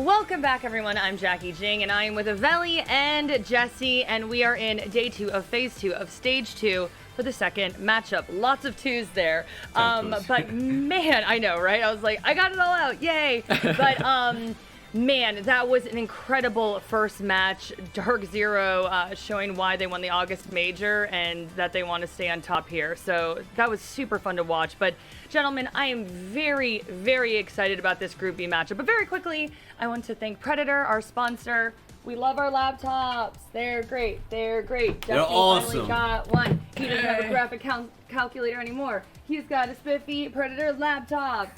Welcome back, everyone. I'm Jackie Jing, and I am with Aveli and Jesse, and we are in day 2 of phase 2 of stage 2 for the second matchup. Lots of twos there. But man, I know, right? I was like, I got it all out. Yay. But man, that was an incredible first match. Dark Zero showing why they won the August Major and that they want to stay on top here. So that was super fun to watch. But gentlemen, I am very, very excited about this Group B matchup. But very quickly, I want to thank Predator, our sponsor. We love our laptops. They're great. They're great. They're awesome. Finally got one. He doesn't have a graphic calculator anymore. He's got a spiffy Predator laptop.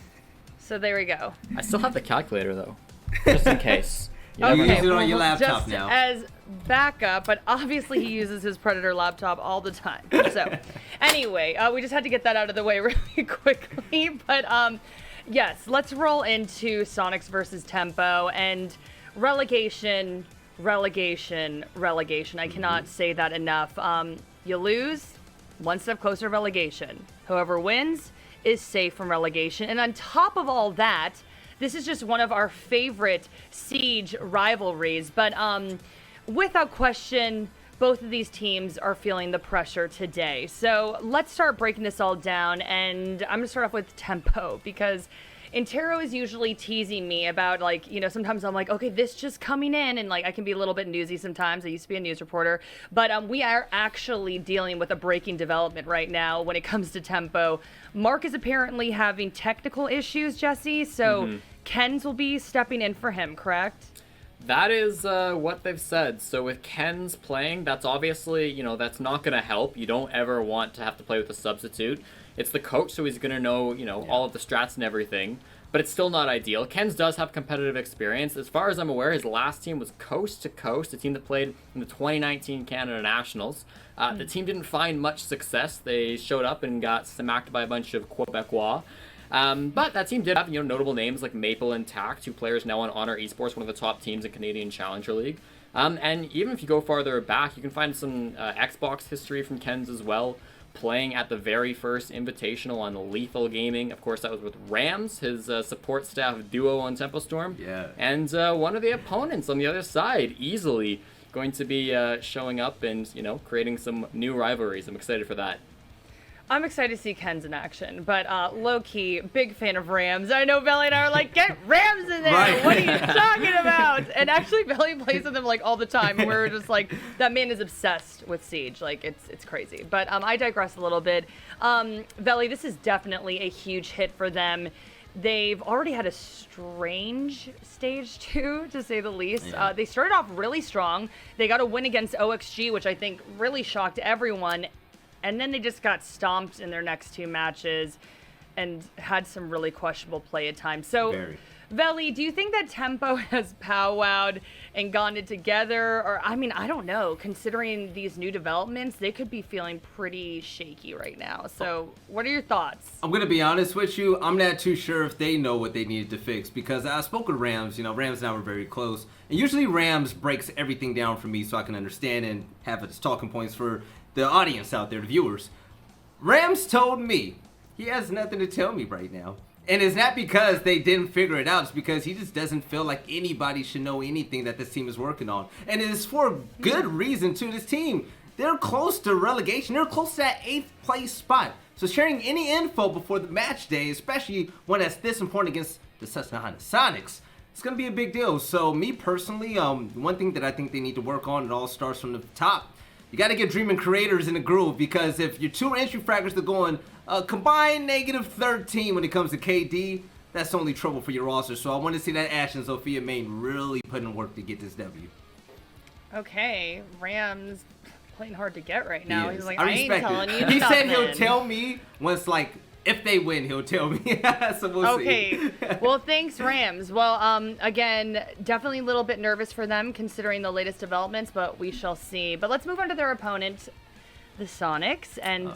So there we go. I still have the calculator though, just in case. You use it on your laptop just now. As backup, but obviously he uses his Predator laptop all the time. So anyway, we just had to get that out of the way really quickly. But yes, let's roll into Soniqs versus Tempo and relegation. I cannot say that enough. You lose, one step closer to relegation. Whoever wins is safe from relegation. And on top of all that, this is just one of our favorite Siege rivalries. But without question, both of these teams are feeling the pressure today. So let's start breaking this all down. And I'm going to start off with Tempo, because Intero is usually teasing me about, like, you know, sometimes I'm like, okay, this just coming in, and like I can be a little bit newsy sometimes. I used to be a news reporter, but we are actually dealing with a breaking development right now when it comes to Tempo. Mark is apparently having technical issues, Jesse, so Ken's will be stepping in for him, correct? That is what they've said. So with Ken's playing, that's obviously, you know, that's not going to help. You don't ever want to have to play with a substitute. It's the coach, so he's going to know, you know, all of the strats and everything. But it's still not ideal. Ken's does have competitive experience. As far as I'm aware, his last team was Coast to Coast, a team that played in the 2019 Canada Nationals. The team didn't find much success. They showed up and got smacked by a bunch of Quebecois. But that team did have, you know, notable names like Maple and Tact, 2 players now on Honor Esports, one of the top teams in Canadian Challenger League. And even if you go farther back, you can find some Xbox history from Ken's as well, playing at the very first Invitational on Lethal Gaming. Of course, that was with Rams, his support staff duo on Tempo Storm. Yeah. And one of the opponents on the other side, easily going to be showing up and, you know, creating some new rivalries. I'm excited for that. I'm excited to see Ken's in action, but low-key, big fan of Rams. I know Belly and I are like, get Rams in there! Right. What are you talking about? And actually, Belly plays with them like all the time. We're just like, that man is obsessed with Siege. Like, it's crazy. But I digress a little bit. Belly, this is definitely a huge hit for them. They've already had a strange stage 2, to say the least. Yeah. They started off really strong. They got a win against OXG, which I think really shocked everyone. And then they just got stomped in their next 2 matches and had some really questionable play at times. So, Veli, do you think that Tempo has powwowed and gone it together? Or, I mean, I don't know. Considering these new developments, they could be feeling pretty shaky right now. So, what are your thoughts? I'm going to be honest with you. I'm not too sure if they know what they needed to fix, because I spoke with Rams. You know, Rams and I were very close. And usually Rams breaks everything down for me so I can understand and have its talking points for the audience out there, the viewers. Rams told me he has nothing to tell me right now. And it's not because they didn't figure it out. It's because he just doesn't feel like anybody should know anything that this team is working on. And it is for good reason, too. This team, they're close to relegation. They're close to that 8th place spot. So sharing any info before the match day, especially when that's this important against the Susquehanna Soniqs, it's going to be a big deal. So me personally, one thing that I think they need to work on, it all starts from the top. You got to get Dreaming Creators in the groove, because if your 2 entry fraggers are going combined -13 when it comes to KD, that's only trouble for your roster. So I want to see that Ash and Sophia main really put in work to get this W. Okay, Rams playing hard to get right now. He's like, I ain't respect telling it. you He said nothing. he'll tell me once, like, if they win, he'll tell me. So we'll see. Okay. Well, thanks, Rams. Well, again, definitely a little bit nervous for them considering the latest developments, but we shall see. But let's move on to their opponent, the Soniqs, and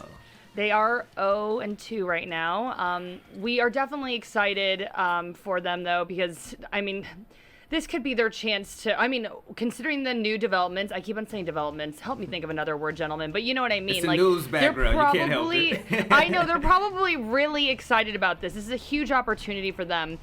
they are 0-2 right now. We are definitely excited for them, though, because, I mean, this could be their chance to, I mean, considering the new developments, I keep on saying developments, help me think of another word, gentlemen, but you know what I mean. It's a news background, you can't help it. I know, they're probably really excited about this. This is a huge opportunity for them.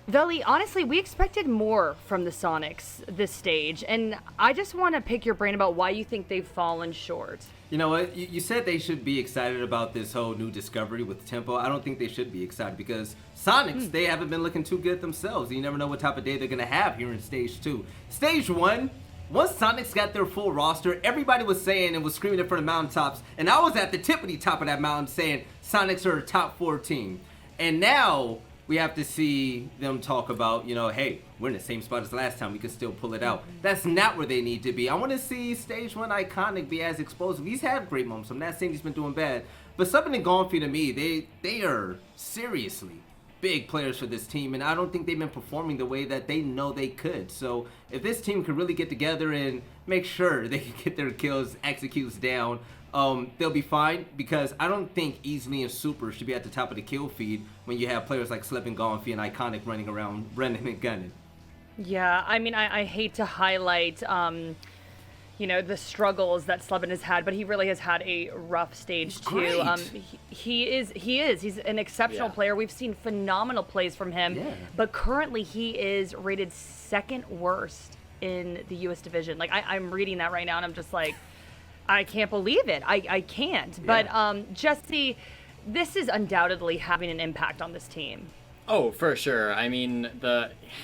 Veli, honestly, we expected more from the Sonics this stage, and I just want to pick your brain about why you think they've fallen short. You know what? You said they should be excited about this whole new discovery with Tempo. I don't think they should be excited because Sonics, they haven't been looking too good themselves. You never know what type of day they're going to have here in Stage 2. Stage 1, once Sonics got their full roster, everybody was saying and was screaming it from the mountaintops, and I was at the tippity top of that mountain saying Sonics are a top 4 team. And now we have to see them talk about, hey, we're in the same spot as last time. We can still pull it out. That's not where they need to be. I want to see Stage 1 Iconic be as explosive. He's had great moments. I'm not saying he's been doing bad. But Something and Gonfi, to me, they are seriously big players for this team. And I don't think they've been performing the way that they know they could. So if this team could really get together and make sure they can get their kills, executes down, they'll be fine, because I don't think Easily and Super should be at the top of the kill feed when you have players like Slep and Gonfi and Iconic running around, running and gunning. Yeah, I mean, I hate to highlight, the struggles that Slevin has had, but he really has had a rough stage too. He's an exceptional player. We've seen phenomenal plays from him, but currently he is rated second worst in the U.S. division. Like, I'm reading that right now, and I'm just like, I can't believe it. I can't. Yeah. But Jesse, this is undoubtedly having an impact on this team. Oh, for sure. I mean,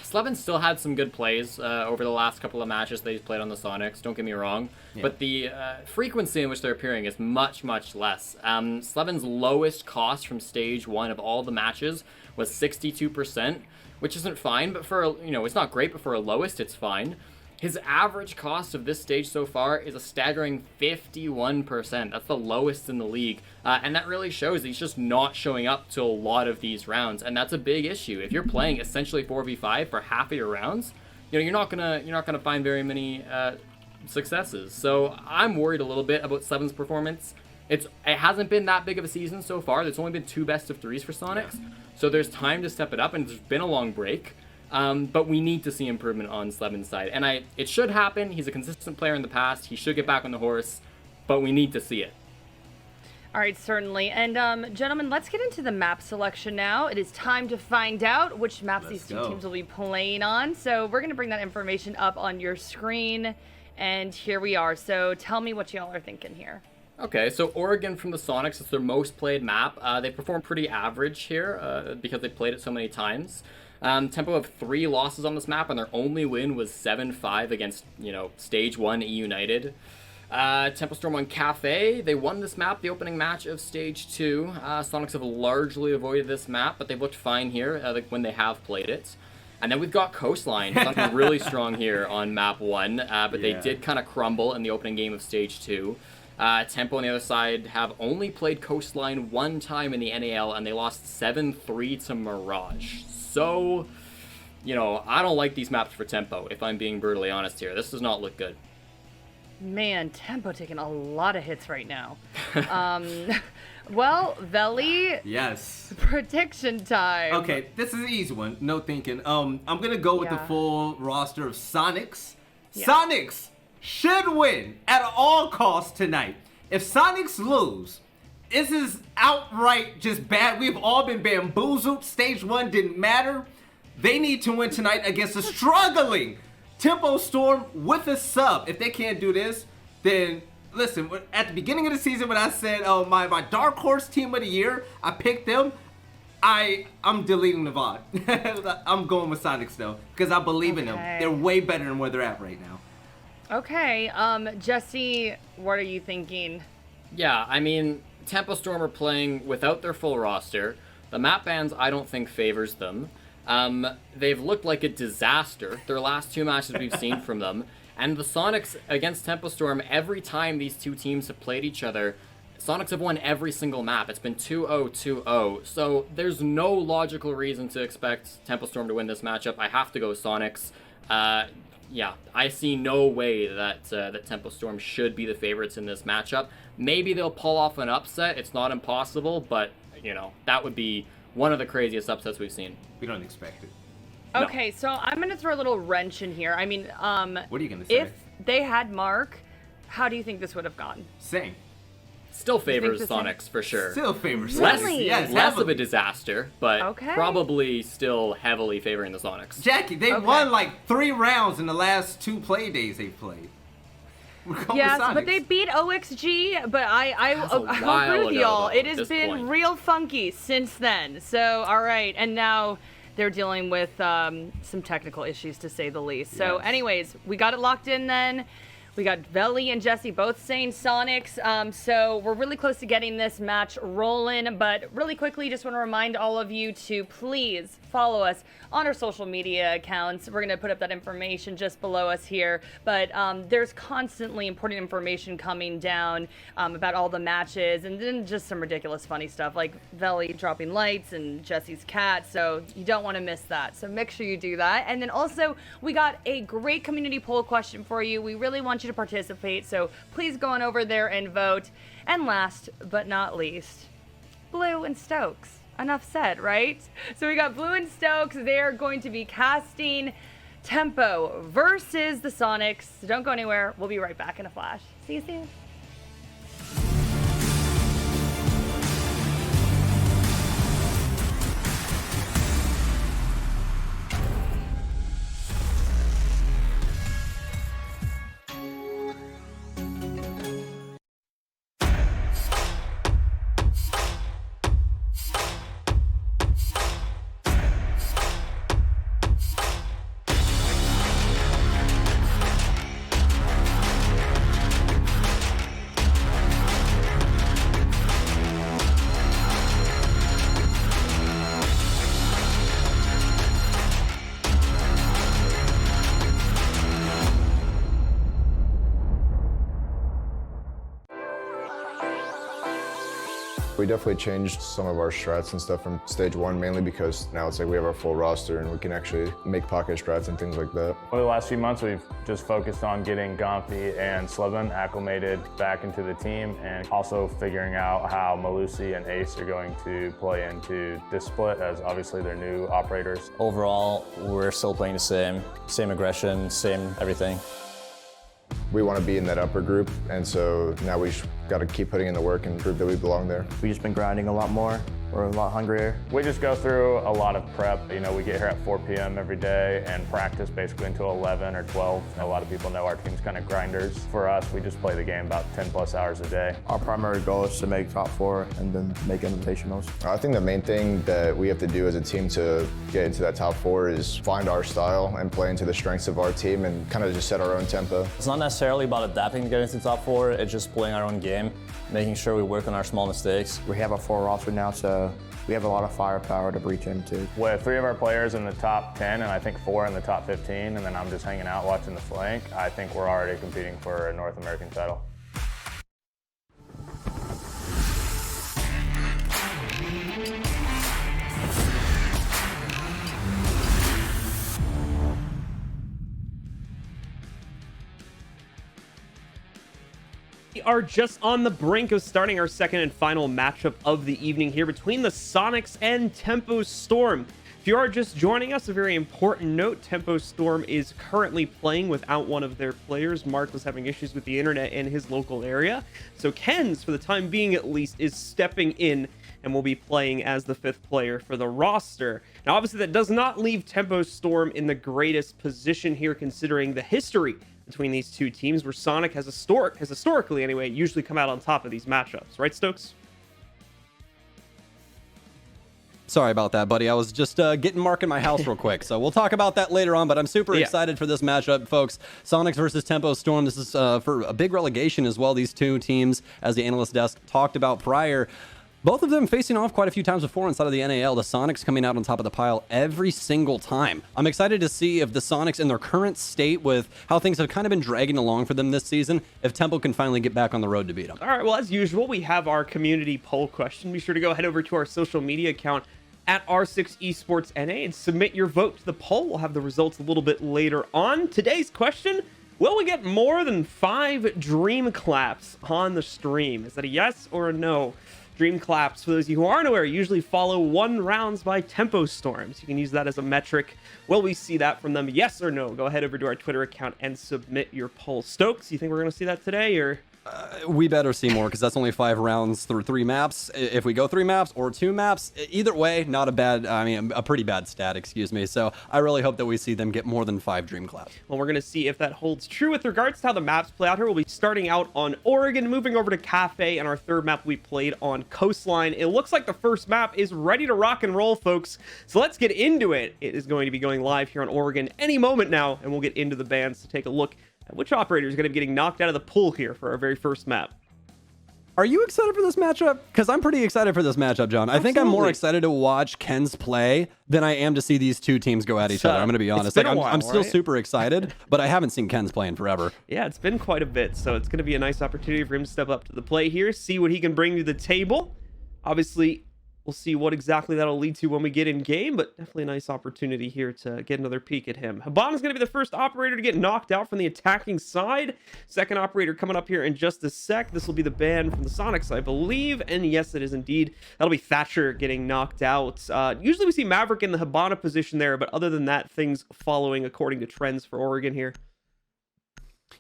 Slevin still had some good plays over the last couple of matches that he's played on the Sonics, don't get me wrong. Yeah. But the frequency in which they're appearing is much, much less. Slevin's lowest cost from Stage 1 of all the matches was 62%, which isn't fine, but it's not great, but for a lowest, it's fine. His average cost of this stage so far is a staggering 51%. That's the lowest in the league. And that really shows that he's just not showing up to a lot of these rounds. And that's a big issue. If you're playing essentially 4v5 for half of your rounds, you're not gonna find very many successes. So I'm worried a little bit about Slevin's performance. It hasn't been that big of a season so far. There's only been 2 best of 3s for Sonics. So there's time to step it up, and there's been a long break. But we need to see improvement on Slevin's side. And it should happen. He's a consistent player in the past. He should get back on the horse, but we need to see it. All right, certainly. And gentlemen, let's get into the map selection now. It is time to find out which maps these two teams will be playing on. So we're going to bring that information up on your screen. And here we are. So tell me what y'all are thinking here. Okay, so Oregon from the Sonics is their most played map. They perform pretty average here because they played it so many times. Tempo have 3 losses on this map, and their only win was 7-5 against, Stage 1 E United. Tempo Storm won Cafe. They won this map, the opening match of Stage 2. Sonics have largely avoided this map, but they've looked fine here when they have played it. And then we've got Coastline, something really strong here on map 1, but they did kind of crumble in the opening game of Stage 2. Tempo on the other side have only played Coastline 1 time in the NAL, and they lost 7-3 to Mirage. So, I don't like these maps for Tempo, if I'm being brutally honest here. This does not look good. Man, Tempo taking a lot of hits right now. Well, Veli. Yes. Prediction time. Okay, this is an easy one. No thinking. I'm going to go with the full roster of Sonics. Yeah. Sonics should win at all costs tonight. If Sonics lose, this is outright just bad. We've all been bamboozled. Stage 1 didn't matter. They need to win tonight against a struggling Tempo Storm with a sub. If they can't do this, then listen, at the beginning of the season when I said my dark horse team of the year, I picked them, I'm deleting the VOD. I'm going with Sonics though, because I believe in them. They're way better than where they're at right now. Okay, Jesse, what are you thinking? Yeah, I mean, Tempo Storm are playing without their full roster. The map bans, I don't think, favors them. They've looked like a disaster, their last 2 matches we've seen from them. And the Sonics against Tempo Storm, every time these 2 teams have played each other, Sonics have won every single map. It's been 2-0, 2-0. So there's no logical reason to expect Tempo Storm to win this matchup. I have to go Sonics. Yeah, I see no way that Tempo Storm should be the favorites in this matchup. Maybe they'll pull off an upset. It's not impossible, but, that would be one of the craziest upsets we've seen. We don't expect it. Okay, so I'm going to throw a little wrench in here. I mean, what are you going to say? If they had Mark, how do you think this would have gone? Same. Still favors the same? Soniqs for sure. Still favors Less, Soniqs. Really? Yes, less of heavily. a disaster, but Okay. probably still heavily favoring the Soniqs. Jackie, they Okay. won like 3 rounds in the last 2 play days they played. We're going with Yes, but Soniqs. they beat OXG, but I That's a agree while with ago, y'all. though, It at has this been point. real funky since then. So, all right. And now they're dealing with some technical issues, to say the least. So, Yes. anyways, we got it locked in then. We got Veli and Jesse both saying Soniqs. So we're really close to getting this match rolling. But really quickly, just want to remind all of you to please follow us on our social media accounts. We're going to put up that information just below us here. But there's constantly important information coming down about all the matches, and then just some ridiculous funny stuff like Veli dropping lights and Jesse's cat. So you don't want to miss that. So make sure you do that. And then also, we got a great community poll question for you. We really want you to participate. So please go on over there and vote. And last but not least, Blue and Stokes. Enough said, right? So we got Blue and Stokes. They're going to be casting Tempo versus the Soniqs. So don't go anywhere. We'll be right back in a flash. See you soon. We definitely changed some of our strats and stuff from stage 1, mainly because now it's like we have our full roster and we can actually make pocket strats and things like that. Over the last few months, we've just focused on getting Gomfi and Slevin acclimated back into the team, and also figuring out how Malusi and Ace are going to play into this split, as obviously they're new operators. Overall, we're still playing the same aggression, same everything. We want to be in that upper group, and so now we got to keep putting in the work and prove that we belong there. We've just been grinding a lot more. We're a lot hungrier. We just go through a lot of prep. You know, we get here at 4 p.m. every day and practice basically until 11 or 12. A lot of people know our team's kind of grinders. For us, we just play the game about 10 plus hours a day. Our primary goal is to make top 4 and then make invitationals. I think the main thing that we have to do as a team to get into that top 4 is find our style and play into the strengths of our team and kind of just set our own tempo. It's not necessarily about adapting to get into the top 4, it's just playing our own game, making sure we work on our small mistakes. We have a full roster now, so we have a lot of firepower to reach into. With 3 of our players in the top 10 and I think 4 in the top 15, and then I'm just hanging out watching the flank, I think we're already competing for a North American title. We are just on the brink of starting our second and final matchup of the evening here between the Soniqs and Tempo Storm. If you are just joining us, a very important note: Tempo Storm is currently playing without one of their players. Mark was having issues with the internet in his local area, so Ken's, for the time being at least, is stepping in and will be playing as the 5th player for the roster. Now, obviously, that does not leave Tempo Storm in the greatest position here, considering the history between these two teams, where Sonic has historically anyway, usually come out on top of these matchups. Right, Stokes? Sorry about that, buddy. I was just getting Mark in my house real quick, so we'll talk about that later on, but I'm super excited for this matchup, folks. Soniqs versus Tempo Storm. This is for a big relegation as well. These two teams, as the analyst desk talked about prior, both of them facing off quite a few times before inside of the NAL. The Soniqs coming out on top of the pile every single time. I'm excited to see if the Soniqs, in their current state with how things have kind of been dragging along for them this season, if Tempo can finally get back on the road to beat them. All right, well, as usual, we have our community poll question. Be sure to go head over to our social media account at R6 Esports NA and submit your vote to the poll. We'll have the results a little bit later on. Today's question: will we get more than 5 dream claps on the stream? Is that a yes or a no? Dream claps, for those of you who aren't aware, usually follow 1 rounds by Tempo Storms. You can use that as a metric. Will we see that from them? Yes or no? Go ahead over to our Twitter account and submit your poll. Stokes, you think we're going to see that today, or? We better see more because that's only 5 rounds through 3 maps. If we go 3 maps or 2 maps, either way, not a bad, a pretty bad stat, excuse me. So I really hope that we see them get more than 5 Dream Clouds. Well, we're going to see if that holds true. With regards to how the maps play out here, we'll be starting out on Oregon, moving over to Cafe, and our third map we played on Coastline. It looks like the first map is ready to rock and roll, folks. So let's get into it. It is going to be going live here on Oregon any moment now, and we'll get into the bands to take a look at which operator is going to be getting knocked out of the pool here for our very first map. Are you excited for this matchup? Because I'm pretty excited for this matchup, John. I think I'm more excited to watch Ken's play than I am to see these two teams go at each other. I'm going to be honest. I'm still super excited, but I haven't seen Ken's play in forever. Yeah, it's been quite a bit, so it's going to be a nice opportunity for him to step up to the plate here, see what he can bring to the table. Obviously, we'll see what exactly that'll lead to when we get in game, but definitely a nice opportunity here to get another peek at him. Habana's going to be the first operator to get knocked out from the attacking side. Second operator coming up here in just a sec. This will be the ban from the Soniqs, I believe. And yes, it is indeed. That'll be Thatcher getting knocked out. Usually we see Maverick in the Habana position there, but other than that, things following according to trends for Oregon here.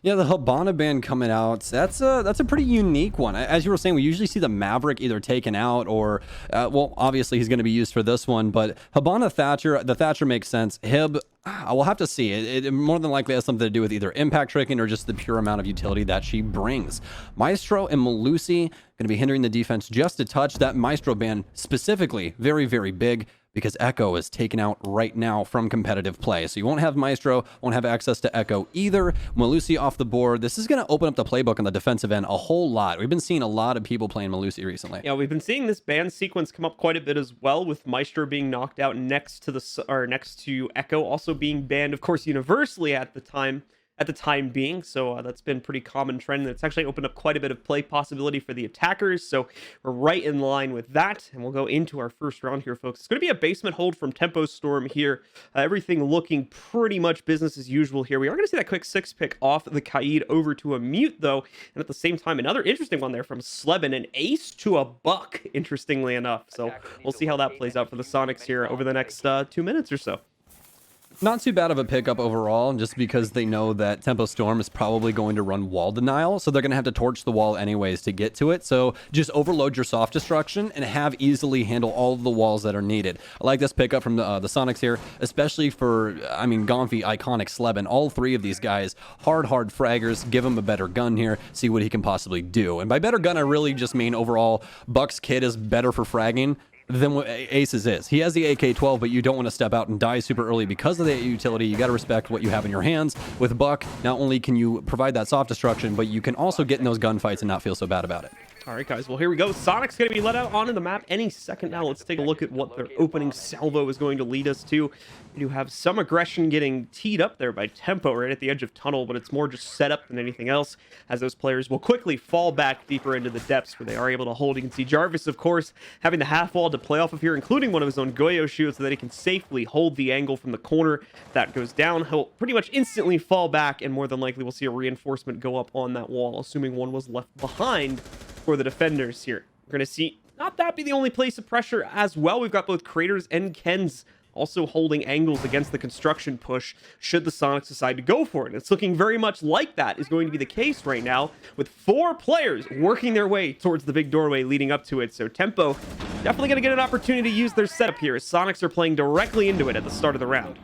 Yeah, the Habana ban coming out, that's a pretty unique one. As you were saying, we usually see the Maverick either taken out or, well, obviously he's going to be used for this one, but Habana Thatcher, the Thatcher makes sense. Hib, we'll have to see. It more than likely has something to do with either impact tricking or just the pure amount of utility that she brings. Maestro and Malusi going to be hindering the defense just a touch. That Maestro ban specifically, very, very big, because Echo is taken out right now from competitive play. So you won't have Maestro, won't have access to Echo either. Malusi off the board. This is going to open up the playbook on the defensive end a whole lot. We've been seeing a lot of people playing Malusi recently. Yeah, we've been seeing this ban sequence come up quite a bit as well, with Maestro being knocked out next to Echo also being banned, of course, universally at the time being. So that's been pretty common trend. And it's actually opened up quite a bit of play possibility for the attackers. So we're right in line with that. And we'll go into our first round here, folks. It's going to be a basement hold from Tempo Storm here. Everything looking pretty much business as usual here. We are going to see that quick 6-pick off the Kaid over to a mute, though. And at the same time, another interesting one there from Sleben, an ace to a buck, interestingly enough. So we'll see how that plays out for the Soniqs here over the next 2 minutes or so. Not too bad of a pickup overall, just because they know that Tempo Storm is probably going to run wall denial, so they're going to have to torch the wall anyways to get to it. So just overload your soft destruction and have easily handle all of the walls that are needed. I like this pickup from the Soniqs here, especially for, Gonfi, Iconic, Sleben. All three of these guys, hard fraggers. Give him a better gun here, see what he can possibly do. And by better gun, I really just mean overall, Buck's kit is better for fragging than what Ace's is. He has the AK-12, but you don't want to step out and die super early because of the utility. You got to respect what you have in your hands. With Buck, not only can you provide that soft destruction, but you can also get in those gunfights and not feel so bad about it. All right, guys. Well, here we go. Soniqs going to be let out onto the map any second now. Let's take a look at what their opening salvo is going to lead us to. We do have some aggression getting teed up there by Tempo right at the edge of tunnel, but it's more just set up than anything else, as those players will quickly fall back deeper into the depths where they are able to hold. You can see Jarvis, of course, having the half wall to play off of here, including one of his own Goyo shields, so that he can safely hold the angle from the corner. If that goes down, he'll pretty much instantly fall back, and more than likely we'll see a reinforcement go up on that wall, assuming one was left behind for the defenders here. We're going to see not that be the only place of pressure as well. We've got both Craters and Kens also holding angles against the construction push should the Soniqs decide to go for it. And it's looking very much like that is going to be the case right now, with 4 players working their way towards the big doorway leading up to it. So Tempo definitely going to get an opportunity to use their setup here, as Soniqs are playing directly into it at the start of the round.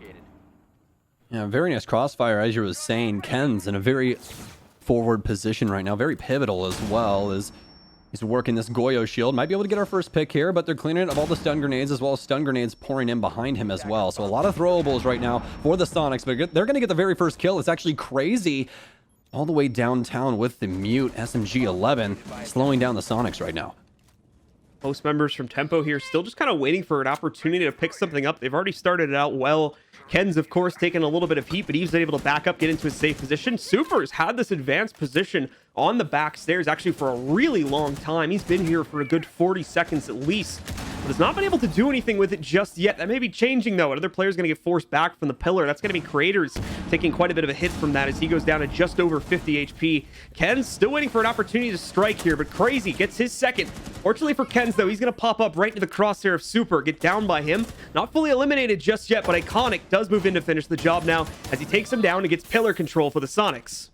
Yeah, very nice crossfire, as you were saying. Ken's in a very forward position right now, very pivotal as well, as he's working this Goyo shield. Might be able to get our first pick here, but they're clearing it of all the stun grenades, as well as stun grenades pouring in behind him as well. So a lot of throwables right now for the Soniqs, but they're going to get the very first kill. It's actually crazy. All the way downtown with the mute SMG-11, slowing down the Soniqs right now. Most members from Tempo here still just kind of waiting for an opportunity to pick something up. They've already started it out well. Ken's, of course, taking a little bit of heat, but he's able to back up, get into a safe position. Super's had this advanced position on the back stairs actually for a really long time. He's been here for a good 40 seconds at least, but has not been able to do anything with it just yet. That may be changing, though. Another player's going to get forced back from the pillar. That's going to be Creators taking quite a bit of a hit from that as he goes down to just over 50 HP. Ken's still waiting for an opportunity to strike here, but Crazy gets his second. Fortunately for Ken's, though, he's going to pop up right into the crosshair of Super, get down by him. Not fully eliminated just yet, but Iconic does move in to finish the job now as he takes him down and gets pillar control for the Soniqs.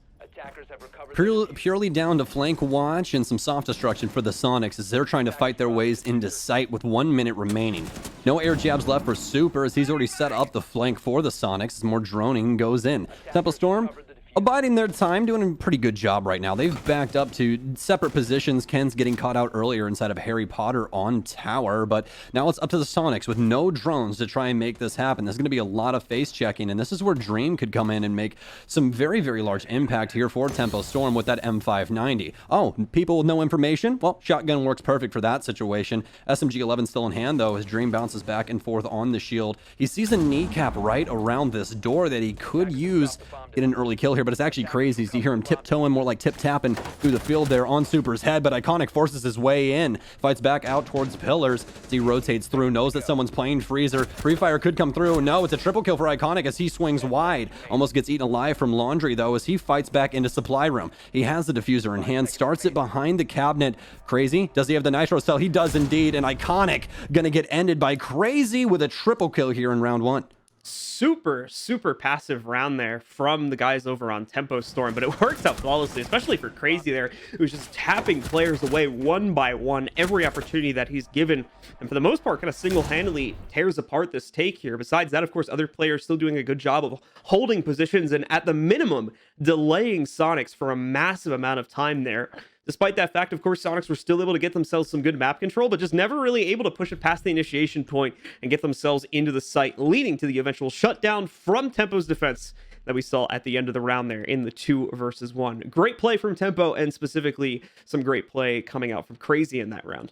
Purely down to flank watch and some soft destruction for the Sonics as they're trying to fight their ways into sight with 1 minute remaining. No air jabs left for Super as he's already set up the flank for the Sonics as more droning goes in. Tempo Storm abiding their time, doing a pretty good job right now. They've backed up to separate positions. Ken's getting caught out earlier inside of Harry Potter on tower, but now it's up to the Sonics with no drones to try and make this happen. There's going to be a lot of face checking, and this is where Dream could come in and make some very, very large impact here for Tempo Storm with that M590. Oh, people with no information? Well, shotgun works perfect for that situation. SMG-11 still in hand, though, as Dream bounces back and forth on the shield. He sees a kneecap right around this door that he could use, get an early kill here, but it's actually crazy. So you hear him tiptoeing, more like tip-tapping through the field there on Super's head, but Iconic forces his way in, fights back out towards pillars as he rotates through, knows that someone's playing Freezer. Free Fire could come through. No, it's a triple kill for Iconic as he swings wide. Almost gets eaten alive from Laundry, though, as he fights back into Supply Room. He has the diffuser in hand, starts it behind the cabinet. Crazy, does he have the Nitro Cell? He does indeed, and Iconic gonna get ended by Crazy with a triple kill here in round 1. Super passive round there from the guys over on Tempo Storm, but it works out flawlessly, especially for Crazy there, who's just tapping players away one by one every opportunity that he's given, and for the most part kind of single-handedly tears apart this take here. Besides that, of course, other players still doing a good job of holding positions and at the minimum delaying Sonics for a massive amount of time there. Despite that fact, of course, Sonics were still able to get themselves some good map control, but just never really able to push it past the initiation point and get themselves into the site, leading to the eventual shutdown from Tempo's defense that we saw at the end of the round there in the 2 versus 1. Great play from Tempo, and specifically some great play coming out from Crazy in that round.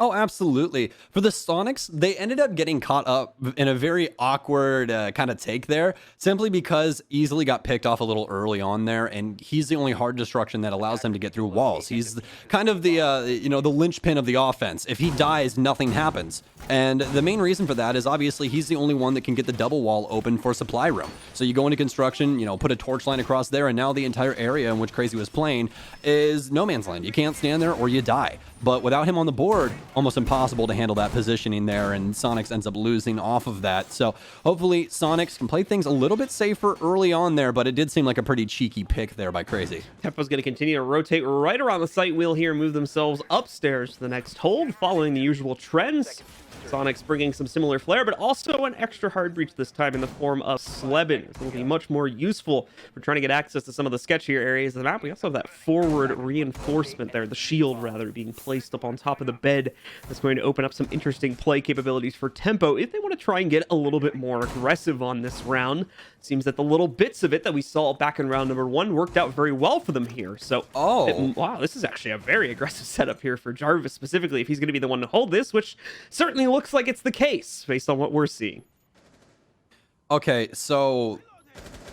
Oh, absolutely. For the Sonics, they ended up getting caught up in a very awkward kind of take there, simply because Easily got picked off a little early on there, and he's the only hard destruction that allows them to get through walls. He's kind of the, the linchpin of the offense. If he dies, nothing happens. And the main reason for that is obviously he's the only one that can get the double wall open for Supply Room. So you go into construction, put a torch line across there, and now the entire area in which Crazy was playing is no man's land. You can't stand there or you die. But without him on the board, almost impossible to handle that positioning there, and Sonics ends up losing off of that. So hopefully Sonics can play things a little bit safer early on there, but it did seem like a pretty cheeky pick there by Crazy. Tempo's going to continue to rotate right around the site wheel here, move themselves upstairs to the next hold, following the usual trends. Sonics bringing some similar flair, but also an extra hard breach this time in the form of Slebin. It will be much more useful for trying to get access to some of the sketchier areas of the map. We also have that forward reinforcement there, the shield rather, being placed up on top of the bed. That's going to open up some interesting play capabilities for Tempo if they want to try and get a little bit more aggressive on this round. Seems that the little bits of it that we saw back in round number 1 worked out very well for them here. So, wow, this is actually a very aggressive setup here for Jarvis, specifically if he's going to be the one to hold this, which certainly looks like it's the case based on what we're seeing. Okay, so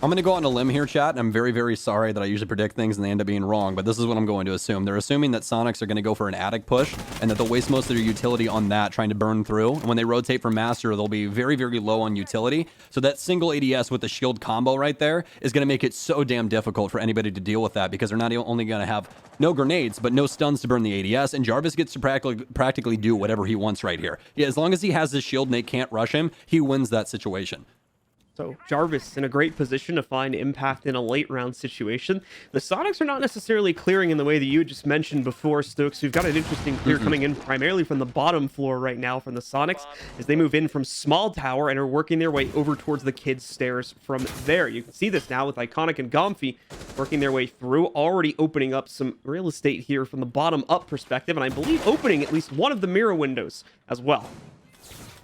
I'm going to go on a limb here, chat, and I'm very, very sorry that I usually predict things and they end up being wrong, but this is what I'm going to assume. They're assuming that Sonics are going to go for an attic push and that they'll waste most of their utility on that, trying to burn through. And when they rotate for Master, they'll be very, very low on utility. So that single ADS with the shield combo right there is going to make it so damn difficult for anybody to deal with that, because they're not only going to have no grenades, but no stuns to burn the ADS, and Jarvis gets to practically do whatever he wants right here. Yeah, as long as he has his shield and they can't rush him, he wins that situation. So Jarvis in a great position to find impact in a late round situation. The Sonics are not necessarily clearing in the way that you just mentioned before, Stokes. We've got an interesting clear coming in primarily from the bottom floor right now from the Sonics as they move in from small tower and are working their way over towards the kids' stairs from there. You can see this now with Iconic and Gomfy working their way through, already opening up some real estate here from the bottom up perspective, and I believe opening at least one of the mirror windows as well.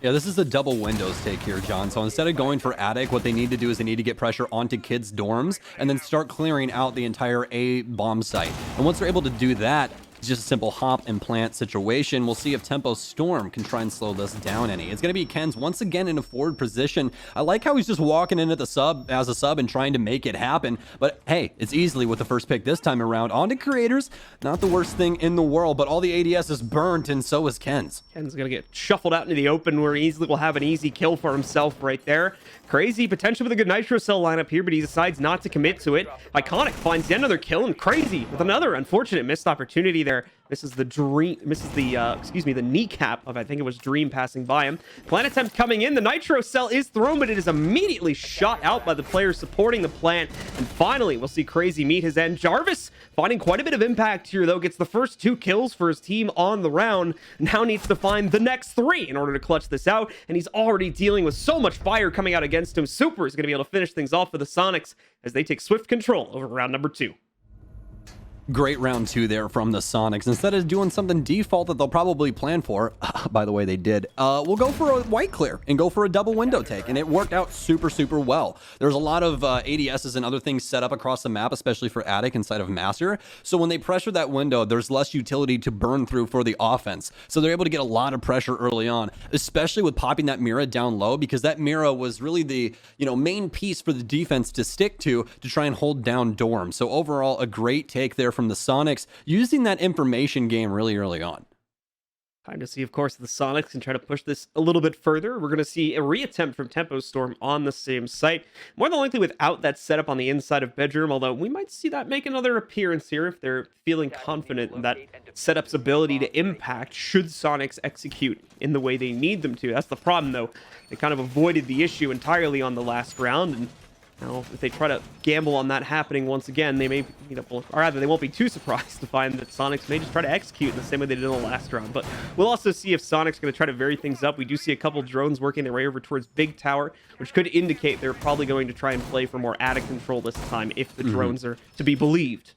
Yeah, this is a double windows take here, John. So instead of going for attic, what they need to do is they need to get pressure onto kids' dorms and then start clearing out the entire A bomb site. And once they're able to do that, it's just a simple hop and plant situation. We'll see if Tempo Storm can try and slow this down any. It's going to be Ken's once again in a forward position. I like how he's just walking in at the sub as a sub and trying to make it happen. But hey, it's easily with the first pick this time around. On to Creators, not the worst thing in the world, but all the ADS is burnt and so is Ken's. Ken's going to get shuffled out into the open where Easily will have an easy kill for himself right there. Crazy potential with a good Nitro Cell lineup here, but he decides not to commit to it. Iconic finds yet another kill, and Crazy with another unfortunate missed opportunity there. there. This is the the kneecap of, I think it was Dream passing by him. Plant attempt coming in. The Nitro Cell is thrown, but it is immediately shot out by the players supporting the plant. And finally, we'll see Crazy meet his end. Jarvis finding quite a bit of impact here, though. Gets the first 2 kills for his team on the round. Now needs to find the next 3 in order to clutch this out. And he's already dealing with so much fire coming out against him. Super is going to be able to finish things off for the Sonics as they take swift control over round number 2. Great round 2 there from the Sonics. Instead of doing something default that they'll probably plan for, by the way, they did, we'll go for a white clear and go for a double window take. And it worked out super well. There's a lot of ADSs and other things set up across the map, especially for Attic inside of Master. So when they pressure that window, there's less utility to burn through for the offense. So they're able to get a lot of pressure early on, especially with popping that Mira down low, because that Mira was really the main piece for the defense to stick to try and hold down Dorm. So overall, a great take there from the Sonics, using that information game really early on. Time to see, of course, the Sonics can try to push this a little bit further. We're going to see a reattempt from Tempo Storm on the same site. More than likely without that setup on the inside of Bedroom, although we might see that make another appearance here if they're feeling confident in that setup's ability to impact should Sonics execute in the way they need them to. That's the problem, though. They kind of avoided the issue entirely on the last round, and now, if they try to gamble on that happening once again, they may, or rather, they won't be too surprised to find that Sonics may just try to execute in the same way they did in the last round. But we'll also see if Sonic's going to try to vary things up. We do see a couple drones working their way over towards Big Tower, which could indicate they're probably going to try and play for more attic control this time, if the drones are to be believed.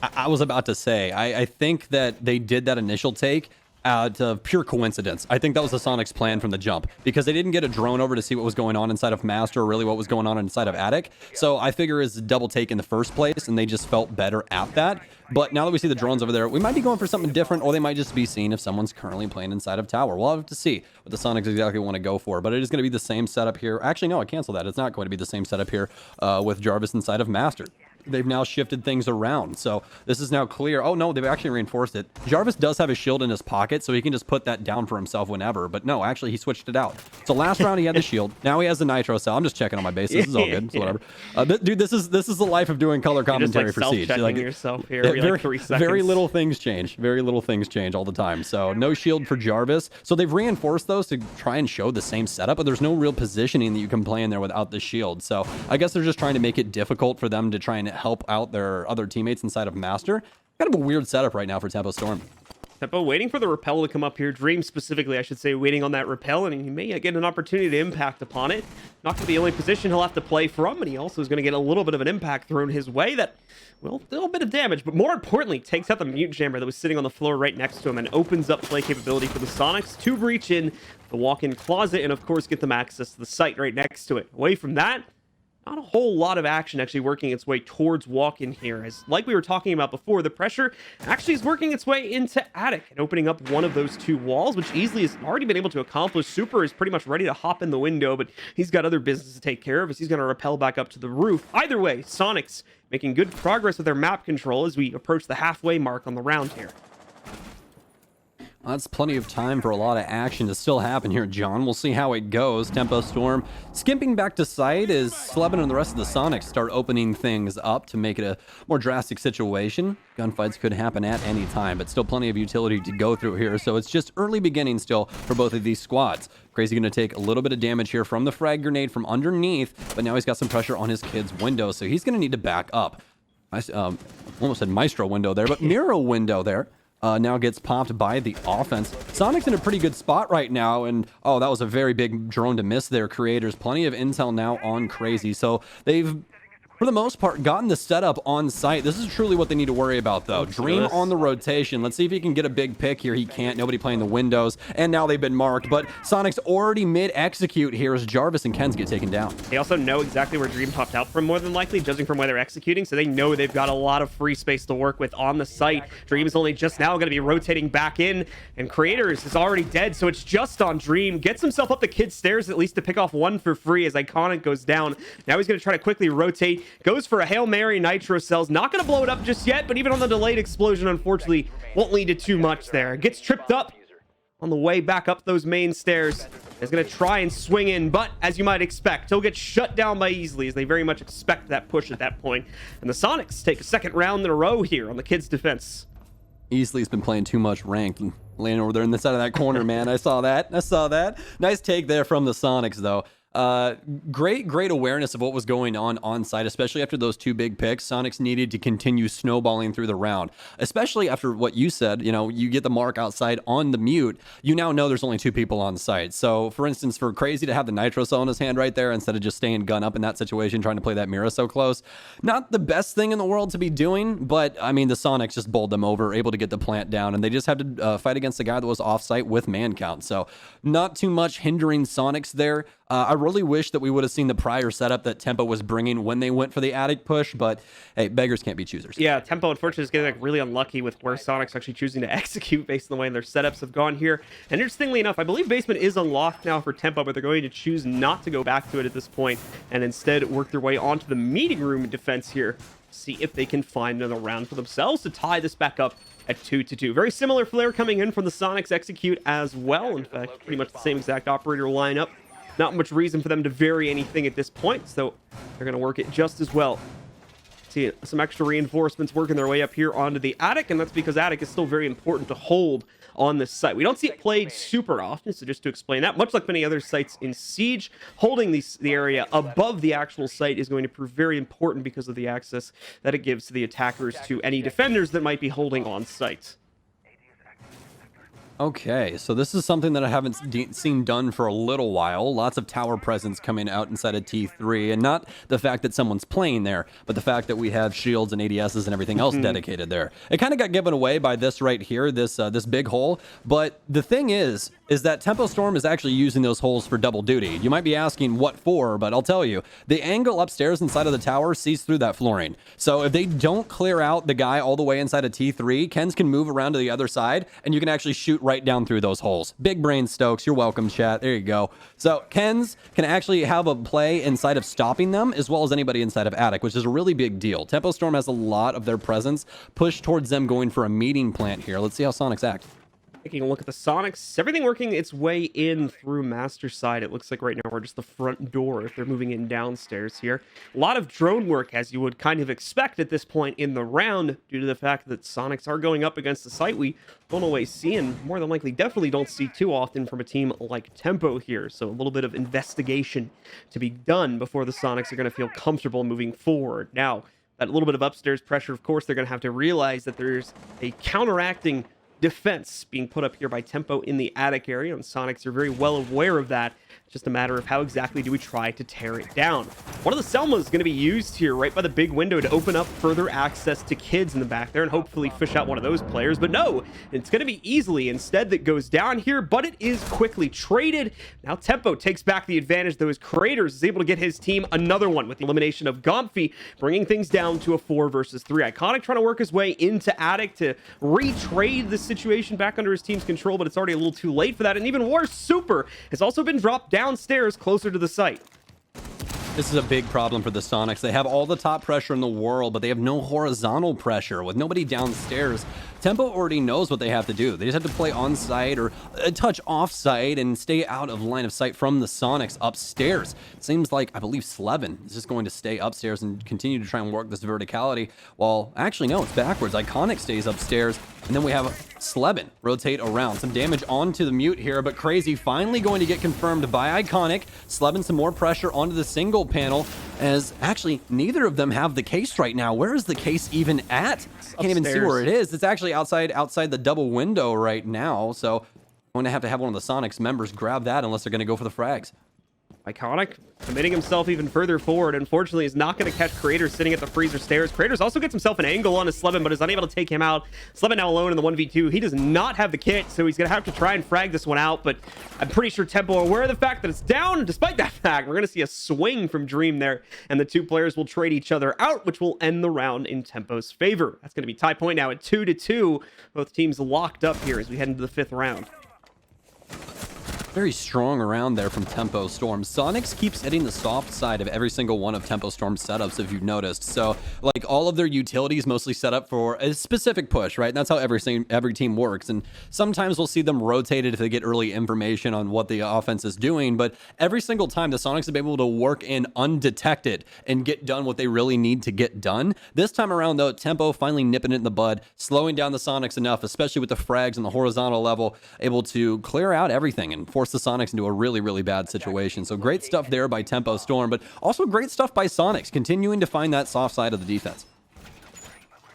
I was about to say, I think that they did that initial take out of pure coincidence. I think that was the Sonics plan from the jump, because they didn't get a drone over to see what was going on inside of Master, or really what was going on inside of Attic. So I figure it's a double take in the first place, and they just felt better at that. But now that we see the drones over there, we might be going for something different, or they might just be seeing if someone's currently playing inside of Tower. We'll have to see what the Sonics exactly want to go for, but it is going to be the same setup here. Actually, no, I cancel that. It's not going to be the same setup here with Jarvis inside of Master. They've now shifted things around, so this is now clear. Oh no, they've actually reinforced it. Jarvis does have a shield in his pocket, so he can just put that down for himself whenever, but no, actually he switched it out. So last round he had the shield, now he has the Nitro Cell. I'm just checking on my base. This is all good. So whatever. Dude, this is the life of doing color commentary for Siege. Like yourself here every like 3 seconds. Very little things change. Very little things change all the time. So no shield for Jarvis. So they've reinforced those to try and show the same setup, but there's no real positioning that you can play in there without the shield. So I guess they're just trying to make it difficult for them to try and help out their other teammates inside of Master. Kind of a weird setup right now for Tempo Storm. Tempo waiting for the repel to come up here. Dream specifically, I should say, waiting on that repel, and he may get an opportunity to impact upon it. Not going to be the only position he'll have to play from, but he also is going to get a little bit of an impact thrown his way that, well, a little bit of damage, but more importantly, takes out the mute jammer that was sitting on the floor right next to him and opens up play capability for the Sonics to breach in the walk-in closet and, of course, get them access to the site right next to it. Away from that, not a whole lot of action actually working its way towards walk-in here, as like we were talking about before, the pressure actually is working its way into Attic and opening up one of those 2 walls, which easily has already been able to accomplish. Super is pretty much ready to hop in the window, but he's got other business to take care of as he's going to rappel back up to the roof. Either way, Sonics making good progress with their map control as we approach the halfway mark on the round here. That's plenty of time for a lot of action to still happen here, John. We'll see how it goes. Tempo Storm skimping back to site as Slevin and the rest of the Sonics start opening things up to make it a more drastic situation. Gunfights could happen at any time, but still plenty of utility to go through here. So it's just early beginning still for both of these squads. Crazy going to take a little bit of damage here from the frag grenade from underneath, but now he's got some pressure on his kid's window, so he's going to need to back up. I almost said Maestro window there, but Miro window there. Now gets popped by the offense. Sonic's in a pretty good spot right now, and oh, that was a very big drone to miss there, creators. Plenty of intel now on Crazy, so they've, for the most part, gotten the setup on site. This is truly what they need to worry about, though. Dream on the rotation. Let's see if he can get a big pick here. He can't. Nobody playing the windows, and now they've been marked, but Sonic's already mid-execute here as Jarvis and Kens get taken down. They also know exactly where Dream popped out from, more than likely, judging from where they're executing, so they know they've got a lot of free space to work with on the site. Dream is only just now going to be rotating back in, and Creators is already dead, so it's just on Dream. Gets himself up the kid's stairs, at least to pick off one for free as Iconic goes down. Now he's going to try to quickly rotate. Goes for a Hail Mary Nitro Cells. Not going to blow it up just yet, but even on the delayed explosion, unfortunately, won't lead to too much there. Gets tripped up on the way back up those main stairs. Is going to try and swing in, but as you might expect, he'll get shut down by Easily, as they very much expect that push at that point. And the Sonics take a second round in a row here on the kids' defense. Easley's been playing too much ranked and laying over there in the side of that corner, man. I saw that. Nice take there from the Sonics, though. Great awareness of what was going on site, especially after those 2 big picks. Sonics needed to continue snowballing through the round, especially after what you said. You get the mark outside on the mute. You now know there's only 2 people on site. So, for instance, for Crazy to have the nitro cell in his hand right there instead of just staying gun up in that situation, trying to play that mirror so close, not the best thing in the world to be doing. But I mean, the Sonics just bowled them over, able to get the plant down, and they just had to fight against the guy that was off site with man count. So, not too much hindering Sonics there. I really wish that we would have seen the prior setup that Tempo was bringing when they went for the attic push, but hey, beggars can't be choosers. Yeah, Tempo unfortunately is getting really unlucky with where Sonic's actually choosing to execute based on the way their setups have gone here. And interestingly enough, I believe basement is unlocked now for Tempo, but they're going to choose not to go back to it at this point and instead work their way onto the meeting room defense here, see if they can find another round for themselves to tie this back up at 2-2. Very similar flare coming in from the Sonics execute as well. In fact, pretty much the same exact operator lineup. Not much reason for them to vary anything at this point, so they're going to work it just as well. See some extra reinforcements working their way up here onto the attic, and that's because attic is still very important to hold on this site. We don't see it played super often, so just to explain that, much like many other sites in Siege, holding the area above the actual site is going to prove very important because of the access that it gives to the attackers to any defenders that might be holding on site. Okay, so this is something that I haven't seen done for a little while. Lots of tower presence coming out inside of T3, and not the fact that someone's playing there, but the fact that we have shields and ADSs and everything else dedicated there. It kind of got given away by this right here, this big hole, but the thing is that Tempo Storm is actually using those holes for double duty. You might be asking what for, but I'll tell you, the angle upstairs inside of the tower sees through that flooring. So if they don't clear out the guy all the way inside of T3, Kens can move around to the other side, and you can actually shoot right down through those holes. Big brain Stokes, you're welcome, chat. There you go. So Kens can actually have a play inside of stopping them as well as anybody inside of attic, which is a really big deal. Tempo Storm has a lot of their presence pushed towards them going for a meeting plant here. Let's see how Sonics act. Taking a look at the Sonics, everything working its way in through master side. It looks like right now we're just the front door if they're moving in downstairs here. A lot of drone work, as you would kind of expect at this point in the round, due to the fact that Sonics are going up against the site we don't always see, and more than likely definitely don't see too often from a team like Tempo here. So a little bit of investigation to be done before the Sonics are going to feel comfortable moving forward. Now, that little bit of upstairs pressure, of course, they're going to have to realize that there's a counteracting defense being put up here by Tempo in the attic area, and Sonics are very well aware of that. It's just a matter of how exactly do we try to tear it down. One of the Selmas is going to be used here right by the big window to open up further access to kids in the back there and hopefully fish out one of those players, but no, it's going to be Easily instead that goes down here, but it is quickly traded. Now Tempo takes back the advantage, though, as Creators is able to get his team another one with the elimination of Gomfy, bringing things down to a 4 versus 3. Iconic trying to work his way into attic to retrade the situation back under his team's control, but it's already a little too late for that. And even worse, Super has also been dropped downstairs closer to the site. This is a big problem for the Sonics. They have all the top pressure in the world, but they have no horizontal pressure. With nobody downstairs, Tempo already knows what they have to do. They just have to play on site or a touch off site and stay out of line of sight from the Sonics upstairs. It seems like, I believe, Slevin is just going to stay upstairs and continue to try and work this verticality. Well, actually, no, it's backwards. Iconic stays upstairs, and then we have Slevin rotate around. Some damage onto the mute here, but Crazy finally going to get confirmed by Iconic. Slevin some more pressure onto the single panel, as actually neither of them have the case right now. Where is the case even at? I can't even see where it is. It's actually outside the double window right now, so I'm going to have one of the Sonics members grab that unless they're going to go for the frags. Iconic committing himself even further forward. Unfortunately, is not going to catch Creators sitting at the freezer stairs. Creators also gets himself an angle on his Slevin, but is unable to take him out. Slevin now alone in the 1v2. He does not have the kit, so he's going to have to try and frag this one out, but I'm pretty sure Tempo are aware of the fact that it's down. Despite that fact, we're going to see a swing from Dream there, and the two players will trade each other out, which will end the round in Tempo's favor. That's going to be tie point now at 2-2. Both teams locked up here as we head into the 5th round. Very strong around there from Tempo Storm. Soniqs keeps hitting the soft side of every single one of Tempo Storm's setups, if you've noticed. So, like, all of their utilities mostly set up for a specific push, right? And that's how every team works. And sometimes we'll see them rotated if they get early information on what the offense is doing. But every single time, the Soniqs have been able to work in undetected and get done what they really need to get done. This time around, though, Tempo finally nipping it in the bud, slowing down the Soniqs enough, especially with the frags on the horizontal level, able to clear out everything and force the Soniqs into a really, really bad situation. So great stuff there by Tempo Storm, but also great stuff by Soniqs, continuing to find that soft side of the defense.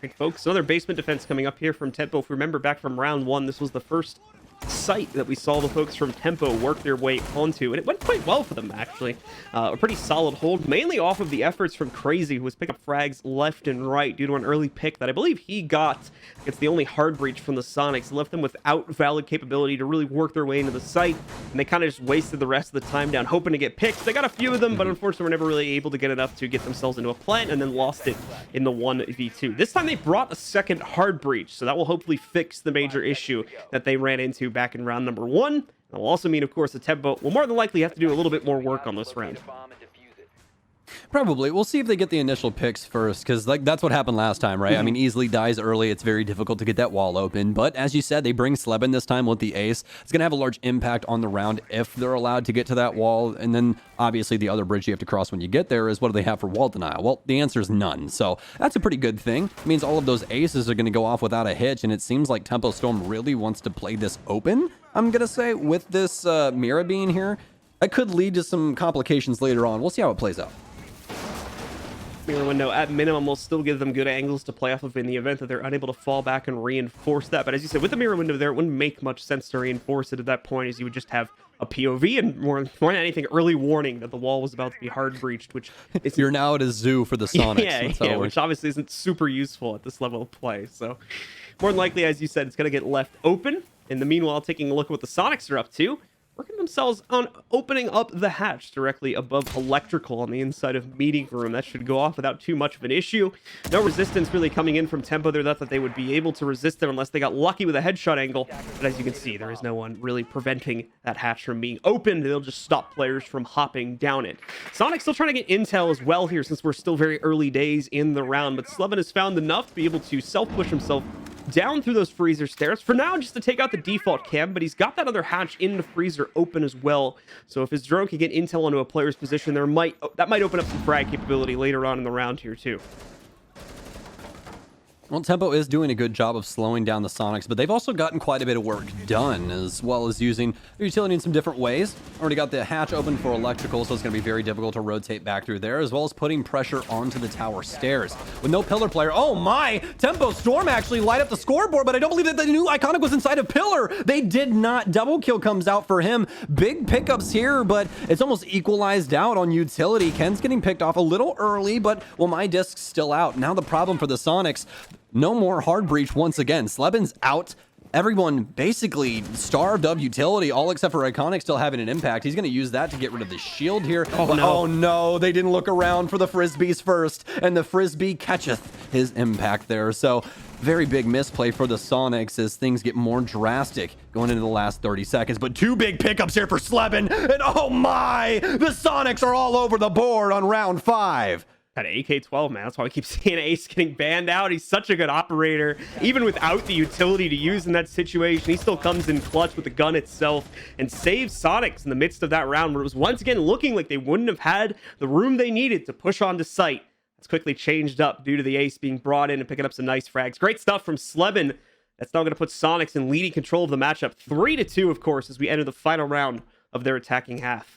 Right, folks, another basement defense coming up here from Tempo. If we remember back from round 1, this was the first site that we saw the folks from Tempo work their way onto, and it went quite well for them, actually. A pretty solid hold, mainly off of the efforts from Crazy, who was picking up frags left and right due to an early pick that I believe he got. It's the only hard breach from the Soniqs, left them without valid capability to really work their way into the site, and they kind of just wasted the rest of the time down hoping to get picks. They got a few of them, but unfortunately were never really able to get enough to get themselves into a plant, and then lost it in the 1v2. This time they brought a second hard breach, so that will hopefully fix the major issue that they ran into back in round number 1. That will also mean, of course, the Tempo will more than likely have to do a little bit more work on this round. Probably. We'll see if they get the initial picks first, because like that's what happened last time, right? I mean, easily dies early. It's very difficult to get that wall open. But as you said, they bring Sleben this time with the ace. It's going to have a large impact on the round if they're allowed to get to that wall. And then obviously the other bridge you have to cross when you get there is what do they have for wall denial? Well, the answer is none. So that's a pretty good thing. It means all of those aces are going to go off without a hitch. And it seems like Tempo Storm really wants to play this open, I'm going to say, with this Mira being here. That could lead to some complications later on. We'll see how it plays out. Mirror window at minimum will still give them good angles to play off of in the event that they're unable to fall back and reinforce that. But as you said, with the mirror window there, it wouldn't make much sense to reinforce it at that point, as you would just have a POV and more than anything, early warning that the wall was about to be hard breached, which is... You're now at a zoo for the Soniqs. Yeah, which obviously isn't super useful at this level of play. So more than likely, as you said, it's going to get left open. In the meanwhile, taking a look at what the Soniqs are up to, working themselves on opening up the hatch directly above electrical on the inside of meeting room. That should go off without too much of an issue. No resistance really coming in from Tempo there. That they would be able to resist it unless they got lucky with a headshot angle. But as you can see, there is no one really preventing that hatch from being opened. They'll just stop players from hopping down it. Sonic still trying to get intel as well here, since we're still very early days in the round. But Sleben has found enough to be able to self-push himself down through those freezer stairs for now, just to take out the default cam, but he's got that other hatch in the freezer open as well. So if his drone can get intel onto a player's position, that might open up some frag capability later on in the round here too. Well, Tempo is doing a good job of slowing down the Soniqs, but they've also gotten quite a bit of work done, as well as using their utility in some different ways. Already got the hatch open for electrical, so it's going to be very difficult to rotate back through there, as well as putting pressure onto the tower stairs. With no pillar player, oh my! Tempo Storm actually light up the scoreboard, but I don't believe that the new Iconic was inside of pillar! They did not. Double kill comes out for him. Big pickups here, but it's almost equalized out on utility. Ken's getting picked off a little early, but well, my disc's still out. Now the problem for the Soniqs, no more hard breach once again. Sleben's out. Everyone basically starved of utility, all except for Iconic still having an impact. He's going to use that to get rid of the shield here. Oh no, they didn't look around for the Frisbees first, and the Frisbee catcheth his impact there. So very big misplay for the Soniqs as things get more drastic going into the last 30 seconds. But two big pickups here for Sleben, and oh my, the Soniqs are all over the board on round 5. That AK-12, man. That's why we keep seeing Ace getting banned out. He's such a good operator. Even without the utility to use in that situation, he still comes in clutch with the gun itself and saves Soniqs in the midst of that round, where it was once again looking like they wouldn't have had the room they needed to push onto site. That's quickly changed up due to the Ace being brought in and picking up some nice frags. Great stuff from Sleben. That's now going to put Soniqs in leading control of the matchup. 3-2, of course, as we enter the final round of their attacking half.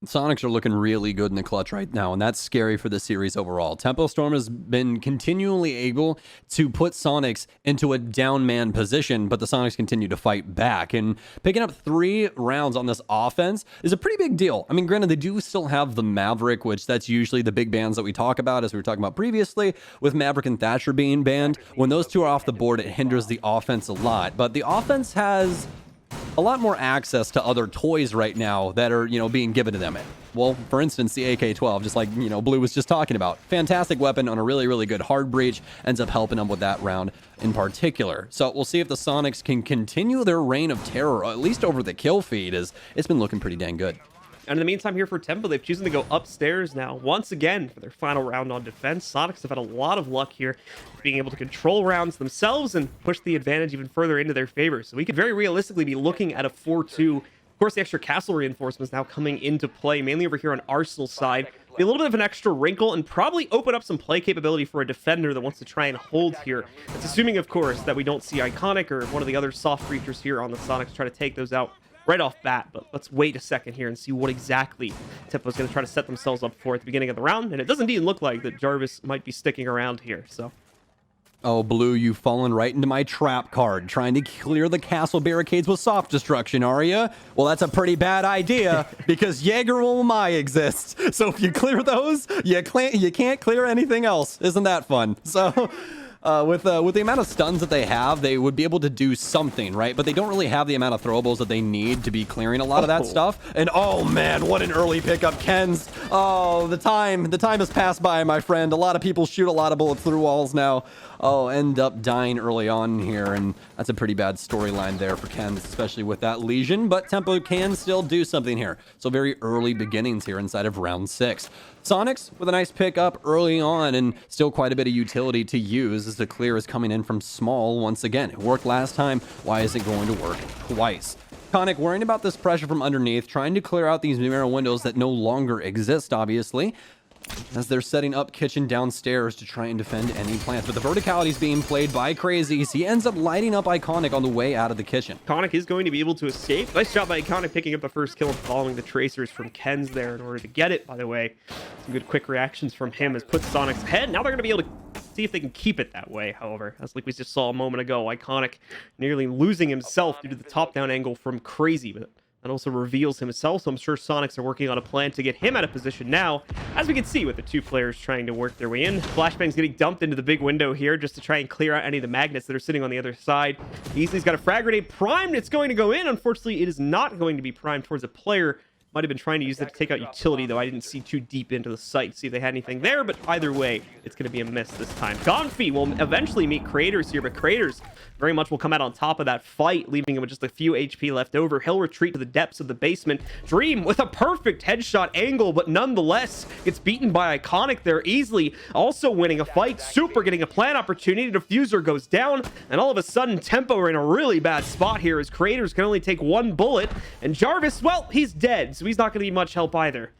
Soniqs are looking really good in the clutch right now, and that's scary for the series overall. Tempo Storm has been continually able to put Soniqs into a down man position, but the Soniqs continue to fight back. And picking up 3 rounds on this offense is a pretty big deal. I mean, granted, they do still have the Maverick, which that's usually the big bans that we talk about, as we were talking about previously, with Maverick and Thatcher being banned. When those two are off the board, it hinders the offense a lot. But the offense has a lot more access to other toys right now that are, being given to them. Well, for instance, the AK-12, just like, Blue was just talking about. Fantastic weapon on a really, really good hard breach. Ends up helping them with that round in particular. So we'll see if the Sonics can continue their reign of terror, at least over the kill feed, as it's been looking pretty dang good. And in the meantime here for Tempo, they've chosen to go upstairs now once again for their final round on defense. Sonics have had a lot of luck here being able to control rounds themselves and push the advantage even further into their favor. So we could very realistically be looking at a 4-2. Of course, the extra castle reinforcements now coming into play, mainly over here on Arsenal's side. Be a little bit of an extra wrinkle and probably open up some play capability for a defender that wants to try and hold here. It's assuming, of course, that we don't see Iconic or one of the other soft creatures here on the Sonics try to take those out right off bat, but let's wait a second here and see what exactly Tempo's going to try to set themselves up for at the beginning of the round, and it does indeed look like that Jarvis might be sticking around here, so... Oh, Blue, you've fallen right into my trap card, trying to clear the castle barricades with soft destruction, are you? Well, that's a pretty bad idea, because Jaeger will Mai exist, so if you clear those, you can't clear anything else. Isn't that fun? So... with the amount of stuns that they have, they would be able to do something, right? But they don't really have the amount of throwables that they need to be clearing a lot of that stuff. And oh man, what an early pickup, Ken's. Oh, the time has passed by, my friend. A lot of people shoot a lot of bullets through walls now. Oh, end up dying early on here, and that's a pretty bad storyline there for Ken's, especially with that lesion. But Tempo can still do something here. So very early beginnings here inside of round 6. Sonics with a nice pickup early on and still quite a bit of utility to use as the clear is coming in from small once again. It worked last time. Why is it going to work twice? Conic worrying about this pressure from underneath, trying to clear out these narrow windows that no longer exist, obviously, as they're setting up kitchen downstairs to try and defend any plants. But the verticality is being played by Crazies. He ends up lighting up Iconic on the way out of the kitchen. Iconic is going to be able to escape. Nice job by Iconic picking up the first kill and following the tracers from Ken's there in order to get it, by the way. Some good quick reactions from him has put Sonic's ahead. Now they're going to be able to see if they can keep it that way, however. As like we just saw a moment ago, Iconic nearly losing himself due to the top-down angle from Crazy, but that also reveals himself, so I'm sure Sonics are working on a plan to get him out of position now, as we can see with the two players trying to work their way in. Flashbang's getting dumped into the big window here just to try and clear out any of the magnets that are sitting on the other side. Easley's got a frag grenade primed. It's going to go in. Unfortunately, it is not going to be primed towards a player. Might have been trying to use that to take out utility, though I didn't see too deep into the site to see if they had anything there, but either way, it's going to be a miss this time. Gonfi will eventually meet Creators here, but Creators very much will come out on top of that fight, leaving him with just a few HP left over. He'll retreat to the depths of the basement. Dream with a perfect headshot angle, but nonetheless gets beaten by Iconic there easily. Also winning a fight. Super getting a plant opportunity. Diffuser goes down, and all of a sudden, Tempo are in a really bad spot here as Creators can only take one bullet, and Jarvis, well, he's dead, so he's not going to be much help either.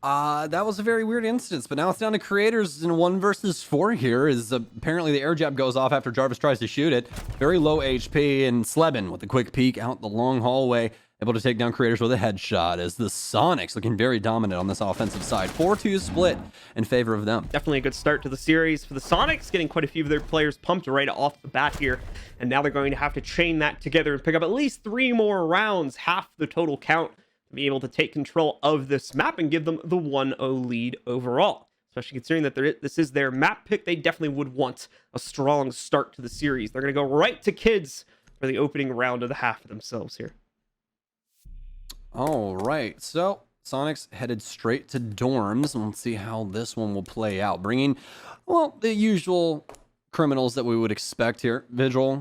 That was a very weird instance, but now it's down to Creators in 1 versus 4 here, as apparently the air jab goes off after Jarvis tries to shoot it. Very low HP, and Sleben with a quick peek out the long hallway, able to take down Creators with a headshot, as the Sonics looking very dominant on this offensive side. 4-2 split in favor of them. Definitely a good start to the series for the Sonics, getting quite a few of their players pumped right off the bat here, and now they're going to have to chain that together and pick up at least 3 more rounds, half the total count, be able to take control of this map and give them the 1-0 lead overall. Especially considering that this is their map pick, they definitely would want a strong start to the series. They're going to go right to Kids for the opening round of the half of themselves here. All right, so Sonics headed straight to dorms, and let's see how this one will play out. Bringing, well, the usual criminals that we would expect here. Vigil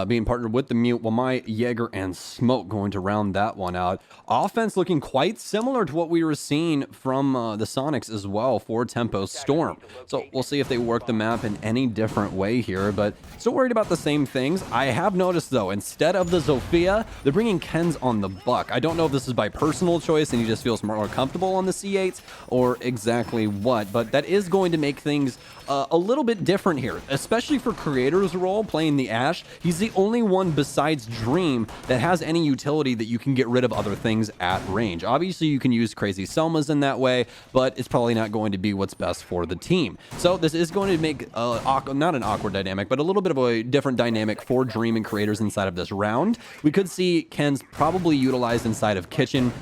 being partnered with the Mute, Wamai, Jaeger, and Smoke going to round that one out. Offense looking quite similar to what we were seeing from the Sonics as well for Tempo Storm. So we'll see if they work the map in any different way here, but still worried about the same things. I have noticed, though, instead of the Zofia, they're bringing Ken's on the Buck. I don't know if this is by personal choice and he just feels more comfortable on the C8 or exactly what, but that is going to make things a little bit different here, especially for Creator's role playing the Ash. He's the only one besides Dream that has any utility that you can get rid of other things at range. Obviously, you can use Crazy Selmas in that way, but it's probably not going to be what's best for the team. So this is going to make not an awkward dynamic, but a little bit of a different dynamic for Dream and Creators inside of this round. We could see Ken's probably utilized inside of Kitchen,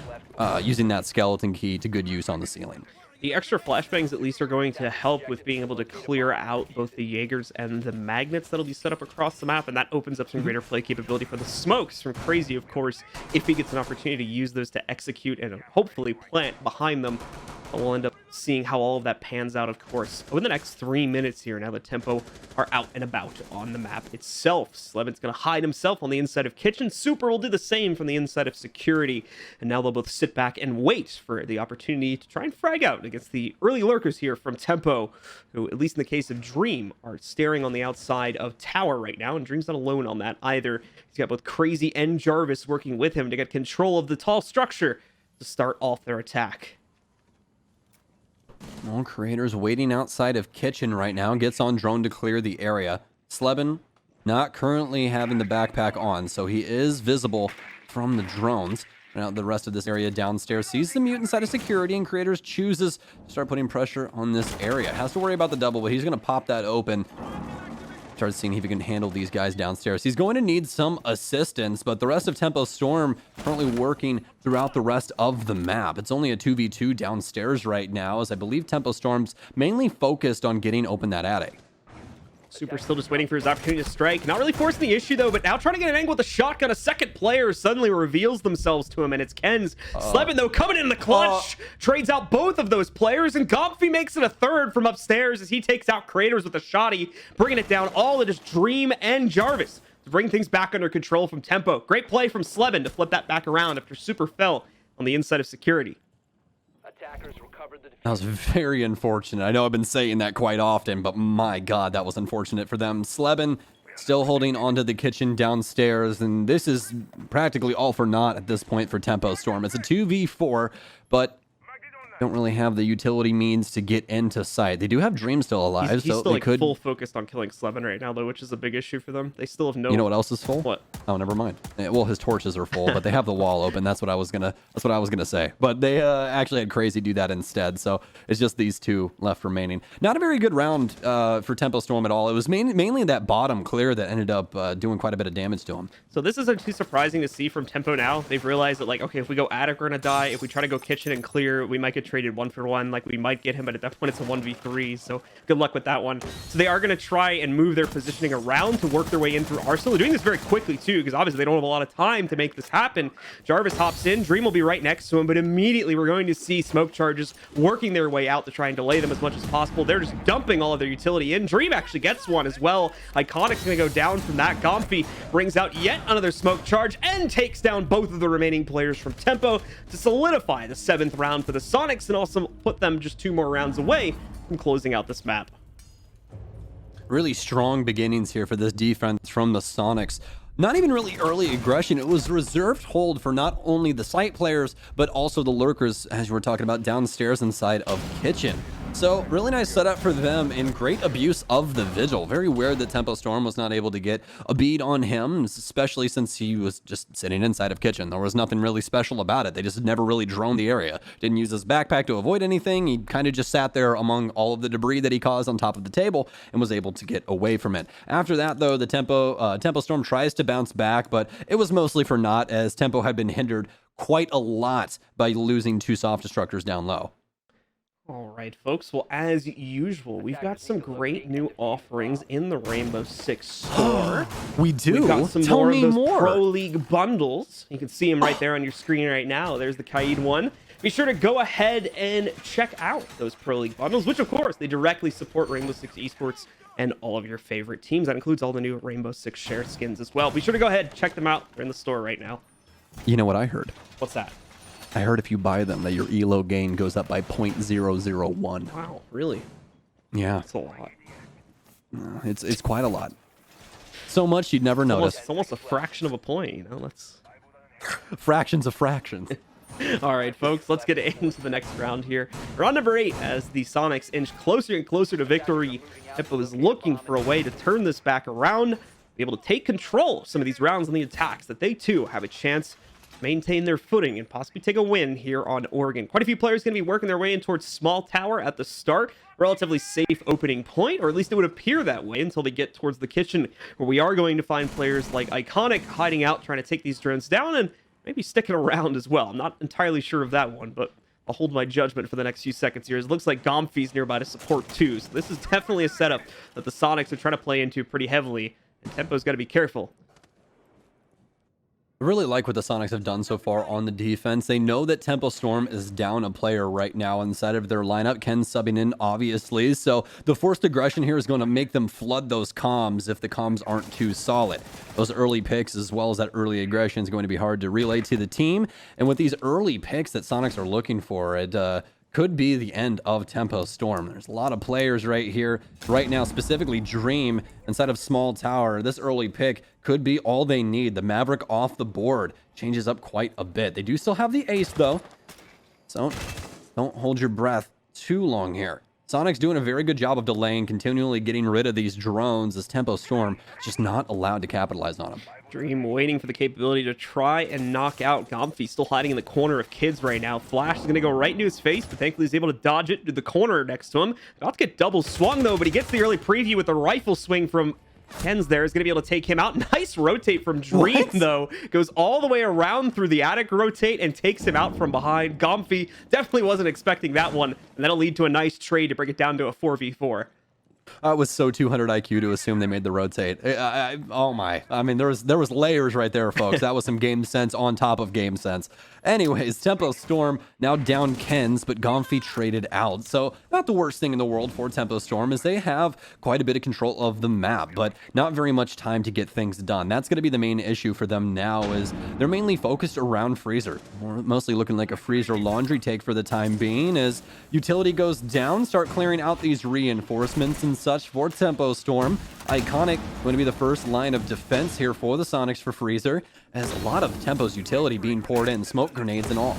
using that skeleton key to good use on the ceiling. The extra flashbangs at least are going to help with being able to clear out both the Jaegers and the magnets that'll be set up across the map, and that opens up some greater play capability for the smokes from Crazy, of course, if he gets an opportunity to use those to execute and hopefully plant behind them. But we'll end up seeing how all of that pans out, of course, over the next 3 minutes here. Now that Tempo are out and about on the map itself. Slevin's going to hide himself on the inside of Kitchen. Super will do the same from the inside of Security. And now they'll both sit back and wait for the opportunity to try and frag out against the early lurkers here from Tempo, who, at least in the case of Dream, are staring on the outside of Tower right now. And Dream's not alone on that either. He's got both Crazy and Jarvis working with him to get control of the tall structure to start off their attack. Well, Creator's waiting outside of Kitchen right now. Gets on drone to clear the area. Slevin not currently having the backpack on, so he is visible from the drones. Now the rest of this area downstairs sees the mutant side of Security, and Creators chooses to start putting pressure on this area. Has to worry about the double, but he's going to pop that open. Start seeing if he can handle these guys downstairs. He's going to need some assistance, but the rest of Tempo Storm currently working throughout the rest of the map. It's only a 2v2 downstairs right now, as I believe Tempo Storm's mainly focused on getting open that attic. Super still just waiting for his opportunity to strike. Not really forcing the issue, though, but now trying to get an angle with the shotgun. A second player suddenly reveals themselves to him, and it's Ken's. Slevin, though, coming in the clutch. Trades out both of those players, and Gomfy makes it a third from upstairs as he takes out Creators with a shotty, bringing it down all to just Dream and Jarvis to bring things back under control from Tempo. Great play from Slevin to flip that back around after Super fell on the inside of Security. That was very unfortunate. I know I've been saying that quite often, but my God, that was unfortunate for them. Slevin still holding onto the Kitchen downstairs, and this is practically all for naught at this point for Tempo Storm. It's a 2v4, but don't really have the utility means to get into sight. They do have Dream still alive, He's so still they like could... full focused on killing Slevin right now, though, which is a big issue for them. They still have no... You know what else is full? What? Oh, never mind. Well, his torches are full, but they have the wall open. That's what I was gonna say. But they actually had Crazy do that instead. So it's just these two left remaining. Not a very good round for Tempo Storm at all. It was mainly that bottom clear that ended up doing quite a bit of damage to him. So this isn't too surprising to see from Tempo now. They've realized that, like, okay, if we go attic, we're gonna die. If we try to go Kitchen and clear, we might get traded 1-for-1. Like, we might get him, but at that point it's a 1v3. So good luck with that one. So they are gonna try and move their positioning around to work their way in through Arsenal. They're doing this very quickly too, because obviously they don't have a lot of time to make this happen. Jarvis hops in. Dream will be right next to him, but immediately we're going to see smoke charges working their way out to try and delay them as much as possible. They're just dumping all of their utility in. Dream actually gets one as well. Iconic's gonna go down from that. Gomfy brings out yet another smoke charge and takes down both of the remaining players from Tempo to solidify the 7th round for the Sonics and also put them just 2 more rounds away from closing out this map. Really strong beginnings here for this defense from the Sonics. Not even really early aggression. It was reserved hold for not only the site players, but also the lurkers, as you were talking about, downstairs inside of Kitchen. So really nice setup for them and great abuse of the Vigil. Very weird that Tempo Storm was not able to get a bead on him, especially since he was just sitting inside of Kitchen. There was nothing really special about it. They just never really droned the area. Didn't use his backpack to avoid anything. He kind of just sat there among all of the debris that he caused on top of the table and was able to get away from it. After that, though, the Tempo Storm tries to bounce back, but it was mostly for naught as Tempo had been hindered quite a lot by losing 2 soft destructors down low. All right, folks. Well, as usual, we've got some great new offerings in the Rainbow Six store. We do? We've got some Tell more me of those more. Pro League bundles. You can see them right there on your screen right now. There's the Kaid one. Be sure to go ahead and check out those Pro League bundles, which, of course, they directly support Rainbow Six Esports and all of your favorite teams. That includes all the new Rainbow Six share skins as well. Be sure to go ahead and check them out. They're in the store right now. You know what I heard? What's that? I heard if you buy them that your elo gain goes up by 0.001. Wow, really? Yeah. That's a lot. It's quite a lot. So much you'd never notice. It's almost a fraction of a point, you know? That's fractions of fractions. All right, folks, let's get into the next round here. Round number 8, as the Sonics inch closer and closer to victory. Tempo is looking for a way to turn this back around, be able to take control of some of these rounds on the attacks, that they too have a chance maintain their footing and possibly take a win here on Oregon. Quite a few players going to be working their way in towards Small Tower at the start. Relatively safe opening point, or at least it would appear that way until they get towards the kitchen, where we are going to find players like Iconic hiding out, trying to take these drones down and maybe sticking around as well. I'm not entirely sure of that one, but I'll hold my judgment for the next few seconds here. It looks like Gomfi's nearby to support too, so this is definitely a setup that the Sonics are trying to play into pretty heavily, and Tempo's got to be careful. I really like what the Sonics have done so far on the defense. They know that Tempo Storm is down a player right now inside of their lineup. Ken's subbing in, obviously, so the forced aggression here is going to make them flood those comms if the comms aren't too solid. Those early picks, as well as that early aggression, is going to be hard to relay to the team. And with these early picks that Sonics are looking for, it could be the end of Tempo Storm. There's a lot of players right here, right now, specifically Dream inside of Small Tower. This early pick could be all they need. The Maverick off the board changes up quite a bit. They do still have the ace, though, so don't hold your breath too long here. Sonic's doing a very good job of delaying, continually getting rid of these drones as Tempo Storm is just not allowed to capitalize on them. Dream waiting for the capability to try and knock out Gomfi, still hiding in the corner of Kids right now. Flash is going to go right into his face, but thankfully he's able to dodge it to the corner next to him. About to get double swung, though, but he gets the early preview with the rifle swing from Ken's there. Is going to be able to take him out. Nice rotate from Dream, though. Goes all the way around through the attic rotate and takes him out from behind. Gomfi definitely wasn't expecting that one, and that'll lead to a nice trade to bring it down to a 4v4. It was so 200 IQ to assume they made the rotate. Oh my. I mean, there was layers right there, folks. That was some game sense on top of game sense. Anyways, Tempo Storm now down Ken's, but Gomfi traded out. So not the worst thing in the world for Tempo Storm, is they have quite a bit of control of the map, but not very much time to get things done. That's going to be the main issue for them now, is they're mainly focused around Freezer. Mostly looking like a Freezer laundry take for the time being, as utility goes down, start clearing out these reinforcements and such for Tempo Storm. Iconic going to be the first line of defense here for the Sonics for Freezer, as a lot of Tempo's utility being poured in, smoke grenades and all.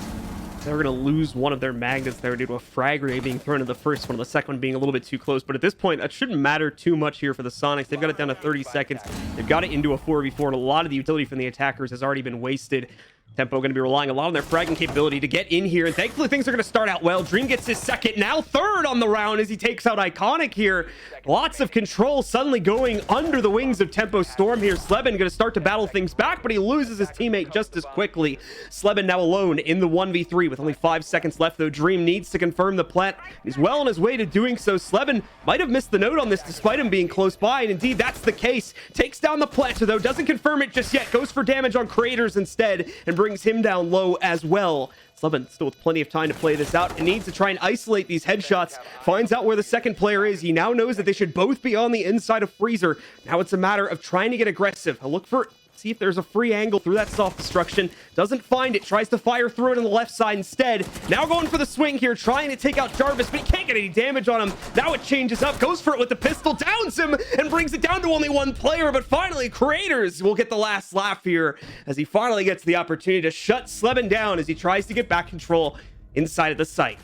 They're going to lose one of their magnets there due to a frag grenade being thrown in the first one, the second one being a little bit too close. But at this point, that shouldn't matter too much here for the Sonics. They've got it down to 30 seconds. They've got it into a 4v4, and a lot of the utility from the attackers has already been wasted. Tempo going to be relying a lot on their fragging capability to get in here, and thankfully things are going to start out well. Dream gets his second, now third on the round as he takes out Iconic here. Lots of control suddenly going under the wings of Tempo Storm here. Sleben going to start to battle things back, but he loses his teammate just as quickly. Sleben now alone in the 1v3 with only 5 seconds left, though. Dream needs to confirm the plant. He's well on his way to doing so. Sleben might have missed the note on this despite him being close by, and indeed that's the case. Takes down the planter, though, doesn't confirm it just yet. Goes for damage on Creators instead and brings him down low as well. Sleben still with plenty of time to play this out and needs to try and isolate these headshots. Finds out where the second player is. He now knows that they should both be on the inside of Freezer. Now it's a matter of trying to get aggressive. A look for... see if there's a free angle through that soft destruction. Doesn't find it. Tries to fire through it on the left side instead. Now going for the swing here, trying to take out Jarvis, but he can't get any damage on him. Now it changes up. Goes for it with the pistol. Downs him and brings it down to only one player. But finally, Creators will get the last laugh here as he finally gets the opportunity to shut Sleben down as he tries to get back control inside of the site.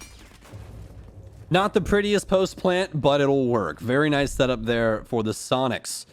Not the prettiest post plant, but it'll work. Very nice setup there for the Sonics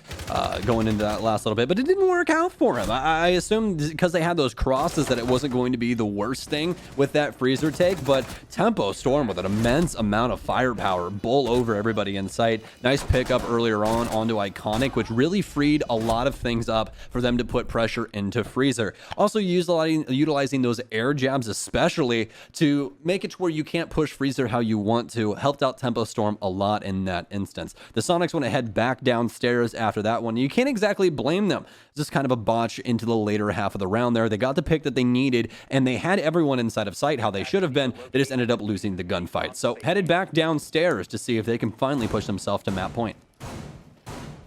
going into that last little bit, but it didn't work out for him. I assumed because they had those crosses that it wasn't going to be the worst thing with that Freezer take, but Tempo Storm with an immense amount of firepower, bowl over everybody in sight. Nice pickup earlier on onto Iconic, which really freed a lot of things up for them to put pressure into Freezer. Also utilizing those air jabs especially to make it to where you can't push Freezer how you want to. Helped out Tempo Storm a lot in that instance. The Sonics want to head back downstairs after that one. You can't exactly blame them. It's just kind of a botch into the later half of the round there. They got the pick that they needed, and they had everyone inside of sight how they should have been. They just ended up losing the gunfight. So headed back downstairs to see if they can finally push themselves to map point.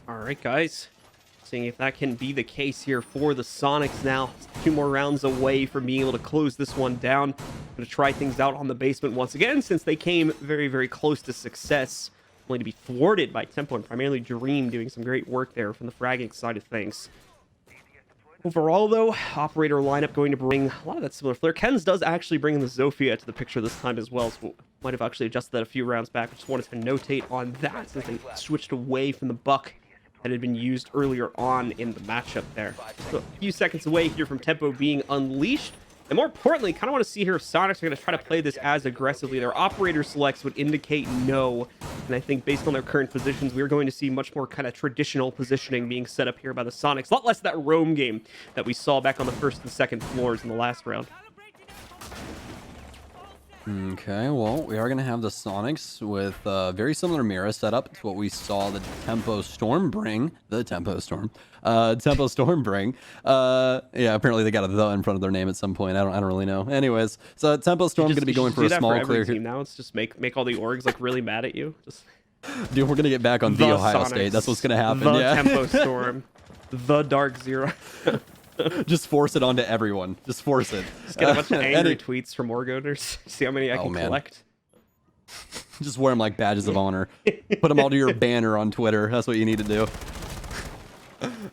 All right, guys. Seeing if that can be the case here for the Sonics now. It's 2 more rounds away from being able to close this one down. Going to try things out on the basement once again, since they came very, very close to success. Only to be thwarted by Tempo and primarily Dream doing some great work there from the fragging side of things. Overall, though, operator lineup going to bring a lot of that similar flair. Ken's does actually bring in the Zofia to the picture this time as well, so might have actually adjusted that a few rounds back. I just wanted to notate on that since they switched away from the buck that had been used earlier on in the matchup there. So a few seconds away here from Tempo being unleashed. And more importantly, kind of want to see here if Sonics are going to try to play this as aggressively. Their operator selects would indicate no. And I think based on their current positions, we're going to see much more kind of traditional positioning being set up here by the Sonics. A lot less of that roam game that we saw back on the first and second floors in the last round. Okay, well, we are going to have the Sonics with very similar mirror setup to what we saw the Tempo Storm bring. Tempo Storm bring. Yeah, apparently they got a "the" in front of their name at some point. I don't really know. Anyways, so Tempo Storm going to be going for a small clear here. Now it's just make all the orgs like really mad at you. Just dude, we're going to get back on the Ohio State. That's what's going to happen. The yeah. Tempo Storm, the Dark Zero. Just force it onto everyone. Just force it. Just get a bunch of angry tweets from org owners. See how many I can collect. Just wear them like badges of honor. Put them all to your banner on Twitter. That's what you need to do.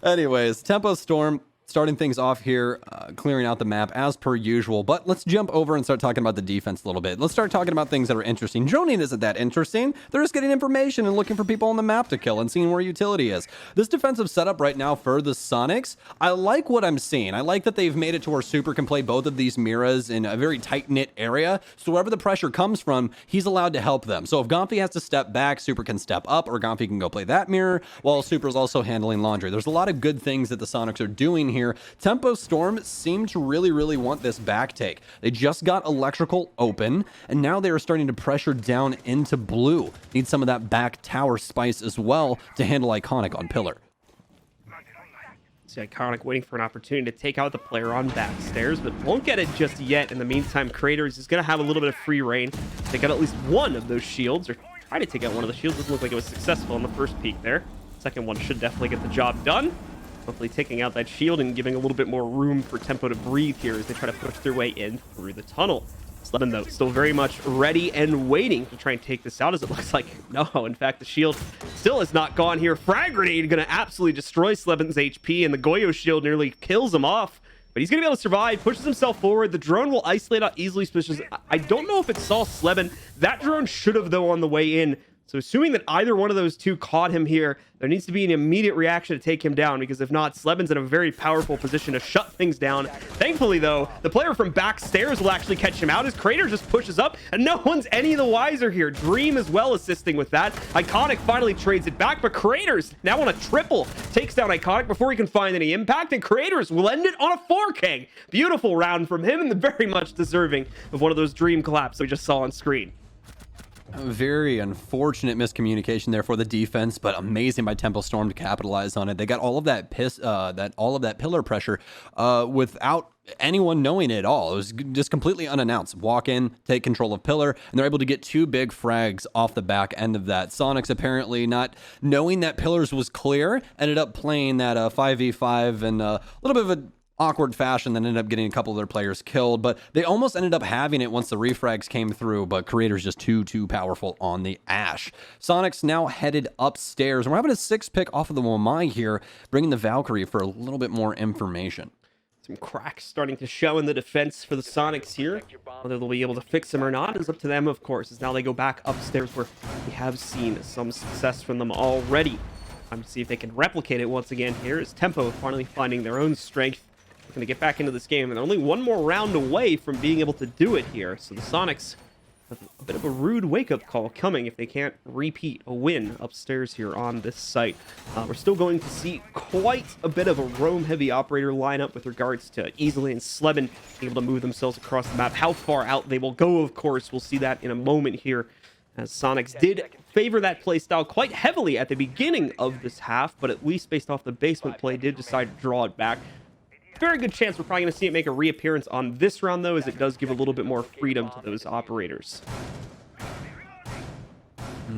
Anyways, Tempo Storm starting things off here, clearing out the map as per usual. But let's jump over and start talking about the defense a little bit. Let's start talking about things that are interesting. Droning isn't that interesting. They're just getting information and looking for people on the map to kill and seeing where utility is. This defensive setup right now for the Sonics, I like what I'm seeing. I like that they've made it to where Super can play both of these Miras in a very tight-knit area. So wherever the pressure comes from, he's allowed to help them. So if Gomfi has to step back, Super can step up, or Gomfi can go play that mirror, while Super's also handling laundry. There's a lot of good things that the Sonics are doing here. Tempo Storm seem to really want this back take. They just got electrical open, and now they are starting to pressure down into blue. Need some of that back tower spice as well to handle Iconic on pillar. See Iconic waiting for an opportunity to take out the player on backstairs, but won't get it just yet. In the meantime, Craters is going to have a little bit of free reign. Take out at least one of those shields, or try to take out one of the shields. Doesn't look like it was successful on the first peek there. Second one should definitely get the job done. Hopefully taking out that shield and giving a little bit more room for Tempo to breathe here as they try to push their way in through the tunnel. Slevin, though, still very much ready and waiting to try and take this out, as it looks like, no, in fact, the shield still has not gone here. Frag Grenade going to absolutely destroy Slevin's HP, and the Goyo shield nearly kills him off. But he's going to be able to survive, pushes himself forward. The drone will isolate out easily, suspicious. I don't know if it saw Slevin. That drone should have, though, on the way in. So assuming that either one of those two caught him here, there needs to be an immediate reaction to take him down, because if not, Slevin's in a very powerful position to shut things down. Thankfully, though, the player from backstairs will actually catch him out as Crater just pushes up, and no one's any the wiser here. Dream as well assisting with that. Iconic finally trades it back, but Craters now on a triple takes down Iconic before he can find any impact, and Craters will end it on a 4K. Beautiful round from him, and very much deserving of one of those Dream collapses we just saw on screen. Very unfortunate miscommunication there for the defense, but amazing by Tempo Storm to capitalize on it. They got all of that pillar pressure without anyone knowing it at all. It was just completely unannounced. Walk in, take control of pillar, and they're able to get two big frags off the back end of that. Sonics, apparently not knowing that pillars was clear, ended up playing that 5v5 in a little bit of a awkward fashion, then ended up getting a couple of their players killed, but they almost ended up having it once the refrags came through, but Creator's just too powerful on the Ash. Sonics now headed upstairs, and we're having a 6 pick off of the Womai here, bringing the Valkyrie for a little bit more information. Some cracks starting to show in the defense for the Sonics here. Whether they'll be able to fix them or not is up to them, of course, as now they go back upstairs where we have seen some success from them already. Time to see if they can replicate it once again here, as Tempo finally finding their own strength. Going to get back into this game, and they're only one more round away from being able to do it here. So the Sonics have a bit of a rude wake-up call coming if they can't repeat a win upstairs here on this site. We're still going to see quite a bit of a roam-heavy operator lineup with regards to Easily and Slevin being able to move themselves across the map. How far out they will go, of course, we'll see that in a moment here, as Sonics did favor that playstyle quite heavily at the beginning of this half, but at least based off the basement play, did decide to draw it back. Very good chance we're probably going to see it make a reappearance on this round, though, as it does give a little bit more freedom to those operators.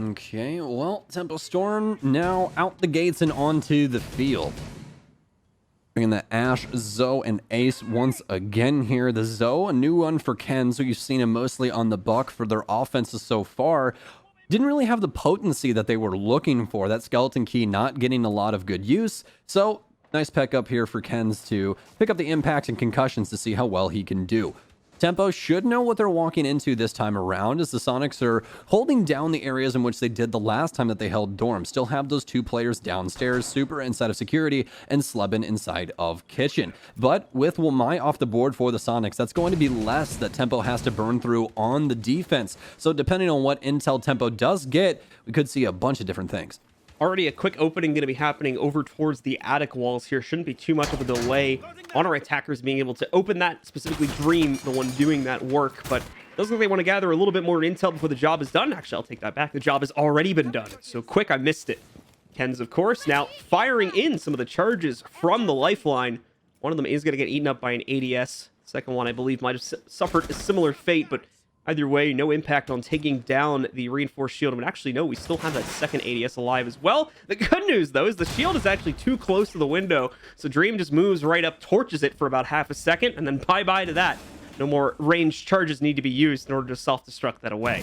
Okay, well, Tempo Storm now out the gates and onto the field. Bringing the Ash, Zoe, and Ace once again here. The Zoe, a new one for Ken, so you've seen him mostly on the buck for their offenses so far. Didn't really have the potency that they were looking for. That skeleton key not getting a lot of good use, so nice pick up here for Kens to pick up the impacts and concussions to see how well he can do. Tempo should know what they're walking into this time around, as the Sonics are holding down the areas in which they did the last time that they held Dorm. Still have those two players downstairs, Super inside of security and Slebin inside of kitchen. But with Womai off the board for the Sonics, that's going to be less that Tempo has to burn through on the defense. So depending on what intel Tempo does get, we could see a bunch of different things. Already a quick opening going to be happening over towards the attic walls here. Shouldn't be too much of a delay on our attackers being able to open that, specifically Dream, the one doing that work. But Doesn't look like they want to gather a little bit more intel before the job is done. Actually, I'll take that back. The job has already been done. It's so quick, I missed it. Ken's, of course, now firing in some of the charges from the lifeline. One of them is going to get eaten up by an ADS. Second one, I believe, might have suffered a similar fate, but either way, no impact on taking down the reinforced shield. And actually, no, we still have that second ADS alive as well. The good news, though, is the shield is actually too close to the window, so Dream just moves right up, torches it for about half a second, and then bye-bye to that. No more ranged charges need to be used in order to self-destruct that away.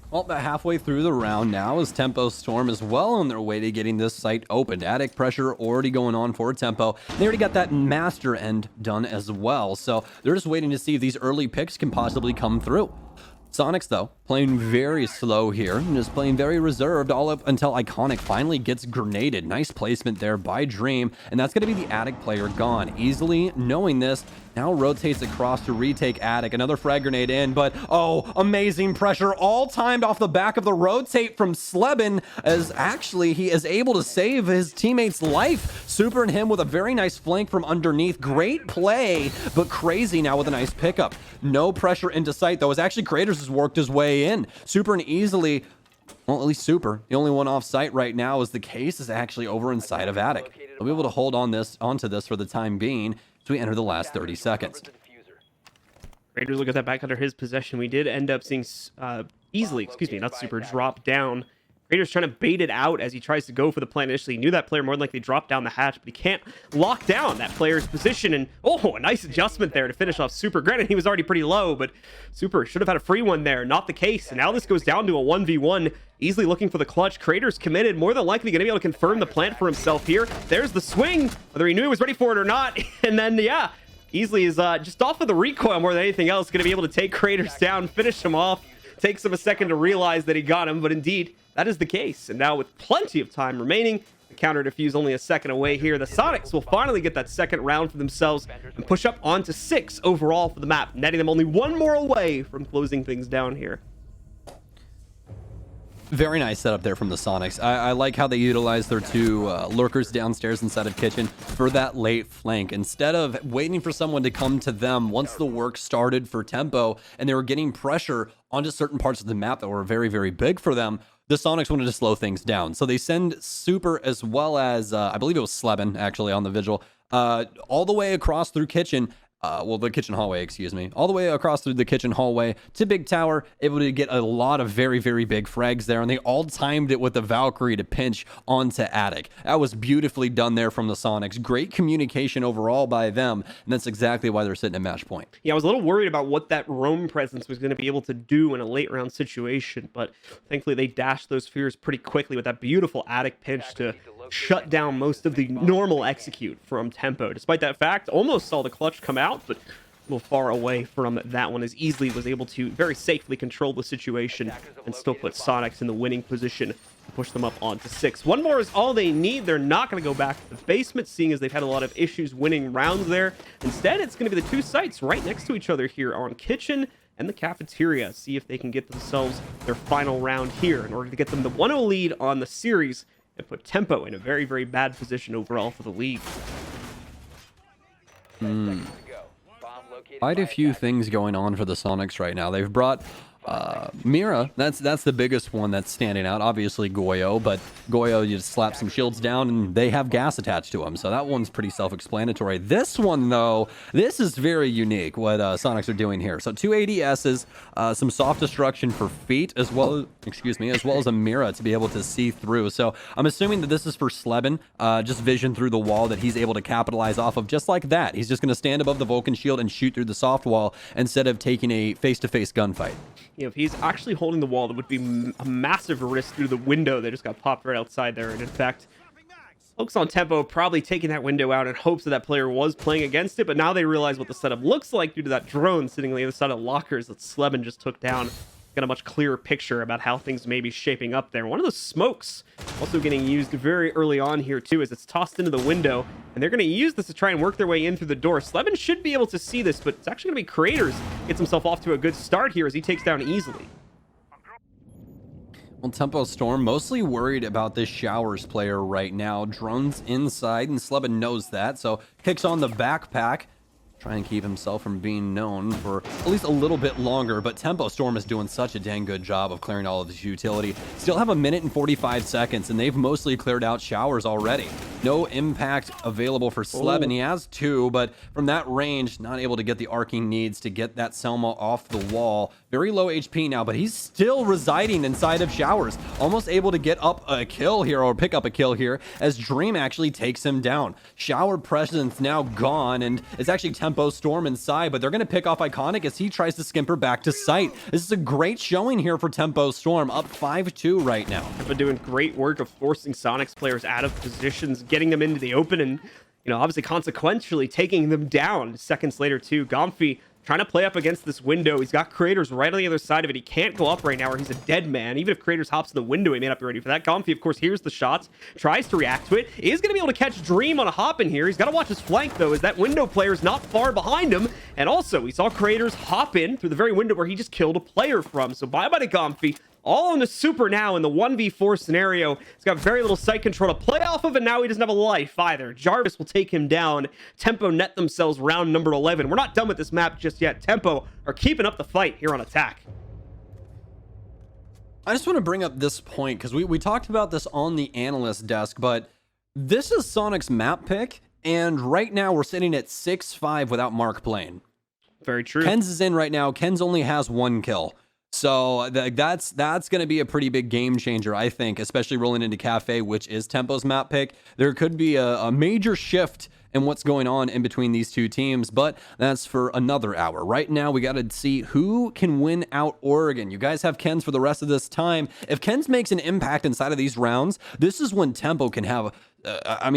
Well, about halfway through the round now as Tempo Storm is well on their way to getting this site opened. Attic pressure already going on for Tempo. They already got that master end done as well, so they're just waiting to see if these early picks can possibly come through. Soniqs, though, playing very slow here and just playing very reserved all up until Iconic finally gets grenaded. Nice placement there by Dream, and that's going to be the Attic player gone. Easily knowing this, now rotates across to retake Attic. Another frag grenade in, but oh, amazing pressure, all timed off the back of the rotate from Sleben, as actually he is able to save his teammate's life. Super and him with a very nice flank from underneath. Great play, but Crazy now with a nice pickup. No pressure into sight, though, as actually Kratos has worked his way in. Super and easily, well, at least Super, the only one off site right now, is the case is actually over inside of Attic. They'll be able to hold onto this for the time being as we enter the last 30 seconds. Raiders look at that back under his possession. We did end up seeing easily, not Super, drop down. Raiders trying to bait it out as he tries to go for the plant initially. He knew that player more than likely dropped down the hatch, but he can't lock down that player's position. And oh, a nice adjustment there to finish off Super. Granted, he was already pretty low, but Super should have had a free one there. Not the case. And now this goes down to a 1v1. Easily looking for the clutch. Creator's committed. More than likely going to be able to confirm the plant for himself here. There's the swing, whether he knew he was ready for it or not. And then, yeah, Easily is just off of the recoil more than anything else. Going to be able to take Creators down, finish him off. Takes him a second to realize that he got him, but indeed, that is the case. And now with plenty of time remaining, the counter defuse only a second away here. The Soniqs will finally get that second round for themselves and push up onto 6 overall for the map, netting them only one more away from closing things down here. Very nice setup there from the Soniqs. I like how they utilize their two lurkers downstairs inside of kitchen for that late flank. Instead of waiting for someone to come to them once the work started for Tempo and they were getting pressure onto certain parts of the map that were very, very big for them, the Soniqs wanted to slow things down. So they send Super as well as, I believe it was Sleben actually on the Vigil, all the way across through kitchen. The kitchen hallway, excuse me, all the way across through the kitchen hallway to Big Tower, able to get a lot of very, very big frags there, and they all timed it with the Valkyrie to pinch onto Attic. That was beautifully done there from the Soniqs. Great communication overall by them, and that's exactly why they're sitting at match point. Yeah, I was a little worried about what that roam presence was going to be able to do in a late round situation, but thankfully they dashed those fears pretty quickly with that beautiful Attic pinch to shut down most of the normal execute from Tempo. Despite that fact, almost saw the clutch come out, but a little far away from that one, as Easily was able to very safely control the situation and still put Soniqs in the winning position to push them up onto 6. One more is all they need. They're not going to go back to the basement, seeing as they've had a lot of issues winning rounds there. Instead, it's going to be the two sites right next to each other here on Kitchen and the Cafeteria. See if they can get themselves their final round here in order to get them the 1-0 lead on the series and put Tempo in a very, very bad position overall for the league. Quite a few things going on for the Soniqs right now. They've brought Mira, that's the biggest one that's standing out. Obviously Goyo, but Goyo, you just slap some shields down and they have gas attached to them, so that one's pretty self-explanatory. This one, though, this is very unique, what Soniqs are doing here. So 2 ADSs, some soft destruction for feet, as well as a Mira to be able to see through. So I'm assuming that this is for Sleben, just vision through the wall that he's able to capitalize off of just like that. He's just going to stand above the Vulcan shield and shoot through the soft wall instead of taking a face-to-face gunfight. You know, if he's actually holding the wall, that would be a massive risk through the window that just got popped right outside there. And in fact, folks on Tempo probably taking that window out in hopes that that player was playing against it, but now they realize what the setup looks like due to that drone sitting on the other side of lockers that Sleben just took down. Got a much clearer picture about how things may be shaping up there. One of the smokes also getting used very early on here too, as it's tossed into the window, and they're going to use this to try and work their way in through the door. Sleben should be able to see this, but it's actually going to be Creators gets himself off to a good start here as he takes down Easily. Well, Tempo Storm mostly worried about this Showers player right now. Drones inside, and Sleben knows that, so kicks on the backpack. try and keep himself from being known for at least a little bit longer, but Tempo Storm is doing such a dang good job of clearing all of this utility. Still have 1 minute and 45 seconds, and they've mostly cleared out showers already. No impact available for Sleb, and he has 2, but from that range, not able to get the arcing needs to get that Selma off the wall. Very low HP now, but he's still residing inside of showers. Almost able to get up a kill here, or pick up a kill here, as Dream actually takes him down. Shower presence now gone, and it's actually Tempo Storm inside, but they're going to pick off Iconic as he tries to skimper back to site. This is a great showing here for Tempo Storm, up 5-2 right now. They've been doing great work of forcing Soniqs players out of positions, getting them into the open, and, you know, obviously consequentially taking them down. Seconds later, too, Gomfi trying to play up against this window. He's got Creators right on the other side of it. He can't go up right now or he's a dead man. Even if Creators hops in the window, he may not be ready for that. Gomfi, of course, hears the shots, tries to react to it. Is going to be able to catch Dream on a hop in here. He's got to watch his flank, though, as that window player is not far behind him. And also, we saw Creators hop in through the very window where he just killed a player from. So bye-bye to Gomfi. All on the super now in the 1v4 scenario. He's got very little sight control to play off of, and now he doesn't have a life either. Jarvis will take him down. Tempo net themselves round number 11. We're not done with this map just yet. Tempo are keeping up the fight here on attack. I just want to bring up this point, because we talked about this on the analyst desk, but this is Soniqs' map pick, and right now we're sitting at 6-5 without Mark playing. Very true. Ken's is in right now. Ken's only has 1 kill. So that's going to be a pretty big game changer, I think, especially rolling into Cafe, which is Tempo's map pick. There could be a major shift in what's going on in between these two teams, but that's for another hour. Right now, we got to see who can win out Oregon. You guys have Ken's for the rest of this time. If Ken's makes an impact inside of these rounds, this is when Tempo can have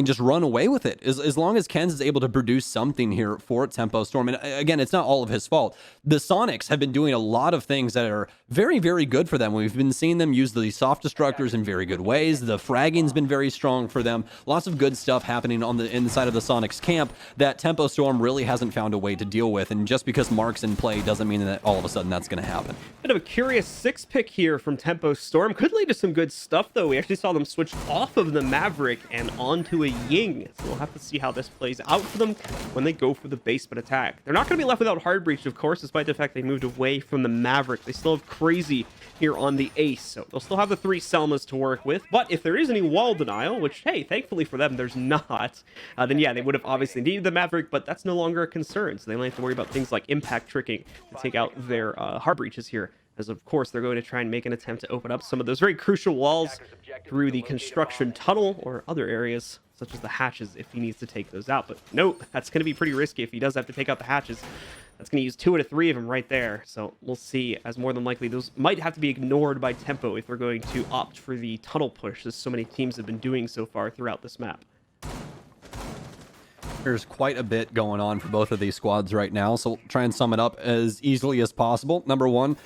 just run away with it. As long as Ken's is able to produce something here for Tempo Storm. And again, it's not all of his fault. The Soniqs have been doing a lot of things that are very, very good for them. We've been seeing them use the soft destructors in very good ways. The fragging's been very strong for them. Lots of good stuff happening on the inside of the Soniqs camp that Tempo Storm really hasn't found a way to deal with. And just because Mark's in play doesn't mean that all of a sudden that's going to happen. Bit of a curious 6 pick here from Tempo Storm. Could lead to some good stuff, though. We actually saw them switch off of the Maverick and onto a Ying. So we'll have to see how this plays out for them when they go for the basement attack. They're not going to be left without Hard Breach, of course, despite the fact they moved away from the Maverick. They still have Crazy here on the Ace, so they'll still have the 3 Selmas to work with. But if there is any wall denial, which, hey, thankfully for them, there's not, then yeah, they would have obviously needed the Maverick, but that's no longer a concern. So they only have to worry about things like impact tricking to take out their Hard Breaches here, as of course they're going to try and make an attempt to open up some of those very crucial walls through the construction tunnel or other areas such as the hatches if he needs to take those out. But nope, that's going to be pretty risky if he does have to take out the hatches. That's going to use 2 out of 3 of them right there. So we'll see, as more than likely those might have to be ignored by Tempo if they're going to opt for the tunnel push, as so many teams have been doing so far throughout this map. There's quite a bit going on for both of these squads right now, so we'll try and sum it up as easily as possible. Number 1,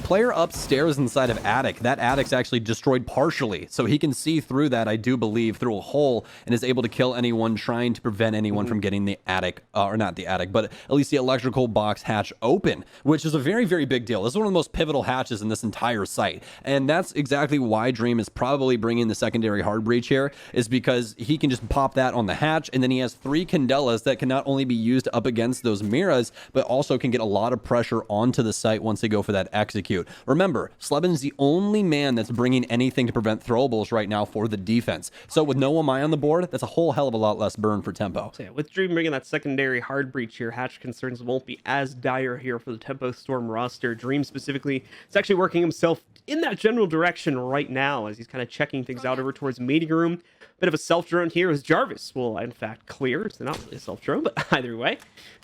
player upstairs inside of attic. That attic's actually destroyed partially, so he can see through that, I do believe, through a hole, and is able to kill anyone trying to prevent anyone from getting the attic, or not the attic, but at least the electrical box hatch open, which is a very, very big deal. This is one of the most pivotal hatches in this entire site, and that's exactly why Dream is probably bringing the secondary hard breach here, is because he can just pop that on the hatch, and then he has 3 Candelas that can not only be used up against those Miras, but also can get a lot of pressure onto the site once they go for that execute. Remember, Slebin's the only man that's bringing anything to prevent throwables right now for the defense. So with no Amai on the board, that's a whole hell of a lot less burn for Tempo. So yeah, with Dream bringing that secondary hard breach here, hatch concerns won't be as dire here for the Tempo Storm roster. Dream specifically is actually working himself in that general direction right now as he's kind of checking things out over towards meeting room. Bit of a self-drone here as Jarvis will, in fact, clear. It's not really a self-drone, but either way.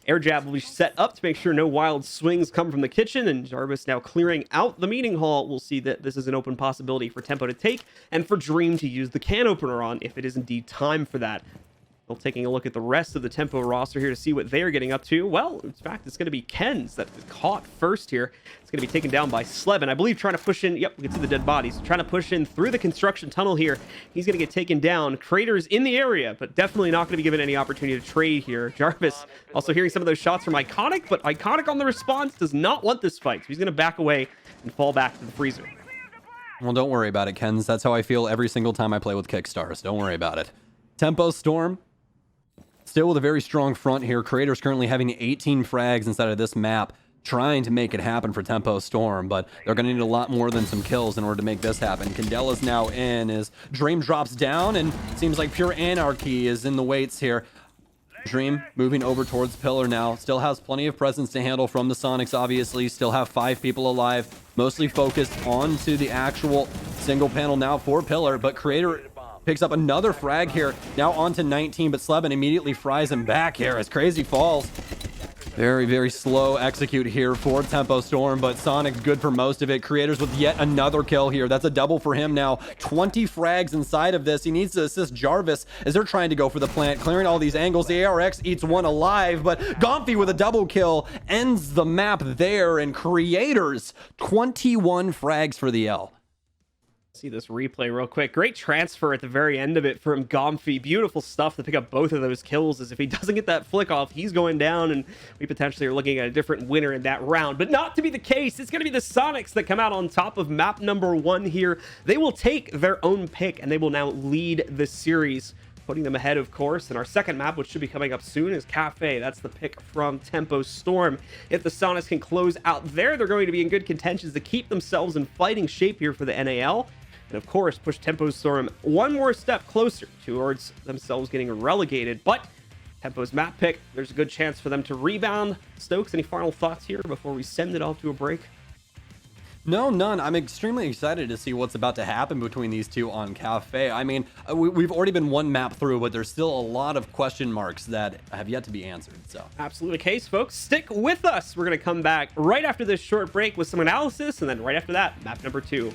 Air jab will be set up to make sure no wild swings come from the kitchen, and Jarvis now clearing out the meeting hall. We'll see that this is an open possibility for Tempo to take, and for Dream to use the can opener on if it is indeed time for that. Well, taking a look at the rest of the Tempo roster here to see what they're getting up to. Well, in fact, it's going to be Ken's that caught first here. It's going to be taken down by Slevin. I believe trying to push in. Yep, we can see the dead bodies. Trying to push in through the construction tunnel here. He's going to get taken down. Crater's in the area, but definitely not going to be given any opportunity to trade here. Jarvis also hearing some of those shots from Iconic, but Iconic on the response does not want this fight. So he's going to back away and fall back to the freezer. Well, don't worry about it, Kens. That's how I feel every single time I play with Kickstars. Don't worry about it. Tempo Storm. still with a very strong front here. Creators currently having 18 frags inside of this map, trying to make it happen for Tempo Storm, but they're going to need a lot more than some kills in order to make this happen. Candela's now in as Dream drops down, and it seems like pure anarchy is in the waits here. Dream moving over towards Pillar now. Still has plenty of presence to handle from the Soniqs, obviously. Still have 5 people alive. Mostly focused onto the actual single panel now for Pillar, but Creator picks up another frag here. Now onto 19, but Sleben immediately fries him back here as Crazy falls. Very, very slow execute here for Tempo Storm, but Soniqs good for most of it. Creators with yet another kill here. That's a double for him now. 20 frags inside of this. He needs to assist Jarvis as they're trying to go for the plant, clearing all these angles. The ARX eats one alive, but Gomfi with a double kill ends the map there, and Creators 21 frags for the L. See this replay real quick. Great transfer at the very end of it from Gomfi. Beautiful stuff to pick up both of those kills, as if he doesn't get that flick off, he's going down, and we potentially are looking at a different winner in that round. But not to be the case. It's going to be the Soniqs that come out on top of map number 1 here. They will take their own pick, and they will now lead the series, putting them ahead, of course. And our second map, which should be coming up soon, is Cafe. That's the pick from Tempo Storm. If the Soniqs can close out there, they're going to be in good contentions to keep themselves in fighting shape here for the NAL. And of course, push Tempo Storm one more step closer towards themselves getting relegated. But Tempo's map pick, there's a good chance for them to rebound. Stokes, any final thoughts here before we send it off to a break? No, none. I'm extremely excited to see what's about to happen between these two on Cafe. I mean, we've already been one map through, but there's still a lot of question marks that have yet to be answered. So absolutely the case, folks. Stick with us. We're going to come back right after this short break with some analysis, and then right after that, map number 2.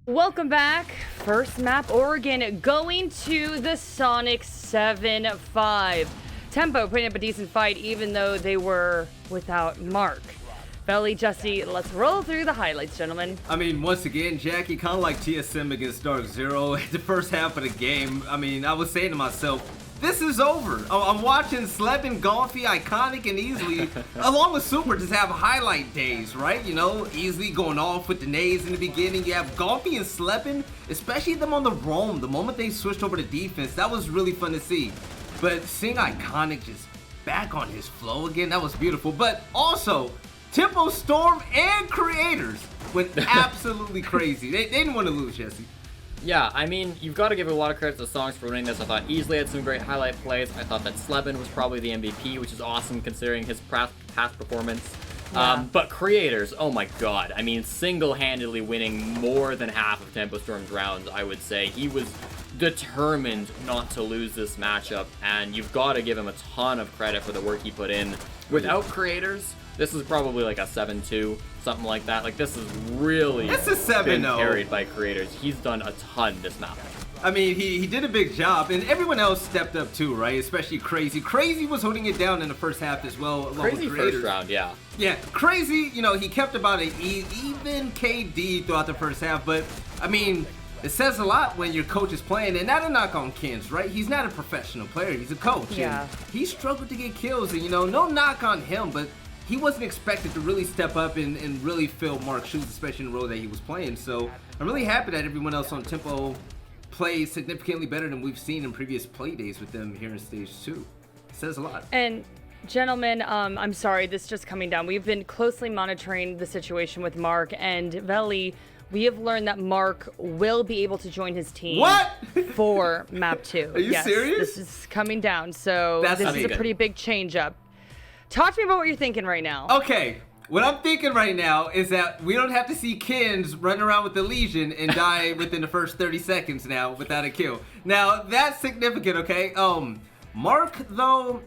Welcome back. First map, Oregon, going to the Soniqs 7-5. Tempo putting up a decent fight, even though they were without Mark. Belly, Jesse, let's roll through the highlights, gentlemen. I mean, once again, Jackie, kind of like TSM against Dark Zero at the first half of the game. I mean, I was saying to myself, this is over. I'm watching Slevin, Golfy, Iconic, and Easily, along with Super, just have highlight days, right? You know, Easily going off with the nades in the beginning. You have Golfy and Slevin, especially them on the roam. The moment they switched over to defense, that was really fun to see. But seeing Iconic just back on his flow again, that was beautiful. But also, Tempo Storm and Creators went absolutely crazy. They didn't want to lose, Jesse. Yeah, I mean, you've got to give a lot of credit to the Soniqs for winning this. I thought Easily had some great highlight plays. I thought that Slevin was probably the MVP, which is awesome considering his past performance. Yeah. But Creators, oh my god. I mean, single-handedly winning more than half of Tempo Storm's rounds, I would say. He was determined not to lose this matchup, and you've got to give him a ton of credit for the work he put in. Without Creators, this is probably like a 7-2, something like that. Like, this is really It's a 7-0. been carried by Creators. He's done a ton this map. I mean, he did a big job, and everyone else stepped up too, right? Especially Crazy. Crazy was holding it down in the first half as well, along Crazy with Creators. first round, yeah. Yeah, Crazy, you know, he kept about an even KD throughout the first half, but, I mean, it says a lot when your coach is playing, and not a knock on Kens, right? He's not a professional player, he's a coach. Yeah. And he struggled to get kills, and, you know, no knock on him, but he wasn't expected to really step up and really fill Mark's shoes, especially in the role that he was playing. So I'm really happy that everyone else on Tempo plays significantly better than we've seen in previous play days with them here in Stage 2. It says a lot. And gentlemen, I'm sorry, this is just coming down. We've been closely monitoring the situation with Mark and Veli. We have learned that Mark will be able to join his team. What? For map 2. Are you serious? This is coming down. So That's this is a amazing. pretty big change up. Talk to me about what you're thinking right now. Okay, what I'm thinking right now is that we don't have to see Kens run around with the Legion and die within the first 30 seconds now without a kill. Now, that's significant, okay? Mark, though,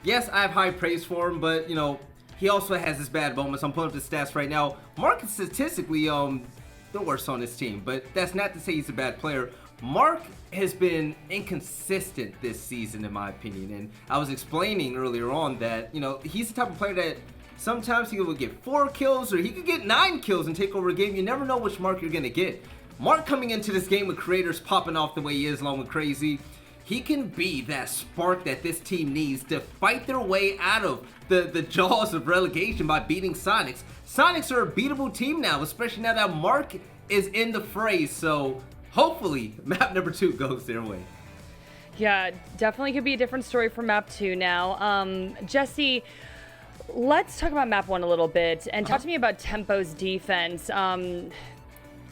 yes, I have high praise for him, but, you know, he also has his bad moments. I'm pulling up the stats right now. Mark is statistically the worst on his team, but that's not to say he's a bad player. Mark has been inconsistent this season, in my opinion, and I was explaining earlier on that, you know, he's the type of player that sometimes he will get 4 kills or he could get 9 kills and take over a game. You never know which Mark you're going to get. Mark coming into this game with Creators popping off the way he is along with Crazy, he can be that spark that this team needs to fight their way out of the jaws of relegation by beating Soniqs. Soniqs are a beatable team now, especially now that Mark is in the fray, so hopefully map number 2 goes their way. Yeah, definitely could be a different story for map 2 now. Jesse, let's talk about map 1 a little bit and talk to me about Tempo's defense.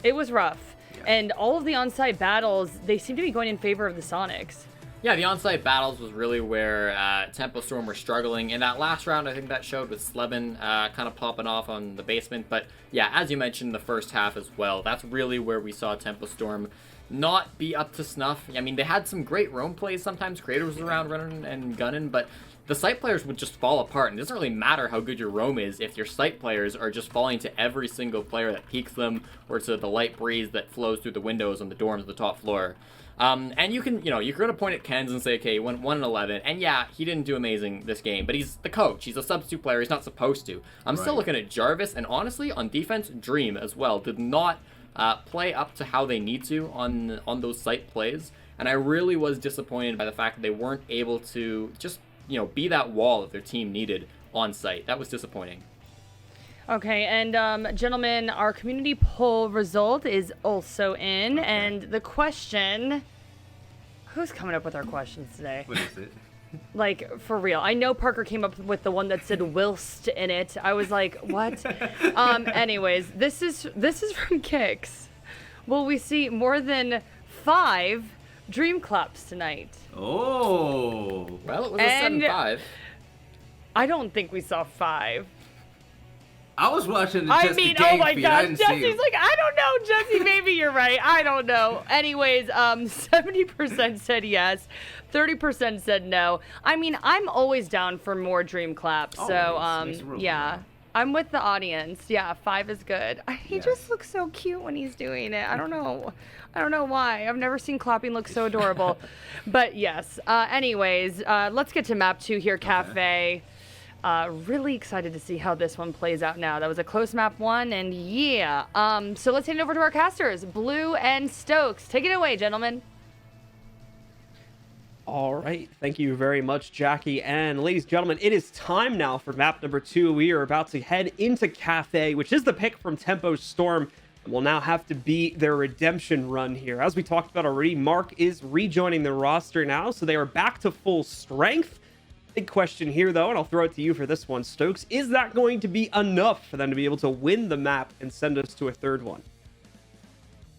It was rough. And all of the on-site battles, they seem to be going in favor of the Soniqs. Yeah, the on-site battles was really where Tempo Storm were struggling. In that last round, I think that showed with Slevin kind of popping off on the basement. But yeah, as you mentioned, the first half as well, that's really where we saw Tempo Storm not be up to snuff. I mean, they had some great roam plays sometimes. Creators was around running and gunning, but the site players would just fall apart. And it doesn't really matter how good your roam is if your site players are just falling to every single player that peeks them or to the light breeze that flows through the windows on the dorms of the top floor. And you can, you know, you're going to point at Kens and say, okay, he went 1-11, and yeah, he didn't do amazing this game, but he's the coach. He's a substitute player. He's not supposed to. I'm still looking at Jarvis, and honestly, on defense, Dream as well did not play up to how they need to on those site plays, and I really was disappointed by the fact that they weren't able to just, you know, be that wall that their team needed on site. That was disappointing. Okay, and gentlemen, our community poll result is also in, and the question, who's coming up with our questions today? What is it? Like, for real. I know Parker came up with the one that said whilst in it. I was like, what? Anyways, this is from Kix. Will we see more than 5 dream claps tonight? Oh. Well, it was a 7-5. I don't think we saw 5. I was watching the I Just mean, the Gang oh my feed. I gosh, didn't see Jesse's him. like, I don't know, Jesse, maybe you're right. I don't know. Anyways, 70% said yes, 30% said no. I mean, I'm always down for more dream claps. So, Always. Makes the world yeah. better. I'm with the audience. Yeah, 5 is good. He just looks so cute when he's doing it. I don't know why. I've never seen clapping look so adorable. But yes. Anyways, let's get to map 2 here, Cafe. Really excited to see how this one plays out now. That was a close map 1, and yeah. So let's hand it over to our casters, Blue and Stokes. Take it away, gentlemen. All right, thank you very much, Jackie. And ladies and gentlemen, it is time now for map number 2. We are about to head into Cafe, which is the pick from Tempo Storm, and will now have to be their redemption run here. As we talked about already, Mark is rejoining the roster now, so they are back to full strength. Big question here, though, and I'll throw it to you for this one, Stokes. Is that going to be enough for them to be able to win the map and send us to a third one?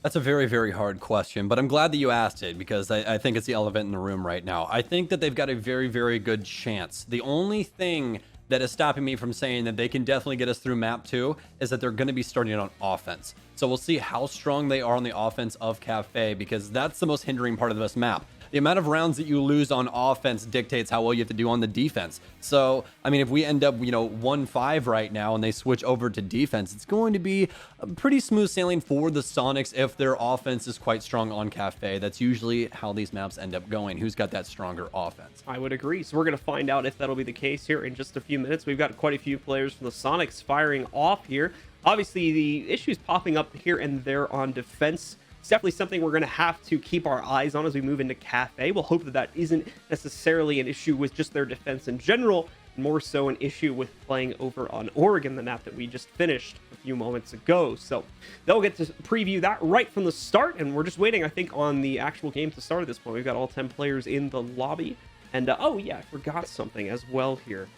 That's a very, very hard question, but I'm glad that you asked it because I think it's the elephant in the room right now. I think that they've got a very, very good chance. The only thing that is stopping me from saying that they can definitely get us through map 2 is that they're going to be starting on offense. So we'll see how strong they are on the offense of Cafe, because that's the most hindering part of this map. The amount of rounds that you lose on offense dictates how well you have to do on the defense. So, I mean, if we end up, 1-5 right now and they switch over to defense, it's going to be a pretty smooth sailing for the Sonics if their offense is quite strong on Cafe. That's usually how these maps end up going. Who's got that stronger offense? I would agree. So we're going to find out if that'll be the case here in just a few minutes. We've got quite a few players from the Sonics firing off here. Obviously, the issues popping up here and there on defense. It's definitely something we're going to have to keep our eyes on as we move into Cafe. We'll hope that that isn't necessarily an issue with just their defense in general, more so an issue with playing over on Oregon, the map that we just finished a few moments ago. So they'll get to preview that right from the start, and we're just waiting, I think, on the actual game to start at this point. We've got all 10 players in the lobby, and oh yeah, I forgot something as well here.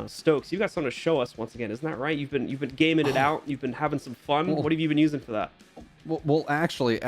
Stokes, you got something to show us once again, isn't that right? You've been gaming it out. You've been having some fun. What have you been using for that? Well, actually,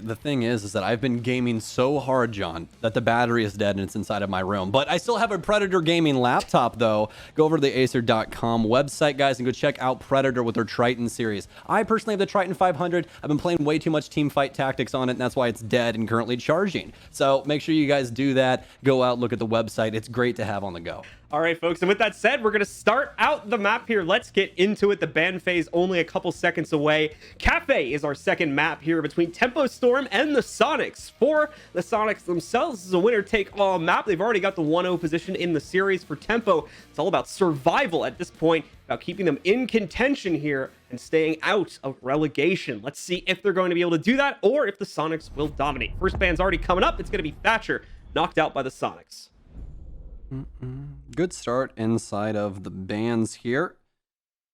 the thing is that I've been gaming so hard, John, that the battery is dead and it's inside of my room. But I still have a Predator gaming laptop, though. Go over to the Acer.com website, guys, and go check out Predator with their Triton series. I personally have the Triton 500. I've been playing way too much team fight tactics on it, and that's why it's dead and currently charging. So make sure you guys do that. Go out, look at the website. It's great to have on the go. All right, folks, and with that said, we're going to start out the map here. Let's get into it. The ban phase only a couple seconds away. Cafe is our second map here between Tempo Storm and the Sonics. For the Sonics themselves, this is a winner-take-all map. They've already got the 1-0 position in the series. For Tempo, it's all about survival at this point, about keeping them in contention here and staying out of relegation. Let's see if they're going to be able to do that or if the Sonics will dominate. First ban's already coming up. It's going to be Thatcher, knocked out by the Sonics. Good start inside of the bands here.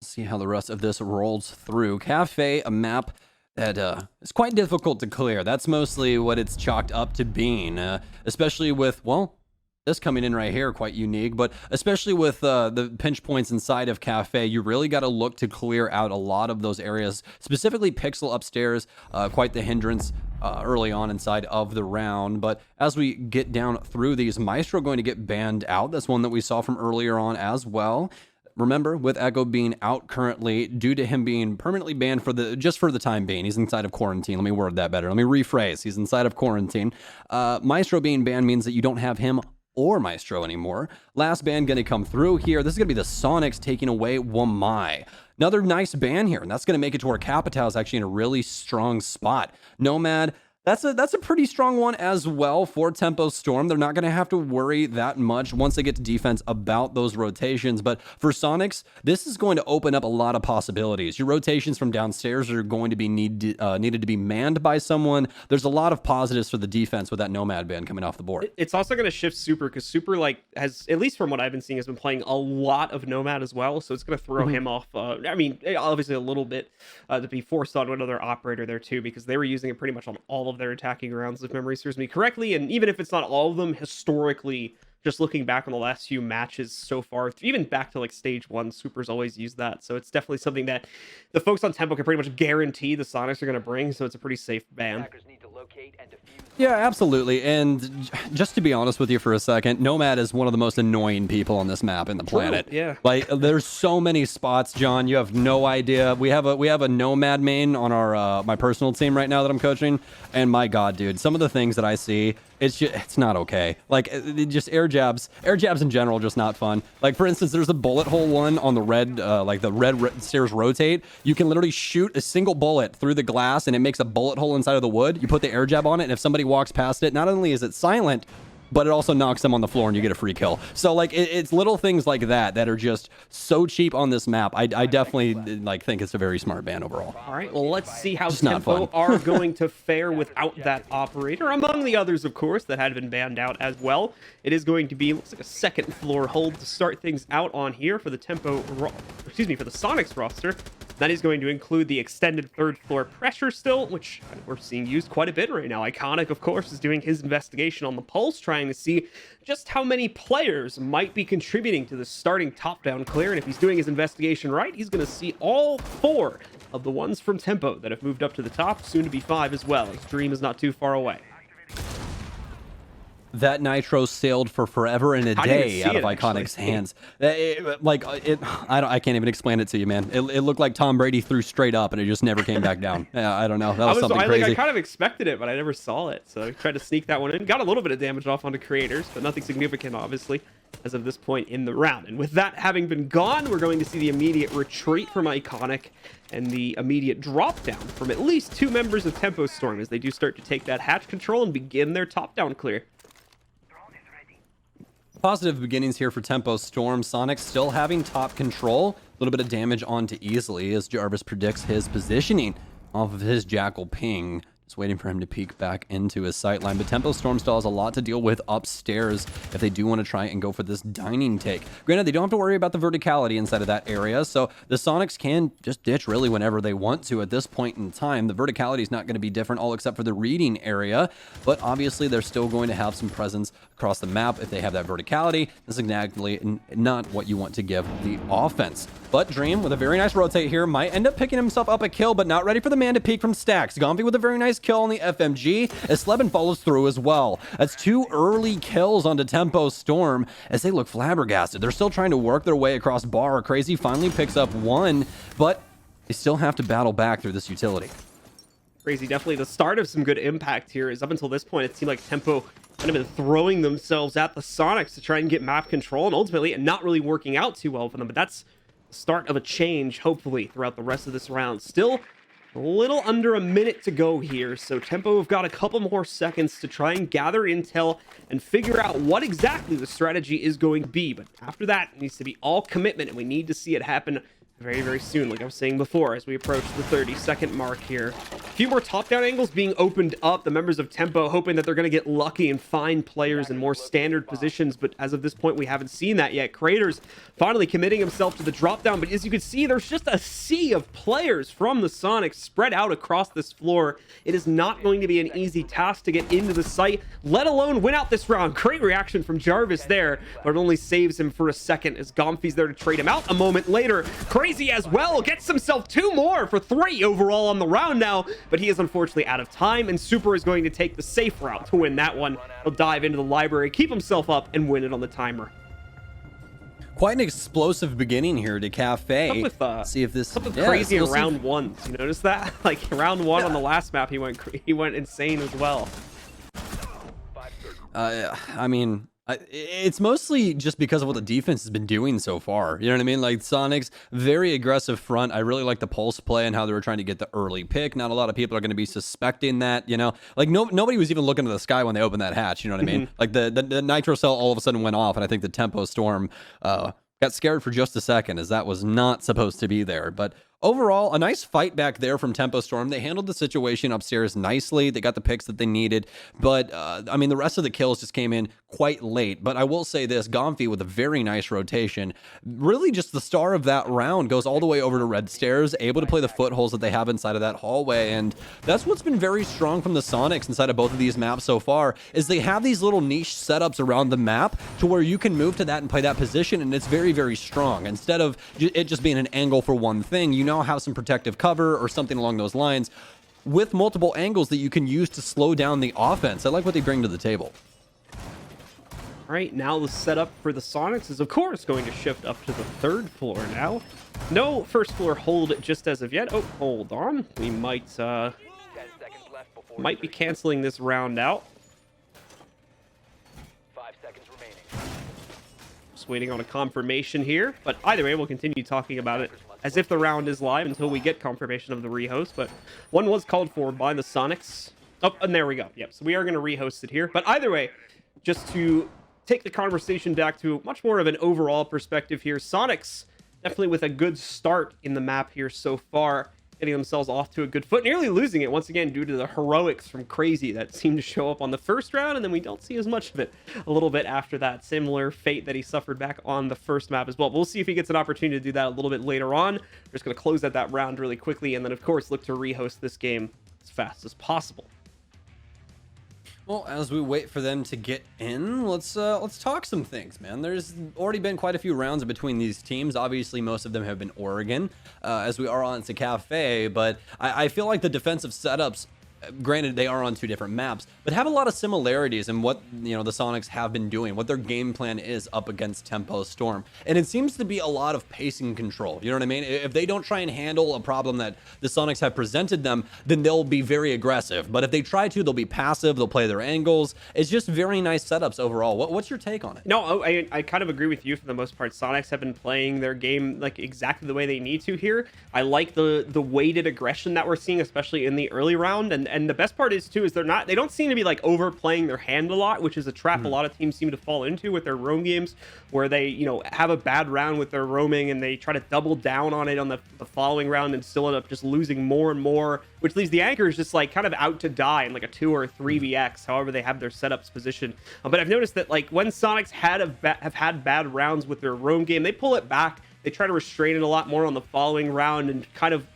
See how the rest of this rolls through. Cafe, a map that is quite difficult to clear. That's mostly what it's chalked up to being, especially with, well, this coming in right here, quite unique, but especially with the pinch points inside of Cafe, you really got to look to clear out a lot of those areas, specifically Pixel upstairs, quite the hindrance early on inside of the round. But as we get down through these, Maestro going to get banned out. That's one that we saw from earlier on as well. Remember, with Echo being out currently, due to him being permanently banned just for the time being, he's inside of quarantine. Let me word that better. Let me rephrase. He's inside of quarantine. Maestro being banned means that you don't have him or Maestro anymore. Last ban going to come through here. This is going to be the Sonics taking away Wamai. Another nice ban here, and that's going to make it to where Capitao is actually in a really strong spot. Nomad, that's a pretty strong one as well for Tempo Storm. They're not going to have to worry that much once they get to defense about those rotations. But for Sonics, this is going to open up a lot of possibilities. Your rotations from downstairs are going to be needed to be manned by someone. There's a lot of positives for the defense with that Nomad ban coming off the board. It's also going to shift Super, because Super, has, at least from what I've been seeing, has been playing a lot of Nomad as well. So it's going to throw him off. I mean, obviously a little bit to be forced on another operator there too, because they were using it pretty much on all of their attacking rounds, if memory serves me correctly. And even if it's not all of them, historically, just looking back on the last few matches so far, even back to stage 1, Super's always used that. So it's definitely something that the folks on Tempo can pretty much guarantee the Sonics are going to bring. So it's a pretty safe ban. Yeah, absolutely. And just to be honest with you for a second, Nomad is one of the most annoying people on this map in the planet. Yeah. There's so many spots, John. You have no idea. We have a Nomad main on our my personal team right now that I'm coaching, and my God, dude, some of the things that I see, it's not okay. Just air jabs in general, just not fun. For instance, there's a bullet hole one on the red, the red stairs rotate. You can literally shoot a single bullet through the glass, and it makes a bullet hole inside of the wood. You put the air jab on it, and if somebody walks past it, not only is it silent, but it also knocks them on the floor and you get a free kill. So like it's little things like that are just so cheap on this map. I definitely like think it's a very smart ban overall. All right, well, let's see how Just not Tempo fun. are going to fare without that operator, among the others, of course, that had been banned out as well. It is going to be, looks like a second floor hold to start things out on here for the for the Soniqs roster. That is going to include the extended third floor pressure still, which we're seeing used quite a bit right now. Iconic, of course, is doing his investigation on the pulse, trying to see just how many players might be contributing to the starting top-down clear. And if he's doing his investigation right, he's going to see all 4 of the ones from Tempo that have moved up to the top, soon to be 5 as well. His dream is not too far away. That nitro sailed for forever and a day out of Iconic's hands. I can't even explain it to you, man. It looked like Tom Brady threw straight up and it just never came back down. Yeah, I don't know. That was something crazy. I kind of expected it, but I never saw it. So I tried to sneak that one in. Got a little bit of damage off onto creators, but nothing significant, obviously, as of this point in the round. And with that having been gone, we're going to see the immediate retreat from Iconic and the immediate drop down from at least 2 members of Tempo Storm as they do start to take that hatch control and begin their top-down clear. Positive beginnings here for Tempo Storm. Sonic still having top control. A little bit of damage onto Easily as Jarvis predicts his positioning off of his Jackal ping. Just waiting for him to peek back into his sightline. But Tempo Storm still has a lot to deal with upstairs if they do want to try and go for this dining take. Granted, they don't have to worry about the verticality inside of that area, so the Sonics can just ditch really whenever they want to at this point in time. The verticality is not going to be different, all except for the reading area, but obviously they're still going to have some presence across the map if they have that verticality. This is exactly not what you want to give the offense. But Dream, with a very nice rotate here, might end up picking himself up a kill, but not ready for the man to peek from Stacks. Gomfi with a very nice kill on the FMG, as Sleben follows through as well. That's 2 early kills onto Tempo Storm as they look flabbergasted. They're still trying to work their way across bar. Crazy finally picks up 1, but they still have to battle back through this utility. Crazy, definitely the start of some good impact here, is up until this point it seemed like Tempo kind of been throwing themselves at the Sonics to try and get map control, and ultimately it not really working out too well for them, but that's the start of a change, hopefully, throughout the rest of this round. Still a little under a minute to go here, so Tempo have got a couple more seconds to try and gather intel and figure out what exactly the strategy is going to be. But after that, it needs to be all commitment, and we need to see it happen very, very soon, like I was saying before, as we approach the 30-second mark here. A few more top-down angles being opened up. The members of Tempo hoping that they're going to get lucky and find players in more standard positions, but as of this point, we haven't seen that yet. Craters finally committing himself to the drop-down, but as you can see, there's just a sea of players from the Sonics spread out across this floor. It is not going to be an easy task to get into the site, let alone win out this round. Great reaction from Jarvis there, but it only saves him for a second as Gomfi's there to trade him out a moment later. Crazy as well gets himself 2 more for 3 overall on the round now, but he is unfortunately out of time, and Super is going to take the safe route to win that one. He'll dive into the library, keep himself up, and win it on the timer. Quite an explosive beginning here to Cafe. See if this something crazy in round 1. You notice that? Like round 1 on the last map, he went insane as well. I mean, it's mostly just because of what the defense has been doing so far. You know what I mean? Like Sonics, very aggressive front. I really like the pulse play and how they were trying to get the early pick. Not a lot of people are going to be suspecting that, you know? Like nobody was even looking to the sky when they opened that hatch, you know what I mean? Like the nitro cell all of a sudden went off, and I think the Tempo Storm got scared for just a second, as that was not supposed to be there. But overall, a nice fight back there from Tempo Storm. They handled the situation upstairs nicely. They got the picks that they needed. But, I mean, the rest of the kills just came in quite late. But I will say this, Gomfi with a very nice rotation. Really just the star of that round, goes all the way over to Red Stairs, able to play the footholds that they have inside of that hallway. And that's what's been very strong from the Sonics inside of both of these maps so far, is they have these little niche setups around the map to where you can move to that and play that position, and it's very, very strong. Instead of it just being an angle for one thing, you now have some protective cover or something along those lines with multiple angles that you can use to slow down the offense. I like what they bring to the table. All right, now the setup for the Sonics is, of course, going to shift up to the 3rd floor now. No first floor hold just as of yet. Oh, hold on. We might be canceling this round out. 5 seconds remaining. Just waiting on a confirmation here. But either way, we'll continue talking about it as if the round is live until we get confirmation of the rehost. But one was called for by the Sonics. Oh, and there we go. Yep, so we are going to rehost it here. But either way, just to take the conversation back to much more of an overall perspective here, Soniqs definitely with a good start in the map here so far, getting themselves off to a good foot, nearly losing it once again due to the heroics from Crazy that seemed to show up on the first round, and then we don't see as much of it a little bit after that. Similar fate that he suffered back on the first map as well. We'll see if he gets an opportunity to do that a little bit later on. We're just going to close out that round really quickly, and then of course look to rehost this game as fast as possible. Well, as we wait for them to get in, let's talk some things, man. There's already been quite a few rounds between these teams. Obviously, most of them have been Oregon, as we are on to Cafe, but I feel like the defensive setups, granted they are on two different maps, but have a lot of similarities in what the Soniqs have been doing, what their game plan is up against Tempo Storm, and it seems to be a lot of pacing control. You know what I mean? If they don't try and handle a problem that the Soniqs have presented them, then they'll be very aggressive. But if they try to, they'll be passive. They'll play their angles. It's just very nice setups overall. What's your take on it? No, I kind of agree with you for the most part. Soniqs have been playing their game like exactly the way they need to here. I like the weighted aggression that we're seeing, especially in the early round, and the best part is too is they don't seem to be like overplaying their hand a lot, which is a trap a lot of teams seem to fall into with their roam games, where they have a bad round with their roaming and they try to double down on it on the following round and still end up just losing more and more, which leaves the anchors just like kind of out to die in like a 2 or 3vx, however they have their setups positioned. But I've noticed that like when Soniqs have had bad rounds with their roam game, they pull it back. They try to restrain it a lot more on the following round and kind of,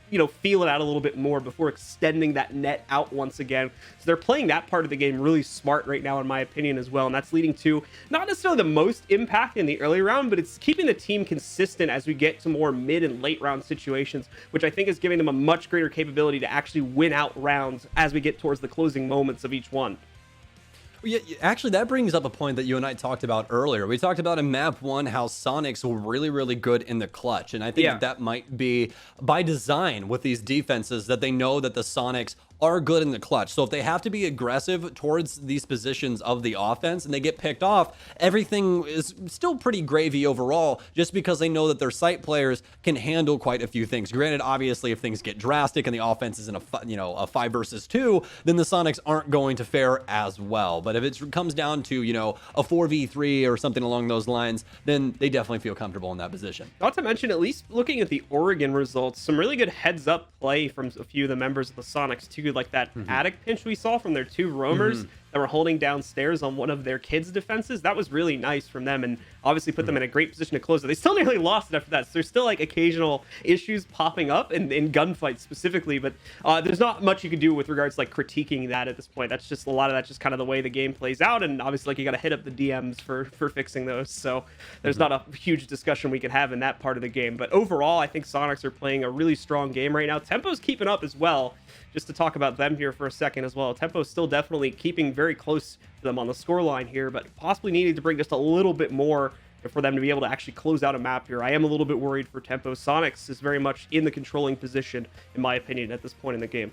feel it out a little bit more before extending that net out once again. So they're playing that part of the game really smart right now, in my opinion, as well. And that's leading to not necessarily the most impact in the early round, but it's keeping the team consistent as we get to more mid and late round situations, which I think is giving them a much greater capability to actually win out rounds as we get towards the closing moments of each one. Yeah, actually, that brings up a point that you and I talked about earlier. We talked about in map 1 how Soniqs were really, really good in the clutch. And I think that might be by design with these defenses, that they know that the Soniqs are good in the clutch. So if they have to be aggressive towards these positions of the offense and they get picked off, everything is still pretty gravy overall, just because they know that their site players can handle quite a few things. Granted, obviously, if things get drastic and the offense is in a 5 versus 2, then the Soniqs aren't going to fare as well. But if it comes down to, a 4v3 or something along those lines, then they definitely feel comfortable in that position. Not to mention, at least looking at the Oregon results, some really good heads-up play from a few of the members of the Soniqs, too, like that attic pinch we saw from their 2 roamers that were holding downstairs on one of their kids' defenses. That was really nice from them, and obviously put them in a great position to close it. They still nearly lost it after that, so there's still like occasional issues popping up in gunfights specifically, but there's not much you can do with regards to like critiquing that at this point. That's just a lot of that's just kind of the way the game plays out, and obviously like you got to hit up the DMs for fixing those, so there's not a huge discussion we can have in that part of the game. But overall, I think Soniqs are playing a really strong game right now. Tempo's keeping up as well. Just to talk about them here for a second as well. Tempo's still definitely keeping very close to them on the scoreline here, but possibly needing to bring just a little bit more for them to be able to actually close out a map here. I am a little bit worried for Tempo. Soniqs is very much in the controlling position, in my opinion, at this point in the game.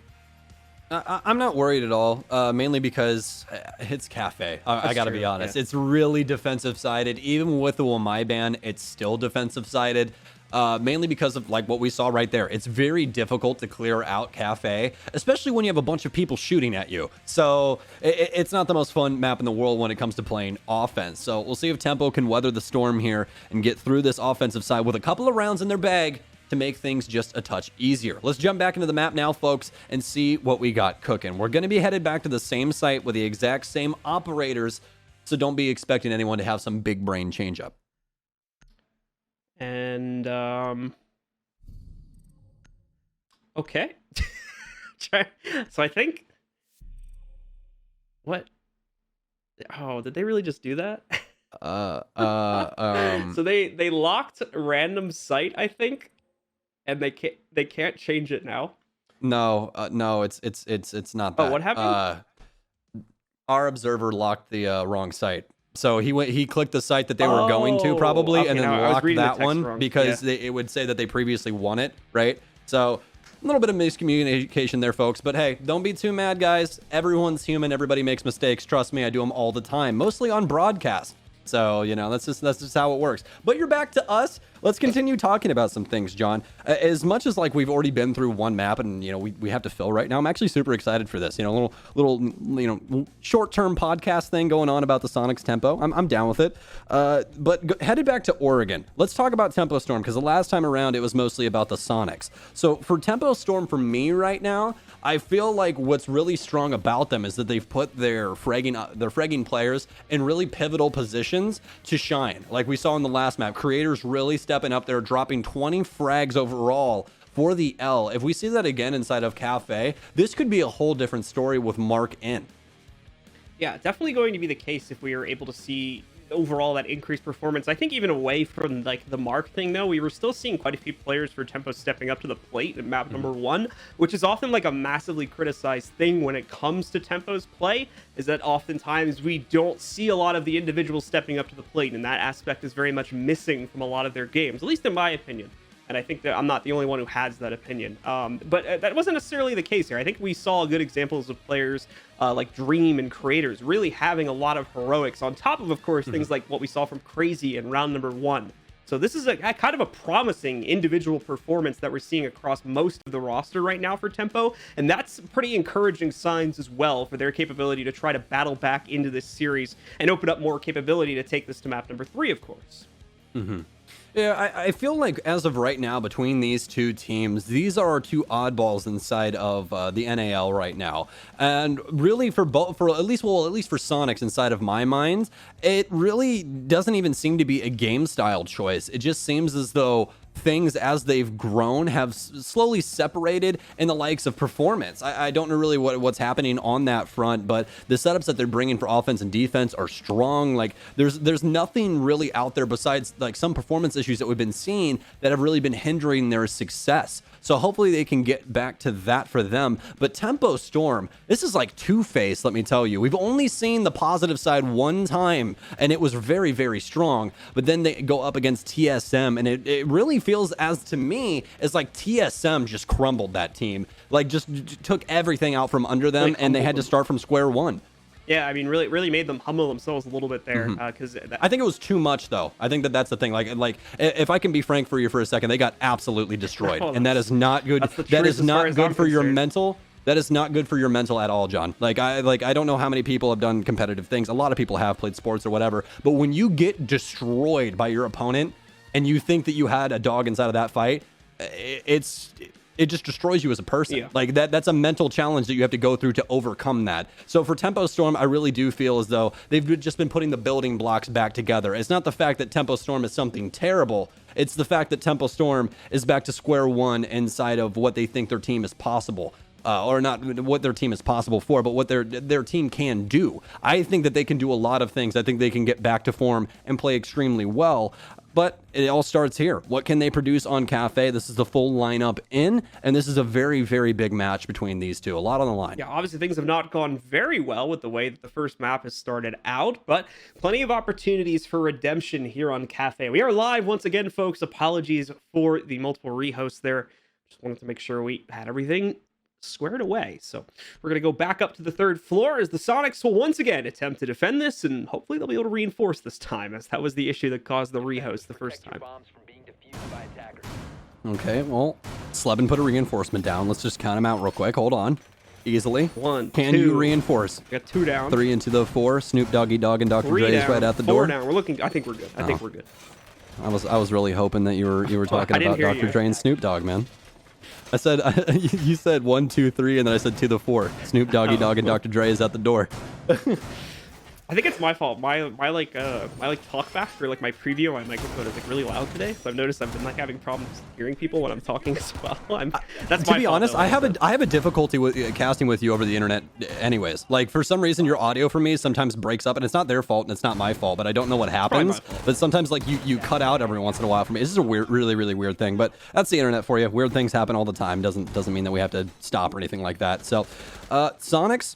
I'm not worried at all, mainly because it's Cafe. I gotta be honest. Yeah. It's really defensive-sided. Even with the Wamai ban, it's still defensive-sided. Mainly because of like what we saw right there. It's very difficult to clear out Cafe, especially when you have a bunch of people shooting at you. So it's not the most fun map in the world when it comes to playing offense. So we'll see if Tempo can weather the storm here and get through this offensive side with a couple of rounds in their bag to make things just a touch easier. Let's jump back into the map now, folks, and see what we got cooking. We're going to be headed back to the same site with the exact same operators, so don't be expecting anyone to have some big brain change up. And okay. So I think what? Oh, did they really just do that? So they locked random site, I think, and they can't change it now. No, it's not that. Oh, what happened? Our observer locked the wrong site. So he clicked the site that they were going to probably, okay, and then locked that one wrong. because it would say that they previously won it, right? So a little bit of miscommunication there, folks. But hey, don't be too mad, guys. Everyone's human. Everybody makes mistakes. Trust me, I do them all the time, mostly on broadcast. So, that's just how it works. But you're back to us. let's continue talking about some things, John. As much as like we've already been through one map and we have to fill right now, I'm actually super excited for this. Little short-term podcast thing going on about the Soniqs Tempo. I'm down with it. But headed back to Oregon, let's talk about Tempo Storm, because the last time around it was mostly about the Soniqs. So for Tempo Storm, for me right now, I feel like what's really strong about them is that they've put their fragging players in really pivotal positions to shine. Like we saw in the last map, creators really stepping up there, dropping 20 frags overall for the L. If we see that again inside of Cafe, this could be a whole different story with Mark in. Yeah, definitely going to be the case if we are able to see overall that increased performance. I think even away from like the Mark thing though, we were still seeing quite a few players for Tempo stepping up to the plate in map number 1, which is often like a massively criticized thing when it comes to Tempo's play, is that oftentimes we don't see a lot of the individuals stepping up to the plate, and that aspect is very much missing from a lot of their games, at least in my opinion. And I think that I'm not the only one who has that opinion. But that wasn't necessarily the case here. I think we saw good examples of players like Dream and creators really having a lot of heroics on top of course, things like what we saw from Crazy in round number 1. So this is a kind of a promising individual performance that we're seeing across most of the roster right now for Tempo. And that's pretty encouraging signs as well for their capability to try to battle back into this series and open up more capability to take this to map number 3, of course. Yeah, I feel like as of right now, between these two teams, these are our two oddballs inside of the NAL right now. And really for at least for Soniqs inside of my mind, it really doesn't even seem to be a game style choice. It just seems as though things as they've grown have slowly separated in the likes of performance. I don't know really what's happening on that front, but the setups that they're bringing for offense and defense are strong. Like there's nothing really out there besides like some performance issues that we've been seeing that have really been hindering their success. So hopefully they can get back to that for them. But Tempo Storm, this is like two-faced, let me tell you. We've only seen the positive side one time, and it was very, very strong. But then they go up against TSM, and it really feels, as to me, as like TSM just crumbled that team. Like just took everything out from under them, and they had to start from square one. Yeah, I mean, really made them humble themselves a little bit there. Because I think it was too much, though. I think that's the thing. Like if I can be frank for you for a second, they got absolutely destroyed, and that is not good. That is not good for your mental. That is not good for your mental at all, John. I don't know how many people have done competitive things. A lot of people have played sports or whatever. But when you get destroyed by your opponent, and you think that you had a dog inside of that fight, it just destroys you as a person. Yeah. Like that's a mental challenge that you have to go through to overcome that. So for Tempo Storm, I really do feel as though they've just been putting the building blocks back together. It's not the fact that Tempo Storm is something terrible. It's the fact that Tempo Storm is back to square one inside of what they think their team is possible. Or not what their team is possible for, but what their team can do. I think that they can do a lot of things. I think they can get back to form and play extremely well. But it all starts here. What can they produce on Cafe? This is the full lineup in, and this is a very, very big match between these two. A lot on the line. Yeah, obviously things have not gone very well with the way that the first map has started out, but plenty of opportunities for redemption here on Cafe. We are live once again, folks. Apologies for the multiple rehosts there. Just wanted to make sure we had everything squared away. So we're going to go back up to the 3rd floor as the Soniqs will once again attempt to defend this, and hopefully they'll be able to reinforce this time, as that was the issue that caused the rehost the first time. Okay, well, Slebin put a reinforcement down. Let's just count them out real quick. Hold on. Easily. 1, Can 2. you reinforce? Got 2 down. 3 into the 4. Snoop Doggy Dogg and Dr. Dre is right out the 4 door. down. We're looking. I think we're good. I think we're good. I was really hoping that you were talking about Dr. Dre and Snoop Dogg, man. I said, you said 1, 2, 3, and then I said to the 4. Snoop Doggy Dogg and Dr. Dre is at the door. I think it's my fault. My talk back for like my preview, my microphone is like really loud today. So I've noticed I've been like having problems hearing people when I'm talking as well. That's to be honest, I have a difficulty with casting with you over the internet anyways. Like for some reason your audio for me sometimes breaks up, and it's not their fault and it's not my fault, but I don't know what happens. But sometimes like you cut out every once in a while for me. This is a weird, really weird thing, but that's the internet for you. Weird things happen all the time. Doesn't mean that we have to stop or anything like that. So Soniqs,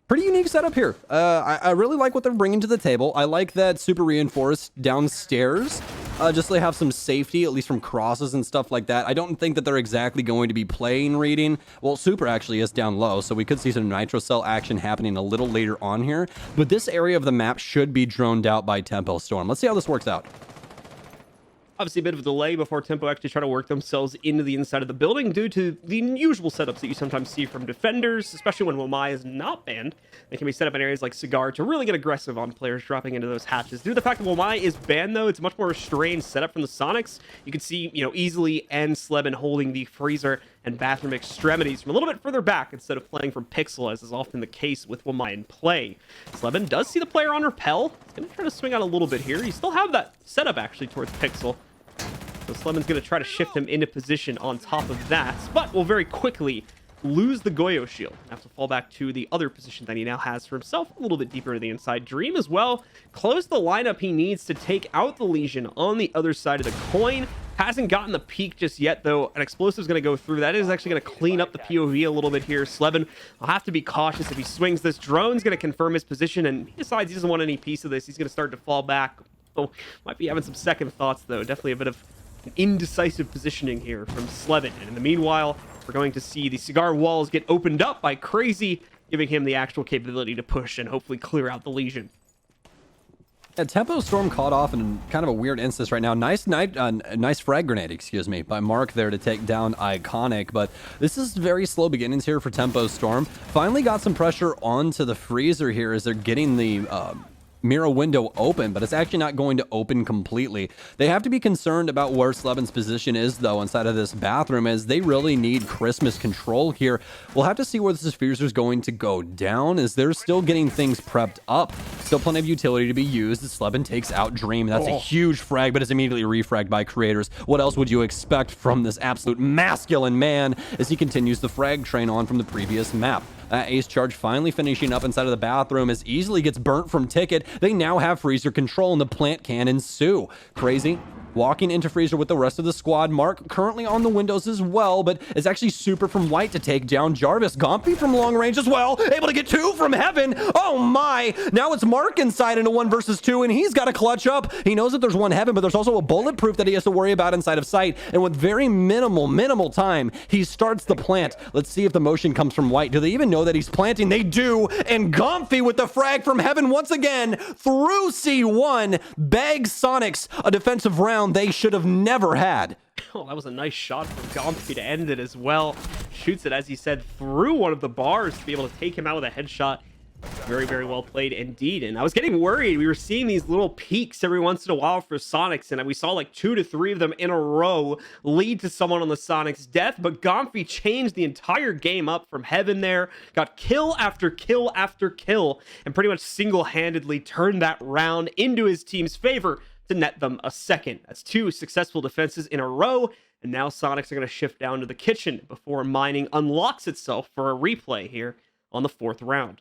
pretty unique setup here. I really like what they're bringing to the table. I like that super reinforced downstairs. Just so they have some safety, at least from crosses and stuff like that. I don't think that they're exactly going to be playing reading. Well, super actually is down low, so we could see some nitro cell action happening a little later on here. But this area of the map should be droned out by Tempo Storm. Let's see how this works out. Obviously, a bit of a delay before Tempo actually try to work themselves into the inside of the building due to the usual setups that you sometimes see from defenders, especially when Wamai is not banned. They can be set up in areas like Cigar to really get aggressive on players dropping into those hatches. Due to the fact that Wamai is banned, though, it's a much more restrained setup from the Soniqs. You can see, easily and Sleben holding the freezer and bathroom extremities from a little bit further back instead of playing from Pixel, as is often the case with Wamai in play. Sleben does see the player on Repel. He's going to try to swing out a little bit here. You still have that setup, actually, towards Pixel. So Sleben's going to try to shift him into position on top of that, but will very quickly lose the Goyo shield. Have to fall back to the other position that he now has for himself, a little bit deeper to the inside. Dream as well. Close the lineup he needs to take out the Legion on the other side of the coin. Hasn't gotten the peak just yet, though. An explosive's going to go through. That is actually going to clean up the POV a little bit here. Sleben will have to be cautious if he swings this. Drone's going to confirm his position, and he decides he doesn't want any piece of this. He's going to start to fall back. Oh, might be having some second thoughts, though. Definitely a bit of an indecisive positioning here from Sleben. And in the meanwhile, we're going to see the Cigar walls get opened up by Crazy, giving him the actual capability to push and hopefully clear out the Legion. Tempo Storm caught off in kind of a weird instance right now. Nice frag grenade, excuse me, by Mark there to take down Iconic, but this is very slow beginnings here for Tempo Storm. Finally got some pressure onto the freezer here as they're getting the mirror window open, but it's actually not going to open completely. They have to be concerned about where Sleben's position is, though, inside of this bathroom, as they really need Christmas control here. We'll have to see where this freezer is going to go down, as they're still getting things prepped up. Still plenty of utility to be used as Sleben takes out Dream. That's a huge frag, but it's immediately refragged by creators. What else would you expect from this absolute masculine man as he continues the frag train on from the previous map? Ace charge finally finishing up inside of the bathroom as easily gets burnt from Ticket. They now have freezer control and the plant can ensue. Crazy walking into freezer with the rest of the squad. Mark currently on the windows as well, but is actually super from White to take down Jarvis. Gompy from long range as well, able to get 2 from Heaven. Oh my, now it's Mark inside in a 1 versus 2, and he's got to clutch up. He knows that there's one Heaven, but there's also a bulletproof that he has to worry about inside of sight, and with very minimal time, he starts the plant. Let's see if the motion comes from White. Do they even know that he's planting? They do, and Gompy with the frag from Heaven once again through C1 begs Soniqs a defensive round they should have never had. Oh, that was a nice shot from Gompy to end it as well. Shoots it, as he said, through one of the bars to be able to take him out with a headshot. Very well played indeed. And I was getting worried. We were seeing these little peaks every once in a while for Soniqs, and we saw like 2 to 3 of them in a row lead to someone on the Soniqs' death. But Gompy changed the entire game up from Heaven there, got kill after kill after kill, and pretty much single-handedly turned that round into his team's favor to net them a second. That's 2 successful defenses in a row, and now Soniqs are going to shift down to the kitchen before mining unlocks itself for a replay here on the 4th round.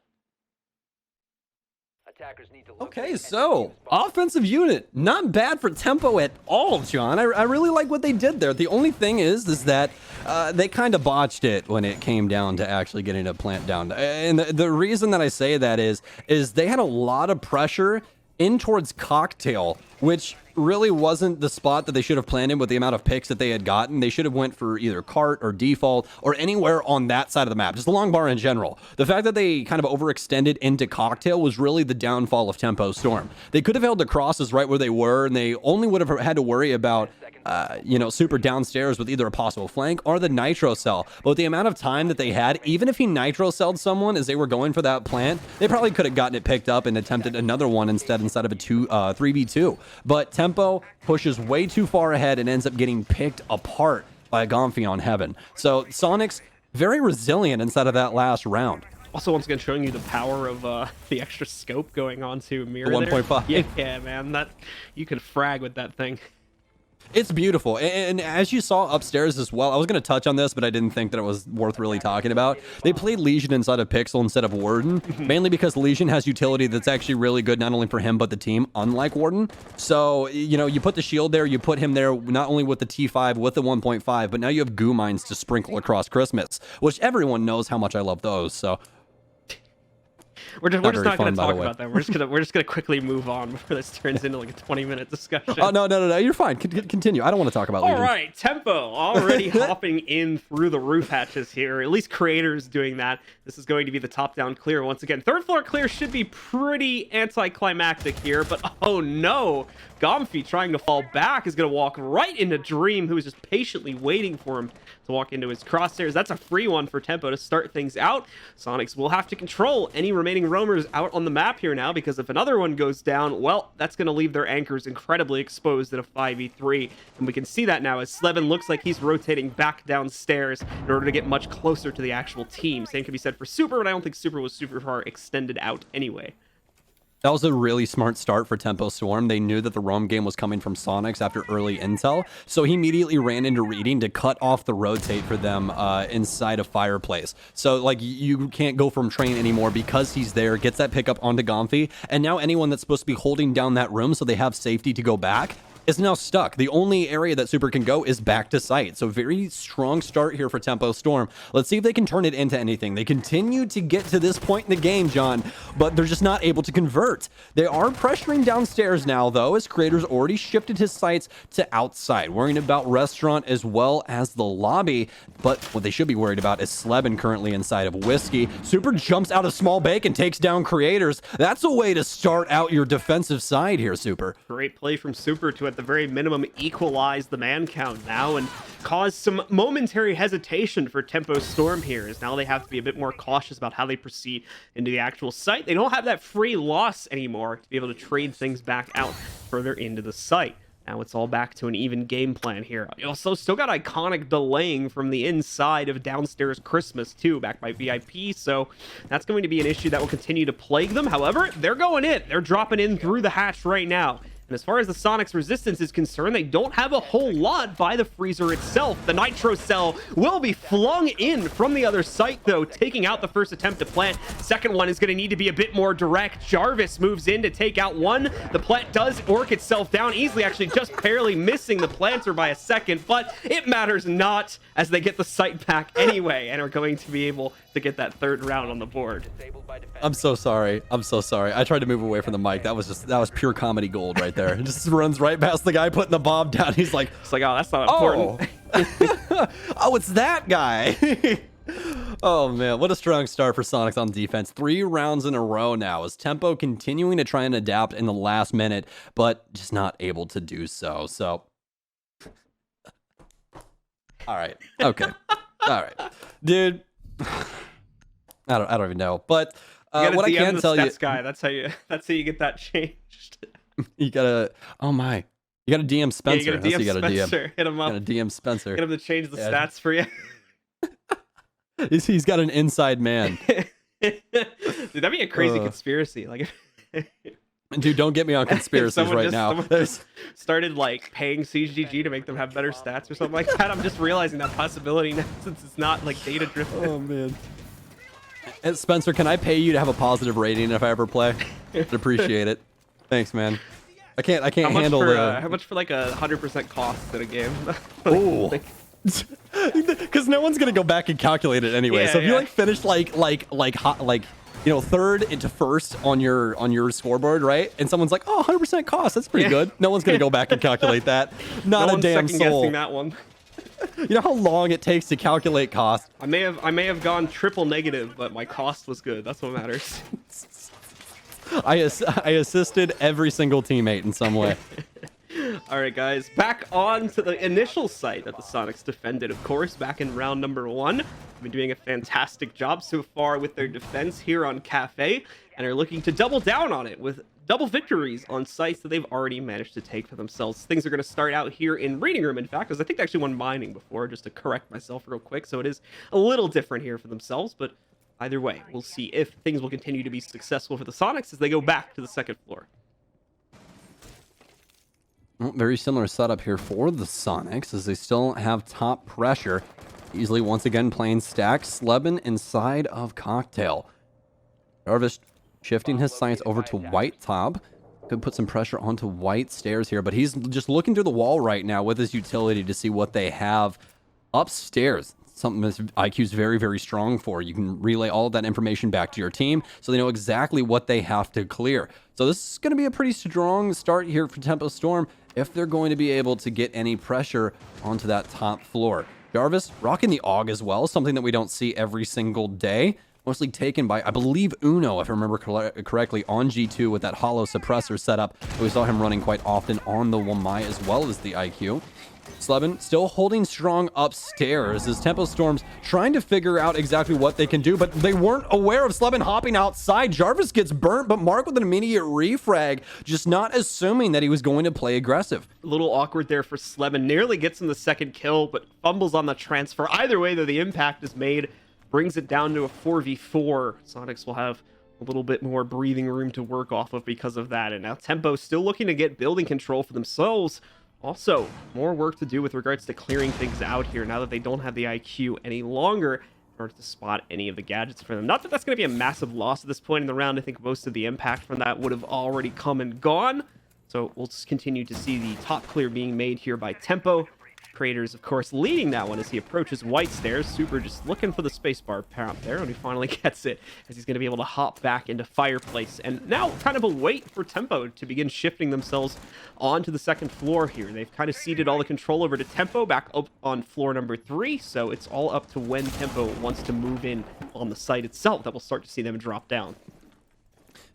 Okay, so offensive unit, not bad for Tempo at all, John. I really like what they did there. The only thing is that they kind of botched it when it came down to actually getting a plant down. And the reason that I say that is they had a lot of pressure in towards Cocktail, which really wasn't the spot that they should have planted with the amount of picks that they had gotten. They should have went for either cart or default or anywhere on that side of the map, just the long bar in general. The fact that they kind of overextended into Cocktail was really the downfall of Tempo Storm. They could have held the crosses right where they were, and they only would have had to worry about super downstairs with either a possible flank or the nitro cell. But with the amount of time that they had, even if he nitro celled someone as they were going for that plant, they probably could have gotten it picked up and attempted another one inside of a 3v2. But Tempo pushes way too far ahead and ends up getting picked apart by Gompy on Heaven. So Soniqs very resilient inside of that last round. Also, once again, showing you the power of the extra scope going on to Mirror. 1.5. Yeah, man, that you could frag with that thing. It's beautiful. And as you saw upstairs as well, I was going to touch on this, but I didn't think that it was worth really talking about. They played Legion inside of Pixel instead of Warden, mainly because Legion has utility that's actually really good, not only for him, but the team, unlike Warden. So, you put the shield there, you put him there, not only with the T5, with the 1.5, but now you have goo mines to sprinkle across Christmas, which everyone knows how much I love those, so... we're just Not not very going fun, to by the talk way. about that. We're just gonna quickly move on before this turns into like a 20-minute discussion. Oh, no. You're fine. Continue. I don't want to talk about Legion. All right, Tempo already hopping in through the roof hatches here. At least Creator's doing that. This is going to be the top-down clear once again. Third floor clear should be pretty anticlimactic here, but oh no. Gomfi trying to fall back is going to walk right into Dream, who is just patiently waiting for him to walk into his crosshairs. That's a free one for Tempo to start things out. Soniqs will have to control any remaining roamers out on the map here now, because if another one goes down, well, that's going to leave their anchors incredibly exposed in a 5v3. And we can see that now as Slevin looks like he's rotating back downstairs in order to get much closer to the actual team. Same can be said for Super, but I don't think Super was super far extended out anyway. That was a really smart start for Tempo Storm. They knew that the roam game was coming from Soniqs after early intel, so he immediately ran into reading to cut off the rotate for them inside of Fireplace. So, like, you can't go from train anymore because he's there, gets that pickup onto Gomfi, and now anyone that's supposed to be holding down that room so they have safety to go back is now stuck. The only area that Super can go is back to site. So very strong start here for Tempo Storm. Let's see if they can turn it into anything. They continue to get to this point in the game, John, but they're just not able to convert. They are pressuring downstairs now, though, as Creator's already shifted his sights to outside, worrying about restaurant as well as the lobby. But what they should be worried about is Slevin currently inside of Whiskey. Super jumps out of small bake and takes down Creators. That's a way to start out your defensive side here, Super. Great play from Super to, at the very minimum, equalize the man count now and cause some momentary hesitation for Tempo Storm here, as now they have to be a bit more cautious about how they proceed into the actual site. They don't have that free loss anymore to be able to trade things back out further into the site. Now it's all back to an even game plan here. You also still got iconic delaying from the inside of downstairs Christmas too, back by VIP, so that's going to be an issue that will continue to plague them. However, they're going in. They're dropping in through the hatch right now. And as far as the Soniqs resistance is concerned, they don't have a whole lot by the freezer itself. The Nitro Cell will be flung in from the other site, though, taking out the first attempt to plant. Second one is going to need to be a bit more direct. Jarvis moves in to take out one. The plant does orc itself down easily, actually just barely missing the planter by a second, but it matters not as they get the site back anyway and are going to be able to get that third round on the board. I'm so sorry. I'm so sorry. I tried to move away from the mic. That was pure comedy gold right there. It just runs right past the guy putting the bomb down. He's like, it's like, oh, that's not important. Oh, it's that guy. Oh, man. What a strong start for Soniqs on defense. 3 rounds in a row now as Tempo continuing to try and adapt in the last minute, but just not able to do so. So, all right. Okay. All right. Dude. I don't even know. But what I can tell you, guy, that's how you get that changed. You gotta, oh my, you gotta DM Spencer. Yeah, you gotta DM Spencer. Hit him up. You gotta DM Spencer. Get him to change the stats for you. He's got an inside man. Dude, that'd be a crazy conspiracy. Like, dude, don't get me on conspiracies right now. Started like paying CGG to make them have better stats or something like that. I'm just realizing that possibility now since it's not like data driven. Oh man. And Spencer, can I pay you to have a positive rating if I ever play? I'd appreciate it. Thanks, man. I can't handle how much for like 100% cost in a game? Oh. Because no one's gonna go back and calculate it anyway. So if you like finish like third into first on your scoreboard, right? And someone's like, oh, 100% cost. That's pretty good. No one's gonna go back and calculate that. Not no a damn second soul. Guessing that one. You know how long it takes to calculate cost? I may have gone triple negative, but my cost was good. That's what matters. I assisted every single teammate in some way. All right, guys, back on to the initial site that the Soniqs defended, of course, back in round number 1. They've been doing a fantastic job so far with their defense here on Cafe, and are looking to double down on it with double victories on sites that they've already managed to take for themselves. Things are going to start out here in Reading Room, in fact, because I think they actually won Mining before, just to correct myself real quick, so it is a little different here for themselves, but either way, we'll see if things will continue to be successful for the Soniqs as they go back to the second floor. Well, very similar setup here for the Soniqs as they still have top pressure. Easily once again playing stack. Slevin inside of Cocktail. Jarvis shifting his sights over to White Top. Could put some pressure onto White stairs here, but he's just looking through the wall right now with his utility to see what they have upstairs. something that's IQ's very, very strong for. You can relay all of that information back to your team so they know exactly what they have to clear. So this is going to be a pretty strong start here for Tempo Storm if they're going to be able to get any pressure onto that top floor. Jarvis rocking the AUG as well, something that we don't see every single day. Mostly taken by, I believe, Uno, if I remember correctly, on G2 with that hollow suppressor setup. We saw him running quite often on the Wamai as well as the IQ. Slevin still holding strong upstairs as Tempo Storm's trying to figure out exactly what they can do, but they weren't aware of Slevin hopping outside. Jarvis gets burnt, but Mark with an immediate refrag, just not assuming that he was going to play aggressive. A little awkward there for Slevin. Nearly gets him the second kill, but fumbles on the transfer. Either way, though, the impact is made. Brings it down to a 4v4. Soniqs will have a little bit more breathing room to work off of because of that. And now Tempo still looking to get building control for themselves. Also, more work to do with regards to clearing things out here now that they don't have the IQ any longer in order to spot any of the gadgets for them. Not that that's going to be a massive loss at this point in the round. I think most of the impact from that would have already come and gone. So we'll just continue to see the top clear being made here by Tempo. Creators, of course, leading that one as he approaches White Stairs. Super just looking for the spacebar pump there, and he finally gets it as he's going to be able to hop back into Fireplace. And now kind of a wait for Tempo to begin shifting themselves onto the second floor here. They've kind of ceded all the control over to Tempo back up on floor number 3, so it's all up to when Tempo wants to move in on the site itself that we'll start to see them drop down.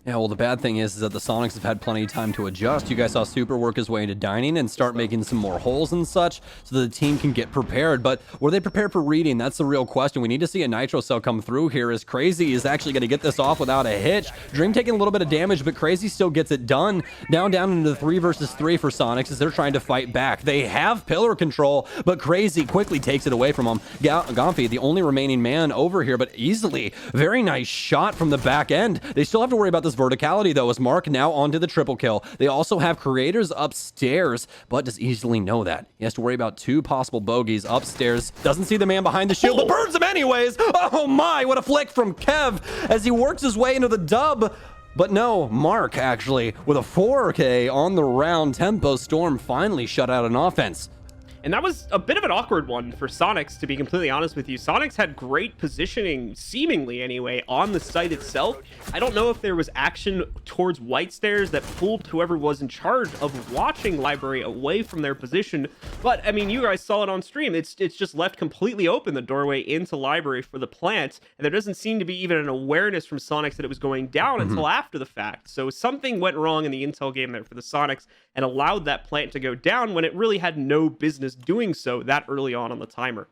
Yeah, well, the bad thing is that the Sonics have had plenty of time to adjust. You guys saw Super work his way into dining and start making some more holes and such so that the team can get prepared. But were they prepared for reading? That's the real question. We need to see a Nitro Cell come through here as Crazy is actually going to get this off without a hitch. Dream taking a little bit of damage, but Crazy still gets it done. Now down into the 3 versus 3 for Sonics as they're trying to fight back. They have pillar control, but Crazy quickly takes it away from him. Gomfi, the only remaining man over here, but easily. Very nice shot from the back end. They still have to worry about this verticality, though, as Mark now onto the triple kill. They also have creators upstairs, but does easily know that. He has to worry about 2 possible bogeys upstairs. Doesn't see the man behind the shield, but burns him anyways. Oh my, what a flick from Kev as he works his way into the dub. But no, Mark actually with a 4K on the round. Tempo Storm finally shut out an offense. And that was a bit of an awkward one for Soniqs, to be completely honest with you. Soniqs had great positioning, seemingly anyway, on the site itself. I don't know if there was action towards White Stairs that pulled whoever was in charge of watching Library away from their position. But, I mean, you guys saw it on stream. It's just left completely open, the doorway into Library for the plant. And there doesn't seem to be even an awareness from Soniqs that it was going down until after the fact. So something went wrong in the intel game there for the Soniqs and allowed that plant to go down when it really had no business doing so that early on the timer.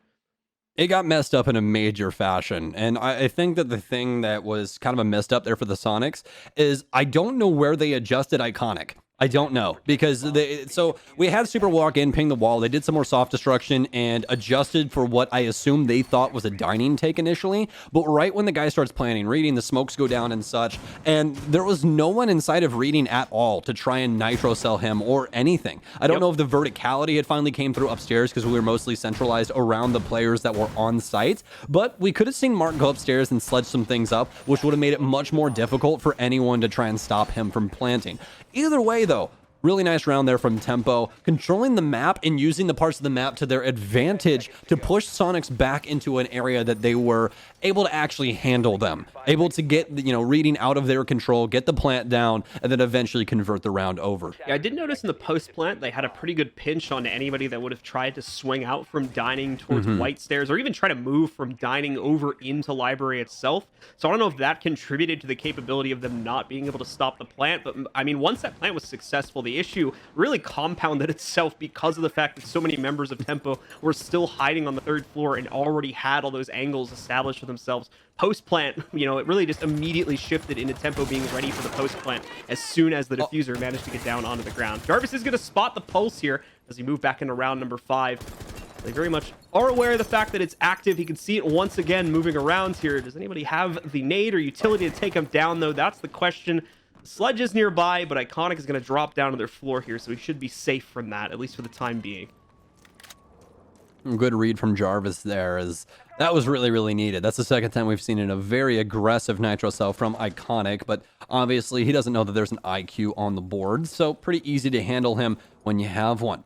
It got messed up in a major fashion, and I think that the thing that was kind of a messed up there for the Sonics is I don't know where they adjusted Iconic. I don't know, because so we had Super walk in, ping the wall. They did some more soft destruction and adjusted for what I assume they thought was a dining take initially. But right when the guy starts planning, reading, the smokes go down and such, and there was no one inside of reading at all to try and nitro cell him or anything. I don't know if the verticality had finally came through upstairs because we were mostly centralized around the players that were on site. But we could have seen Mark go upstairs and sledge some things up, which would have made it much more difficult for anyone to try and stop him from planting. Either way, though, really nice round there from Tempo, controlling the map and using the parts of the map to their advantage to push Sonics back into an area that they were able to actually handle them, able to get, reading out of their control, get the plant down, and then eventually convert the round over. Yeah, I did notice in the post plant they had a pretty good pinch on anybody that would have tried to swing out from dining towards White Stairs or even try to move from dining over into Library itself. So I don't know if that contributed to the capability of them not being able to stop the plant, but I mean, once that plant was successful, the issue really compounded itself because of the fact that so many members of Tempo were still hiding on the 3rd floor and already had all those angles established for themselves. Post-plant, it really just immediately shifted into Tempo being ready for the post-plant as soon as the diffuser managed to get down onto the ground. Jarvis is going to spot the pulse here as he moved back into round number 5. They very much are aware of the fact that it's active. He can see it once again moving around here. Does anybody have the nade or utility to take him down, though? That's the question. Sledge is nearby, but Iconic is going to drop down to their floor here, so he should be safe from that, at least for the time being. Good read from Jarvis there, as that was really, really needed. That's the second time we've seen a very aggressive Nitro Cell from Iconic, but obviously he doesn't know that there's an IQ on the board, so pretty easy to handle him when you have one.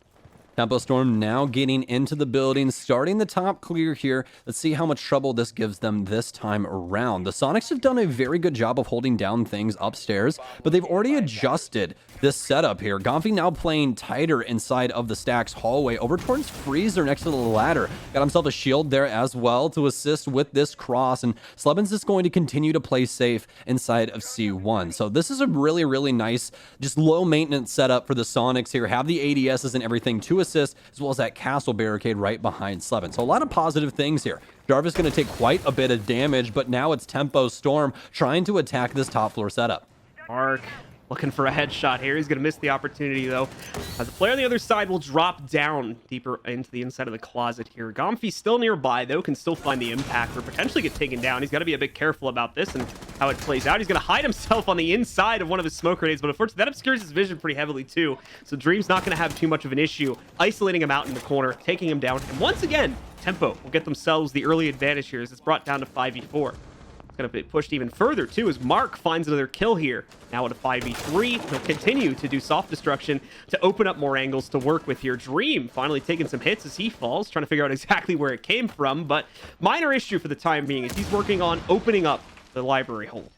Tempo Storm now getting into the building, starting the top clear here. Let's see how much trouble this gives them this time around. The Sonics have done a very good job of holding down things upstairs, but they've already adjusted this setup here. Gomfi now playing tighter inside of the Stacks hallway over towards Freezer next to the ladder. Got himself a shield there as well to assist with this cross, and Slebin's just going to continue to play safe inside of C1. So this is a really, really nice, just low maintenance setup for the Sonics here. Have the ADSs and everything to assist, as well as that castle barricade right behind Slebin. So a lot of positive things here. Jarvis going to take quite a bit of damage, but now it's Tempo Storm trying to attack this top floor setup. Mark looking for a headshot here. He's going to miss the opportunity, though, as the player on the other side will drop down deeper into the inside of the closet here. Gomfi's still nearby, though, can still find the impact or potentially get taken down. He's got to be a bit careful about this and how it plays out. He's going to hide himself on the inside of one of his smoke grenades, but unfortunately, that obscures his vision pretty heavily, too. So Dream's not going to have too much of an issue isolating him out in the corner, taking him down. And once again, Tempo will get themselves the early advantage here as it's brought down to 5v4. Going to be pushed even further, too, as Mark finds another kill here. Now at a 5v3, he'll continue to do soft destruction to open up more angles to work with here. Dream finally taking some hits as he falls, trying to figure out exactly where it came from, but minor issue for the time being is he's working on opening up the library hole.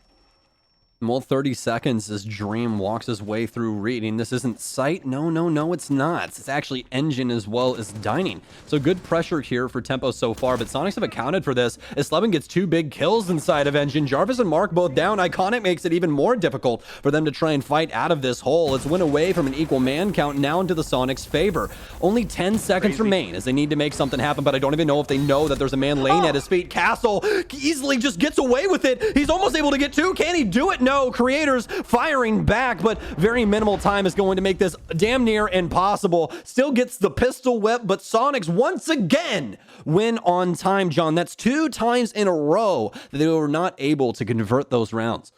Well, 30 seconds as Dream walks his way through reading. This isn't sight. No, it's not. It's actually engine as well as dining. So good pressure here for Tempo so far, but Sonics have accounted for this as Slebin gets 2 big kills inside of engine. Jarvis and Mark both down. Iconic makes it even more difficult for them to try and fight out of this hole. It's went away from an equal man count now into the Sonics' favor. Only 10 seconds remain as they need to make something happen, but I don't even know if they know that there's a man laying at his feet. Castle easily just gets away with it. He's almost able to get 2. Can he do it? No, Creators firing back, but very minimal time is going to make this damn near impossible. Still gets the pistol whip, but Sonics once again win on time, John. That's 2 times in a row that they were not able to convert those rounds.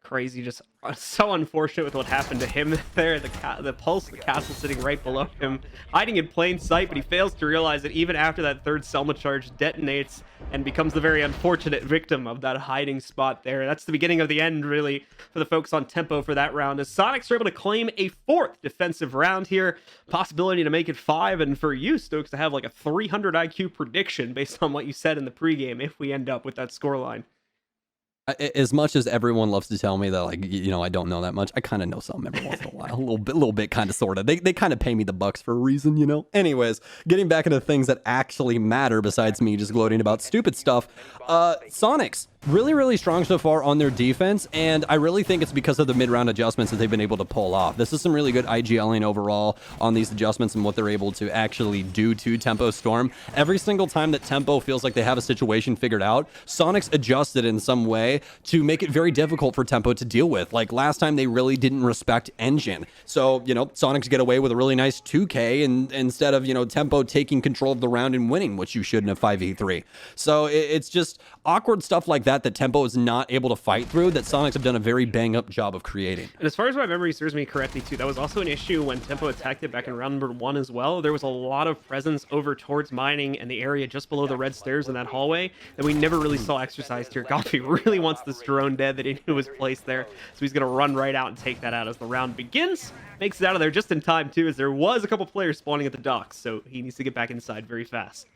Crazy, just so unfortunate with what happened to him there. The pulse of the castle sitting right below him, hiding in plain sight, but he fails to realize that even after that third Selma charge detonates and becomes the very unfortunate victim of that hiding spot there. That's the beginning of the end, really, for the folks on Tempo for that round, as Sonics are able to claim a 4th defensive round here. Possibility to make it 5, and for you, Stokes, to have like a 300 IQ prediction based on what you said in the pregame if we end up with that scoreline. As much as everyone loves to tell me that, like, you know, I don't know that much, I kind of know something every once in a while. A little bit, kind of, sort of. They kind of pay me the bucks for a reason, you know? Anyways, getting back into things that actually matter besides me just gloating about stupid stuff. Sonics, really, really strong so far on their defense, and I really think it's because of the mid-round adjustments that they've been able to pull off. This is some really good IGLing overall on these adjustments and what they're able to actually do to Tempo Storm. Every single time that Tempo feels like they have a situation figured out, Sonics adjusted in some way to make it very difficult for Tempo to deal with. Like last time, they really didn't respect engine. So, you know, Sonics get away with a really nice 2K and instead of, you know, Tempo taking control of the round and winning, which you should in a 5v3. So it's just awkward stuff like that Tempo is not able to fight through, that Sonics have done a very bang-up job of creating. And as far as my memory serves me correctly, too, that was also an issue when Tempo attacked it back in round number 1 as well. There was a lot of presence over towards mining and the area just below the red stairs in that hallway that we never really saw exercised here. Gomfi really wants this drone dead that he knew was placed there, so he's going to run right out and take that out as the round begins. Makes it out of there just in time, too, as there was a couple players spawning at the docks, so he needs to get back inside very fast.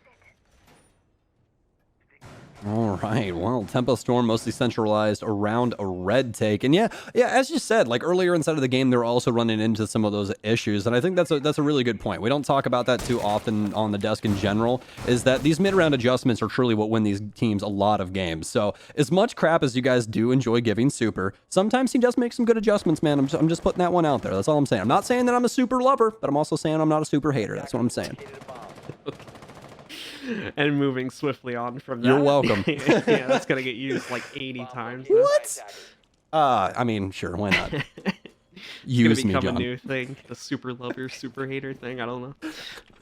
All right, well, Tempo Storm mostly centralized around a red take. And yeah, as you said, like earlier inside of the game, they're also running into some of those issues. And I think that's a really good point. We don't talk about that too often on the desk in general, is that these mid-round adjustments are truly what win these teams a lot of games. So as much crap as you guys do enjoy giving Super, sometimes he does make some good adjustments, man. I'm just putting that one out there. That's all I'm saying. I'm not saying that I'm a Super lover, but I'm also saying I'm not a Super hater. That's what I'm saying. And moving swiftly on from that. You're welcome. Yeah, that's gonna get used like 80 times. Now. What? I mean, sure, why not? Use me, John. It's gonna become a new thing. The super lover, super hater thing. I don't know.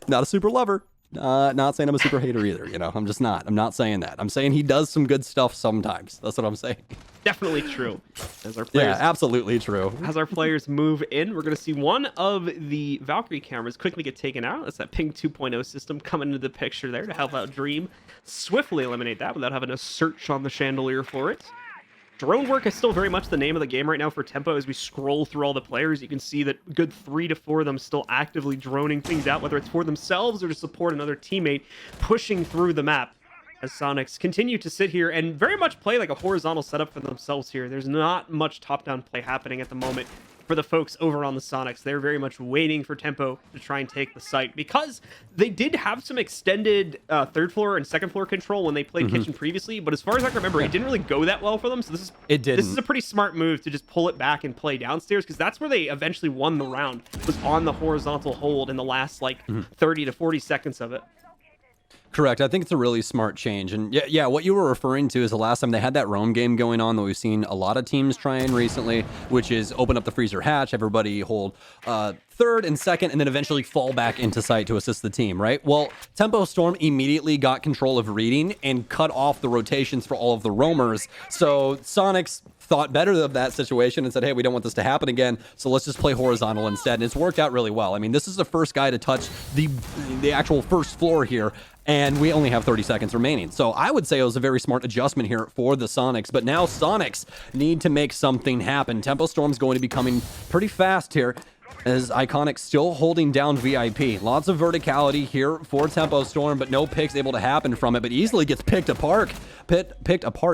Not a super lover. Not saying I'm a super hater either, you know. I'm just not. I'm not saying that. I'm saying he does some good stuff sometimes. That's what I'm saying. Definitely true. As our players, yeah, absolutely true. As our players move in, we're going to see one of the Valkyrie cameras quickly get taken out. That's that Ping 2.0 system coming into the picture there to help out Dream swiftly eliminate that without having to search on the chandelier for it. Drone work is still very much the name of the game right now for Tempo. As we scroll through all the players, you can see that good 3 to 4 of them still actively droning things out, whether it's for themselves or to support another teammate pushing through the map. As Soniqs continue to sit here and very much play like a horizontal setup for themselves here. There's not much top-down play happening at the moment for the folks over on the Soniqs. They're very much waiting for Tempo to try and take the site, because they did have some extended third floor and second floor control when they played Kitchen previously, but as far as I can remember, it didn't really go that well for them. So this is a pretty smart move to just pull it back and play downstairs, because that's where they eventually won the round, was on the horizontal hold in the last like 30 to 40 seconds of it. Correct. I think it's a really smart change. And yeah, what you were referring to is the last time they had that roam game going on that we've seen a lot of teams trying recently, which is open up the freezer hatch, everybody hold third and second, and then eventually fall back into sight to assist the team, right? Well, Tempo Storm immediately got control of reading and cut off the rotations for all of the roamers. So Soniqs thought better of that situation and said, hey, we don't want this to happen again, so let's just play horizontal instead. And it's worked out really well. I mean, this is the first guy to touch the actual first floor here, and we only have 30 seconds remaining. So I would say it was a very smart adjustment here for the Soniqs, but now Soniqs need to make something happen. Tempo Storm's going to be coming pretty fast here, as Iconic still holding down VIP. Lots of verticality here for Tempo Storm, but no picks able to happen from it, but easily gets picked apart,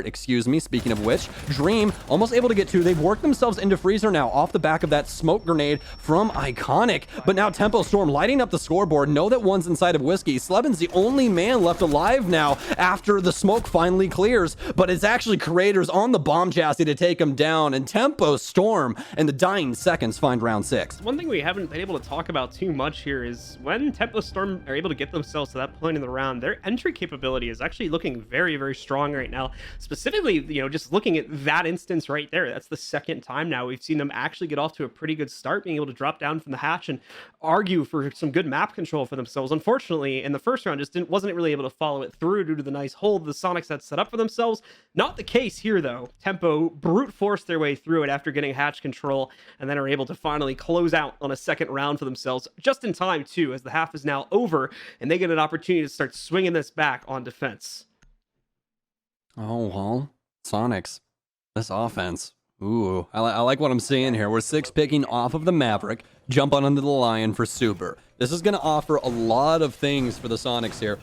excuse me, speaking of which. Dream almost able to get 2. They've worked themselves into freezer now off the back of that smoke grenade from Iconic, but now Tempo Storm lighting up the scoreboard. Know that one's inside of Whiskey. Slevin's the only man left alive now after the smoke finally clears, but it's actually Creators on the bomb chassis to take him down, and Tempo Storm in the dying seconds find round 6. One thing we haven't been able to talk about too much here is when Tempo Storm are able to get themselves to that point in the round, their entry capability is actually looking very, very strong right now. Specifically, you know, just looking at that instance right there, that's the second time now we've seen them actually get off to a pretty good start, being able to drop down from the hatch and argue for some good map control for themselves. Unfortunately, in the first round, wasn't really able to follow it through due to the nice hold the Soniqs had set up for themselves. Not the case here, though. Tempo brute forced their way through it after getting hatch control, and then are able to finally close out on a second round for themselves, just in time too, as the half is now over and they get an opportunity to start swinging this back on defense. Oh, well, Soniqs, this offense. Ooh, I like what I'm seeing here. We're 6 picking off of the Maverick, jump on into the Lion for Super. This is going to offer a lot of things for the Soniqs here.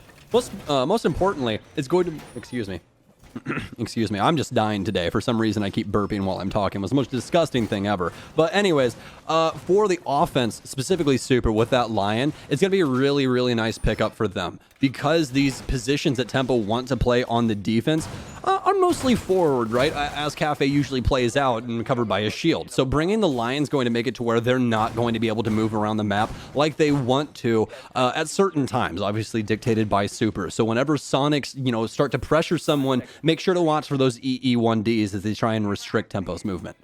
Most importantly, it's going to, excuse me, I'm just dying today. For some reason, I keep burping while I'm talking. It was the most disgusting thing ever. But anyways, for the offense, specifically Super with that Lion, it's going to be a really, really nice pickup for them, because these positions that Tempo want to play on the defense are mostly forward, right? As Cafe usually plays out and covered by a shield. So bringing the Lion's going to make it to where they're not going to be able to move around the map like they want to at certain times, obviously dictated by Super. So whenever Soniqs, you know, start to pressure someone, make sure to watch for those EE1Ds as they try and restrict Tempo's movement.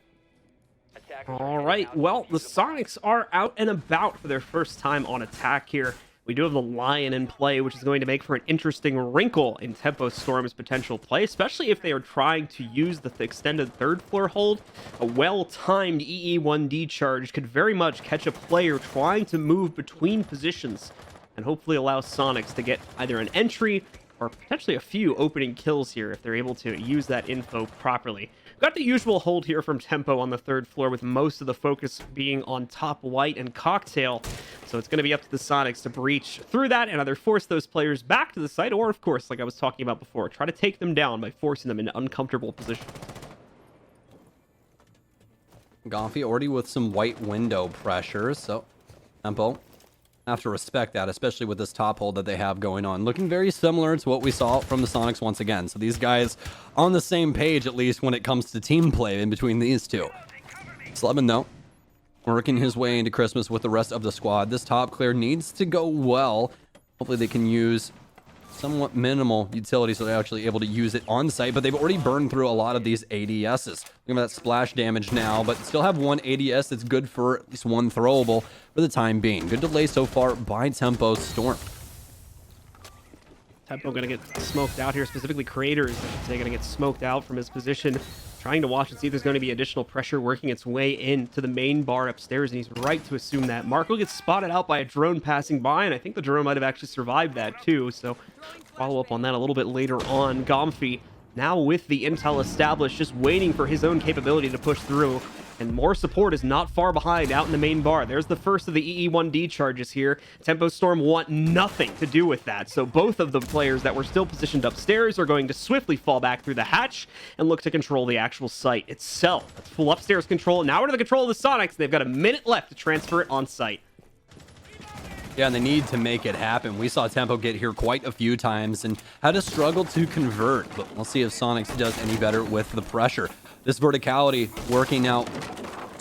All right, well, the Soniqs are out and about for their first time on attack here. We do have the Lion in play, which is going to make for an interesting wrinkle in Tempo Storm's potential play, especially if they are trying to use the extended third floor hold. A well-timed EE1D charge could very much catch a player trying to move between positions and hopefully allow Soniqs to get either an entry or potentially a few opening kills here if they're able to use that info properly. Got the usual hold here from Tempo on the third floor, with most of the focus being on top white and cocktail. So it's going to be up to the Soniqs to breach through that and either force those players back to the site, or of course, like I was talking about before, try to take them down by forcing them into uncomfortable positions. Gomphy already with some white window pressure, so Tempo have to respect that, especially with this top hold that they have going on. Looking very similar to what we saw from the Soniqs once again. So these guys on the same page, at least when it comes to team play in between these two. Slevin, though, working his way into Christmas with the rest of the squad. This top clear needs to go well. Hopefully they can use somewhat minimal utility so they're actually able to use it on site, but they've already burned through a lot of these ADSs. Look at that splash damage now, but still have one ADS that's good for at least one throwable for the time being. Good delay so far by Tempo Storm. Tempo going to get smoked out here, specifically Creators, I should say, going to get smoked out from his position. Trying to watch and see if there's going to be additional pressure working its way into the main bar upstairs, and he's right to assume that. Marco gets spotted out by a drone passing by, and I think the drone might have actually survived that too, so follow up on that a little bit later on. Gomphy now with the intel established, just waiting for his own capability to push through. And more support is not far behind out in the main bar. There's the first of the EE1D charges here. Tempo Storm want nothing to do with that. So both of the players that were still positioned upstairs are going to swiftly fall back through the hatch and look to control the actual site itself. That's full upstairs control. Now under the control of the Sonics. They've got a minute left to transfer it on site. Yeah, and they need to make it happen. We saw Tempo get here quite a few times and had to struggle to convert, but we'll see if Sonics does any better with the pressure. This verticality working out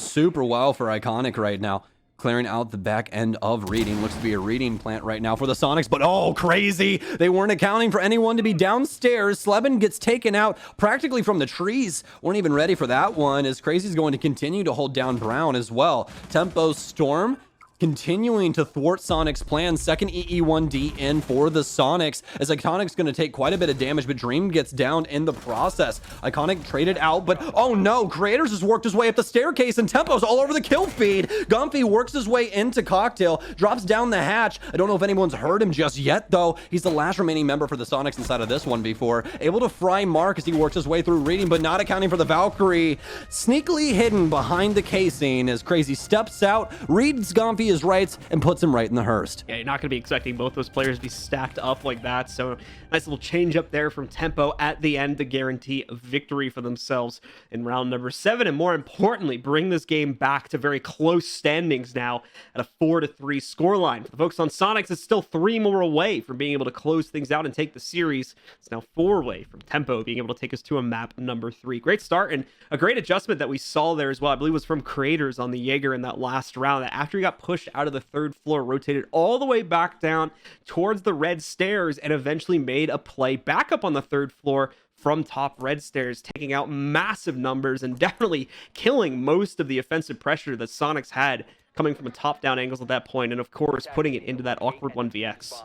super well for Iconic right now. Clearing out the back end of reading. Looks to be a reading plant right now for the Sonics, but oh, crazy. They weren't accounting for anyone to be downstairs. Sleben gets taken out practically from the trees. Weren't even ready for that one, as Crazy's going to continue to hold down Brown as well. Tempo Storm continuing to thwart Sonic's plan. Second EE1D in for the Sonics, as Iconic's going to take quite a bit of damage, but Dream gets down in the process. Iconic traded out, but oh no, Creators has worked his way up the staircase, and Tempo's all over the kill feed. Gumpy works his way into Cocktail, drops down the hatch. I don't know if anyone's heard him just yet, though. He's the last remaining member for the Sonics inside of this one before. Able to fry Mark as he works his way through reading, but not accounting for the Valkyrie. Sneakily hidden behind the casing as Crazy steps out, reads Gumpy his rights, and puts him right in the Hearst. Yeah, you're not going to be expecting both those players to be stacked up like that, so nice little change up there from Tempo at the end to guarantee a victory for themselves in round number 7, and more importantly, bring this game back to very close standings now at a 4-3 scoreline. For the folks on Sonics, it's still 3 more away from being able to close things out and take the series. It's now 4 away from Tempo being able to take us to a map number 3. Great start, and a great adjustment that we saw there as well, I believe was from Creators on the Jaeger in that last round, that after he got pushed out of the 3rd floor, rotated all the way back down towards the red stairs and eventually made a play back up on the 3rd floor from top red stairs, taking out massive numbers and definitely killing most of the offensive pressure that Sonics had coming from a top-down angles at that point, and of course putting it into that awkward 1vx.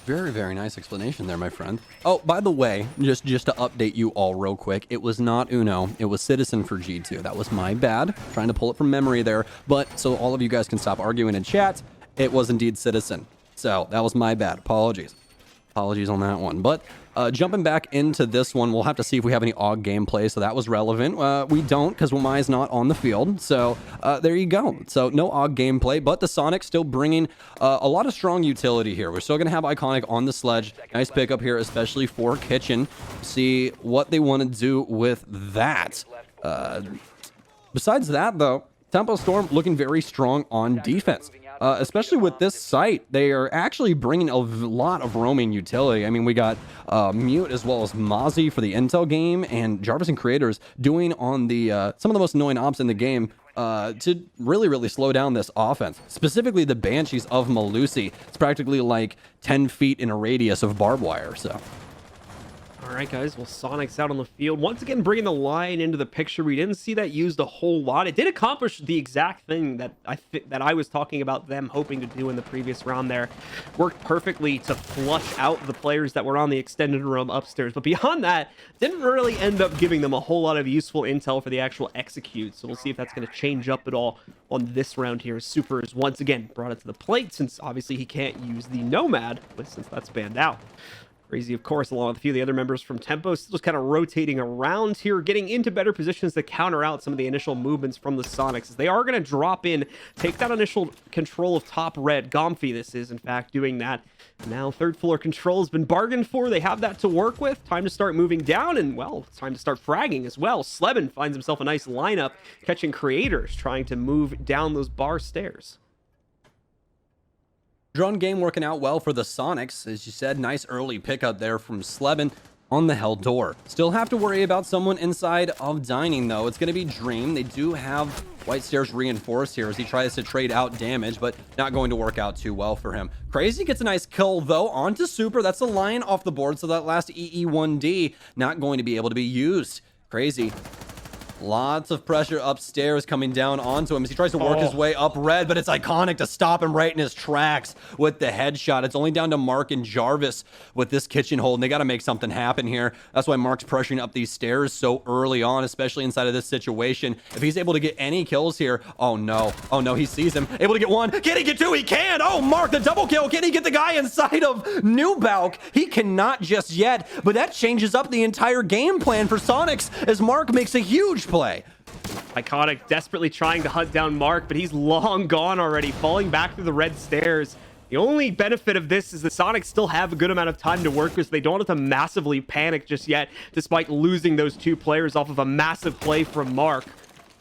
Very, very nice explanation there, my friend. Oh, by the way, just to update you all real quick, it was not Uno, it was Citizen for G2. That was my bad, trying to pull it from memory there, but so all of you guys can stop arguing in chat, it was indeed Citizen. So that was my bad. Apologies on that one. But jumping back into this one, we'll have to see if we have any AUG gameplay, so that was relevant. We don't, because Wamai's not on the field, so there you go. So no AUG gameplay, but the Sonics still bringing a lot of strong utility here. We're still going to have Iconic on the sledge. Nice pickup here, especially for Kitchen. See what they want to do with that. Besides that, though, Tempo Storm looking very strong on defense. Especially with this site, they are actually bringing a lot of roaming utility. I mean, we got Mute as well as Mozzie for the intel game, and Jarvis and Creators doing on the some of the most annoying ops in the game to really slow down this offense. Specifically the Banshees of Malusi. It's practically like 10 feet in a radius of barbed wire, so... All right, guys, well, Sonic's out on the field. Once again, bringing the line into the picture. We didn't see that used a whole lot. It did accomplish the exact thing that I was talking about them hoping to do in the previous round there. Worked perfectly to flush out the players that were on the extended room upstairs. But beyond that, didn't really end up giving them a whole lot of useful intel for the actual execute. So we'll see if that's going to change up at all on this round here. Super is once again brought it to the plate, since obviously he can't use the Nomad, since that's banned out. Crazy, of course, along with a few of the other members from Tempo, still just kind of rotating around here, getting into better positions to counter out some of the initial movements from the Sonics, as they are going to drop in, take that initial control of top red. Gomfy, this is, in fact, doing that. Now, 3rd floor control has been bargained for. They have that to work with. Time to start moving down, and, well, it's time to start fragging as well. Sleben finds himself a nice lineup, catching Creators, trying to move down those bar stairs. Drone game working out well for the Sonics. As you said, nice early pickup there from Sleben on the hell door. Still have to worry about someone inside of dining, though. It's going to be Dream. They do have White Stairs reinforced here as he tries to trade out damage, but not going to work out too well for him. Crazy gets a nice kill, though, onto Super. That's a lion off the board, so that last EE1D not going to be able to be used. Crazy Lots of pressure upstairs coming down onto him as he tries to work his way up red, but it's iconic to stop him right in his tracks with the headshot. It's only down to Mark and Jarvis with this kitchen hold, and they got to make something happen here. That's why Mark's pressuring up these stairs so early on, especially inside of this situation. If he's able to get any kills here, oh no, he sees him. Able to get one. Can he get two? He can. Oh, Mark, the double kill. Can he get the guy inside of Newbalk? He cannot just yet, but that changes up the entire game plan for Soniqs as Mark makes a huge play. Iconic desperately trying to hunt down Mark, but he's long gone already, falling back through the red stairs. The only benefit of this is that Soniqs still have a good amount of time to work with, so they don't have to massively panic just yet, despite losing those 2 players off of a massive play from Mark.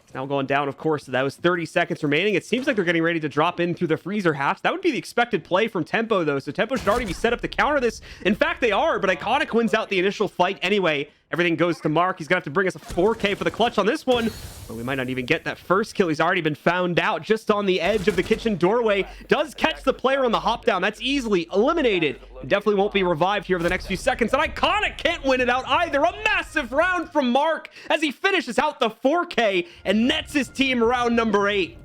It's now going down, of course. That was 30 seconds remaining. It seems like they're getting ready to drop in through the freezer hatch. That would be the expected play from Tempo, though, so Tempo should already be set up to counter this. In fact, they are, but Iconic wins out the initial fight anyway. Everything goes to Mark. He's going to have to bring us a 4K for the clutch on this one. But we might not even get that first kill. He's already been found out just on the edge of the kitchen doorway. Does catch the player on the hop down. That's easily eliminated. Definitely won't be revived here for the next few seconds. And Iconic can't win it out either. A massive round from Mark as he finishes out the 4K and nets his team round number 8.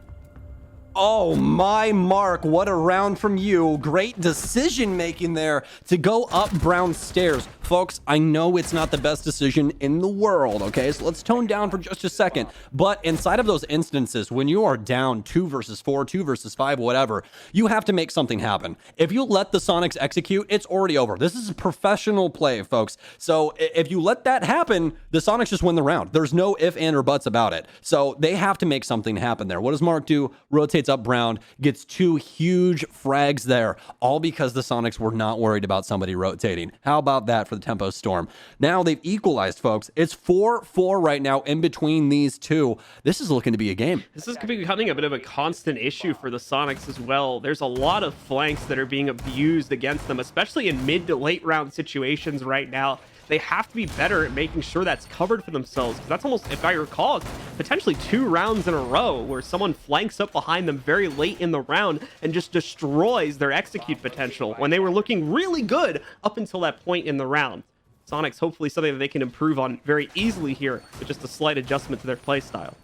Oh my, Mark, what a round from you. Great decision making there to go up brown stairs. Folks, I know it's not the best decision in the world, okay? So let's tone down for just a second. But inside of those instances, when you are down 2 versus 4, 2 versus 5, whatever, you have to make something happen. If you let the Soniqs execute, it's already over. This is a professional play, folks. So if you let that happen, the Soniqs just win the round. There's no if, and, or buts about it. So they have to make something happen there. What does Mark do? Rotates up brown, gets 2 huge frags there, all because the Soniqs were not worried about somebody rotating. How about that for the Tempo Storm? Now they've equalized, folks. It's 4-4 right now in between these two. This is looking to be a game. This is becoming a bit of a constant issue for the Soniqs as well. There's a lot of flanks that are being abused against them, especially in mid to late round situations right now. They have to be better at making sure that's covered for themselves. Because that's almost, if I recall, potentially 2 rounds in a row where someone flanks up behind them very late in the round and just destroys their execute potential when they were looking really good up until that point in the round. Soniqs, hopefully something that they can improve on very easily here with just a slight adjustment to their play style.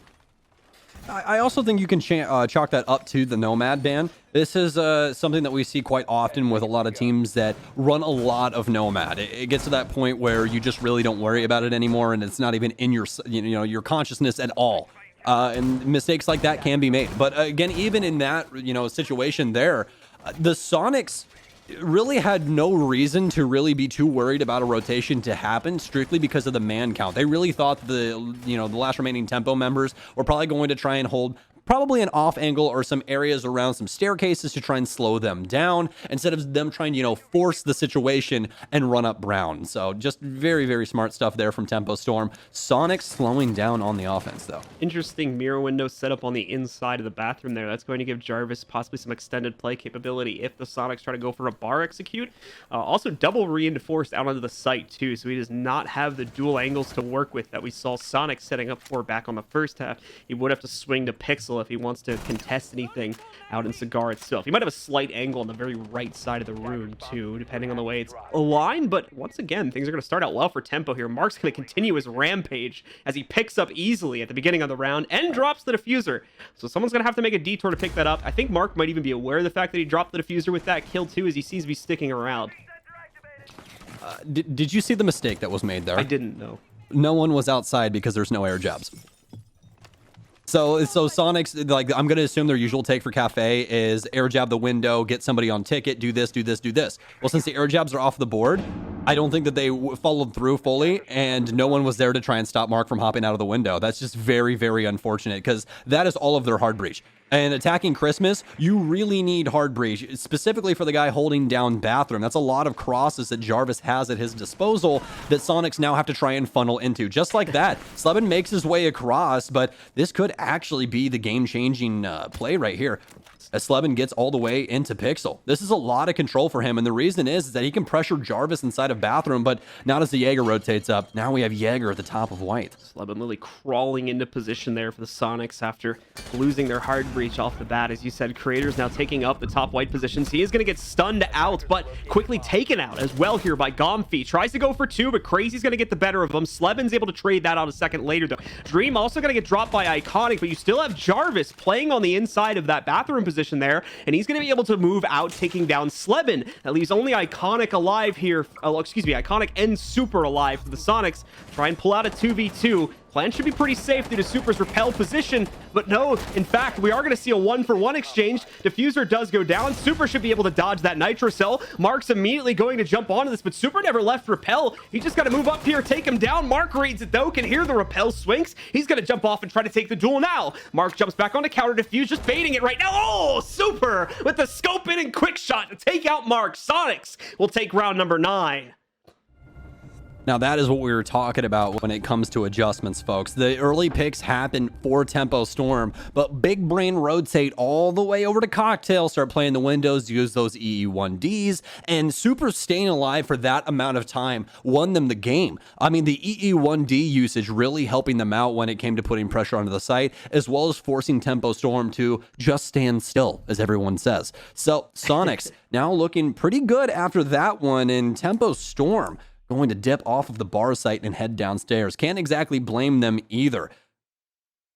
I also think you can chalk that up to the Nomad ban. This is something that we see quite often with a lot of teams that run a lot of Nomad. It gets to that point where you just really don't worry about it anymore, and it's not even in your your consciousness at all. And mistakes like that can be made. But again, even in that situation there, the Soniqs really had no reason to really be too worried about a rotation to happen strictly because of the man count. They really thought the last remaining Tempo members were probably going to try and hold probably an off angle or some areas around some staircases to try and slow them down instead of them trying to, force the situation and run up brown. So just very, very smart stuff there from Tempo Storm. Soniqs slowing down on the offense, though. Interesting mirror window set up on the inside of the bathroom there. That's going to give Jarvis possibly some extended play capability if the Soniqs try to go for a bar execute. Also double reinforced out onto the site, too, so he does not have the dual angles to work with that we saw Sonic setting up for back on the first half. He would have to swing to Pixel if he wants to contest anything out in Cigar itself. He might have a slight angle on the very right side of the room, too, depending on the way it's aligned. But once again, things are going to start out well for Tempo here. Mark's going to continue his rampage as he picks up easily at the beginning of the round and drops the diffuser. So someone's going to have to make a detour to pick that up. I think Mark might even be aware of the fact that he dropped the diffuser with that kill, too, as he seems to be sticking around. Did you see the mistake that was made there? I didn't know. No one was outside because there's no air jabs. So Soniqs, like, I'm going to assume their usual take for Cafe is air jab the window, get somebody on ticket, do this, do this, do this. Well, since the air jabs are off the board, I don't think that they followed through fully, and no one was there to try and stop Mark from hopping out of the window. That's just very, very unfortunate, because that is all of their hard breach. And attacking Christmas, you really need hard breach, specifically for the guy holding down bathroom. That's a lot of crosses that Jarvis has at his disposal that Soniqs now have to try and funnel into. Just like that, Slevin makes his way across, but this could actually be the game-changing play right here. as Slevin gets all the way into Pixel. This is a lot of control for him, and the reason is that he can pressure Jarvis inside of Bathroom, but not as the Jaeger rotates up. Now we have Jaeger at the top of white. Slevin literally crawling into position there for the Sonics after losing their hard breach off the bat. As you said, Creator's now taking up the top white positions. He is going to get stunned out, but quickly taken out as well here by Gomfi. Tries to go for two, but Crazy's going to get the better of him. Slevin's able to trade that out a second later, though. Dream also going to get dropped by Iconic, but you still have Jarvis playing on the inside of that Bathroom position there, and he's going to be able to move out, taking down Slevin. That leaves only Iconic alive here. Iconic and Super alive for the Sonics. Try and pull out a 2v2. Plan should be pretty safe due to Super's repel position, but no, in fact, we are going to see a 1-for-1 exchange. Diffuser does go down. Super should be able to dodge that Nitro Cell. Mark's immediately going to jump onto this, but Super never left repel. He just got to move up here, take him down. Mark reads it though, can hear the repel swings. He's going to jump off and try to take the duel now. Mark jumps back onto counter Diffuse, just baiting it right now. Oh, Super with the scope in and quick shot to take out Mark. Sonics will take round number 9. Now that is what we were talking about when it comes to adjustments, folks. The early picks happen for Tempo Storm, but Big Brain rotate all the way over to Cocktail, start playing the windows, use those EE1Ds, and Super staying alive for that amount of time won them the game. I mean, the EE1D usage really helping them out when it came to putting pressure onto the site, as well as forcing Tempo Storm to just stand still, as everyone says. So Sonics now looking pretty good after that one, and Tempo Storm going to dip off of the bar site and head downstairs. Can't exactly blame them either.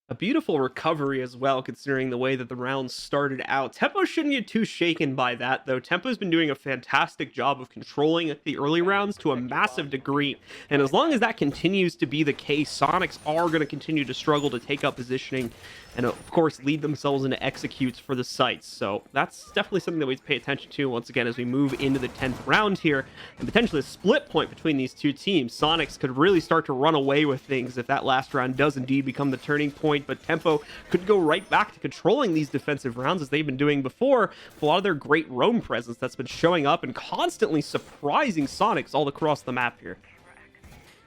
A beautiful recovery as well, considering the way that the rounds started out. Tempo shouldn't get too shaken by that, though. Tempo's been doing a fantastic job of controlling the early rounds to a massive degree, and as long as that continues to be the case, Sonics are going to continue to struggle to take up positioning and, of course, lead themselves into executes for the sites. So that's definitely something that we pay attention to once again as we move into the 10th round here, and potentially a split point between these two teams. Sonics could really start to run away with things if that last round does indeed become the turning point, but Tempo could go right back to controlling these defensive rounds as they've been doing before, with a lot of their great roam presence that's been showing up and constantly surprising Sonics all across the map here.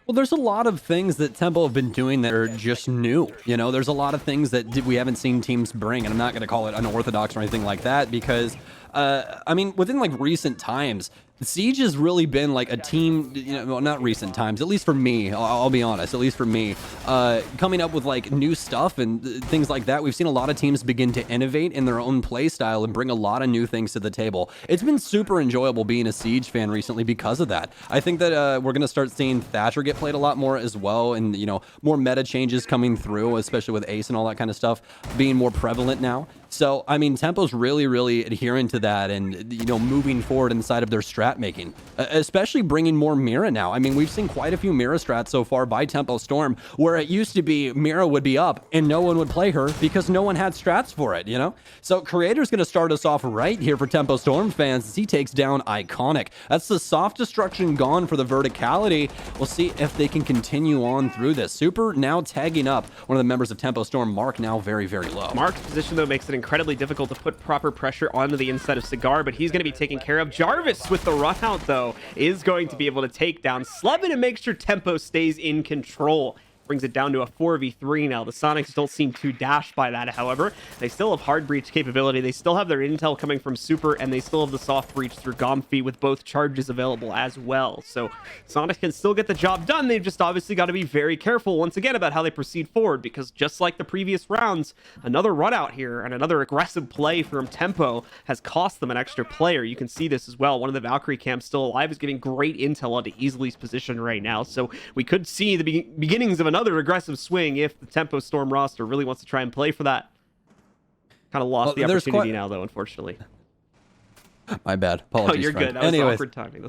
Well, there's a lot of things that Tempo have been doing that are just new. You know, there's a lot of things that we haven't seen teams bring, and I'm not going to call it unorthodox or anything like that because, I mean, within like recent times, Siege has really been like a team, you know, well, not recent times, at least for me, I'll be honest, at least for me, coming up with like new stuff and things like that. We've seen a lot of teams begin to innovate in their own play style and bring a lot of new things to the table. It's been super enjoyable being a Siege fan recently because of that. I think that we're going to start seeing Thatcher get played a lot more as well, and, you know, more meta changes coming through, especially with Ace and all that kind of stuff being more prevalent now. So, I mean, Tempo's really adhering to that and, you know, moving forward inside of their strat making, especially bringing more Mira now. I mean, we've seen quite a few Mira strats so far by Tempo Storm, where it used to be Mira would be up and no one would play her because no one had strats for it, you know? So Creator's going to start us off right here for Tempo Storm fans as he takes down Iconic. That's the soft destruction gone for the verticality. We'll see if they can continue on through this. Super now tagging up one of the members of Tempo Storm, Mark, now very low. Mark's position, though, makes it incredibly difficult to put proper pressure onto the inside of Cigar, but he's going to be taken care of. Jarvis with the run out, though, is going to be able to take down Slevin and make sure Tempo stays in control. Brings it down to a 4v3 now. The Sonics don't seem too dashed by that, however. They still have hard breach capability. They still have their intel coming from Super, and they still have the soft breach through Gomfi with both charges available as well. So Sonics can still get the job done. They've just obviously got to be very careful once again about how they proceed forward, because just like the previous rounds, another run out here and another aggressive play from Tempo has cost them an extra player. You can see this as well. One of the Valkyrie camps still alive is getting great intel onto Easily position right now. So we could see the beginnings of another aggressive swing if the Tempo Storm roster really wants to try and play for that. Kind of lost the opportunity now, though, unfortunately. My bad. Apologies. Oh, you're friend. good. That was awkward timing.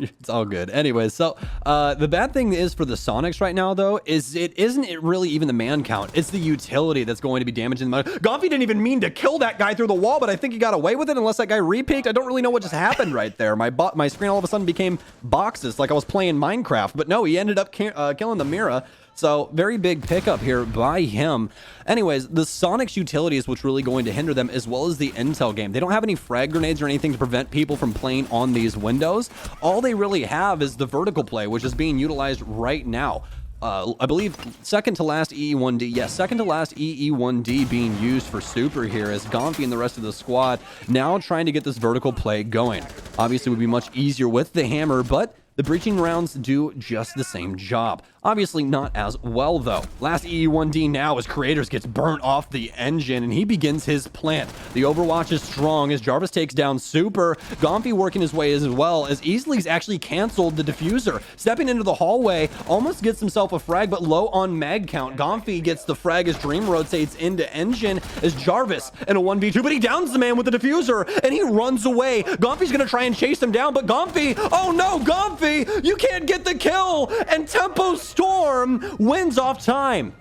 It's all good. Anyways, so the bad thing is for the Sonics right now, though, is it isn't really even the man count. It's the utility that's going to be damaging the Gomfi didn't even mean to kill that guy through the wall, but I think he got away with it unless that guy repeaked. I don't really know what just happened right there. My screen all of a sudden became boxes like I was playing Minecraft, but no, he ended up killing the Mira. So very big pickup here by him. Anyways, the Sonics utility is what's really going to hinder them, as well as the intel game. They don't have any frag grenades or anything to prevent people from playing on these windows. All they really have is the vertical play, which is being utilized right now. I believe second to last EE1D. Yes, second to last EE1D being used for Super here as Gomfi and the rest of the squad now trying to get this vertical play going. Obviously, it would be much easier with the hammer, but the breaching rounds do just the same job. Obviously not as well though. Last EE1D now as Creators gets burnt off the engine and he begins his plant. The Overwatch is strong as Jarvis takes down Super. Gomfi working his way as well as Easley's actually canceled the diffuser. Stepping into the hallway, almost gets himself a frag but low on mag count. Gomfi gets the frag as Dream rotates into engine as Jarvis in a 1v2, but he downs the man with the diffuser and he runs away. Gomfi's gonna try and chase him down, but Gomfi, oh no, Gomfi, you can't get the kill, and Tempo Storm wins off time.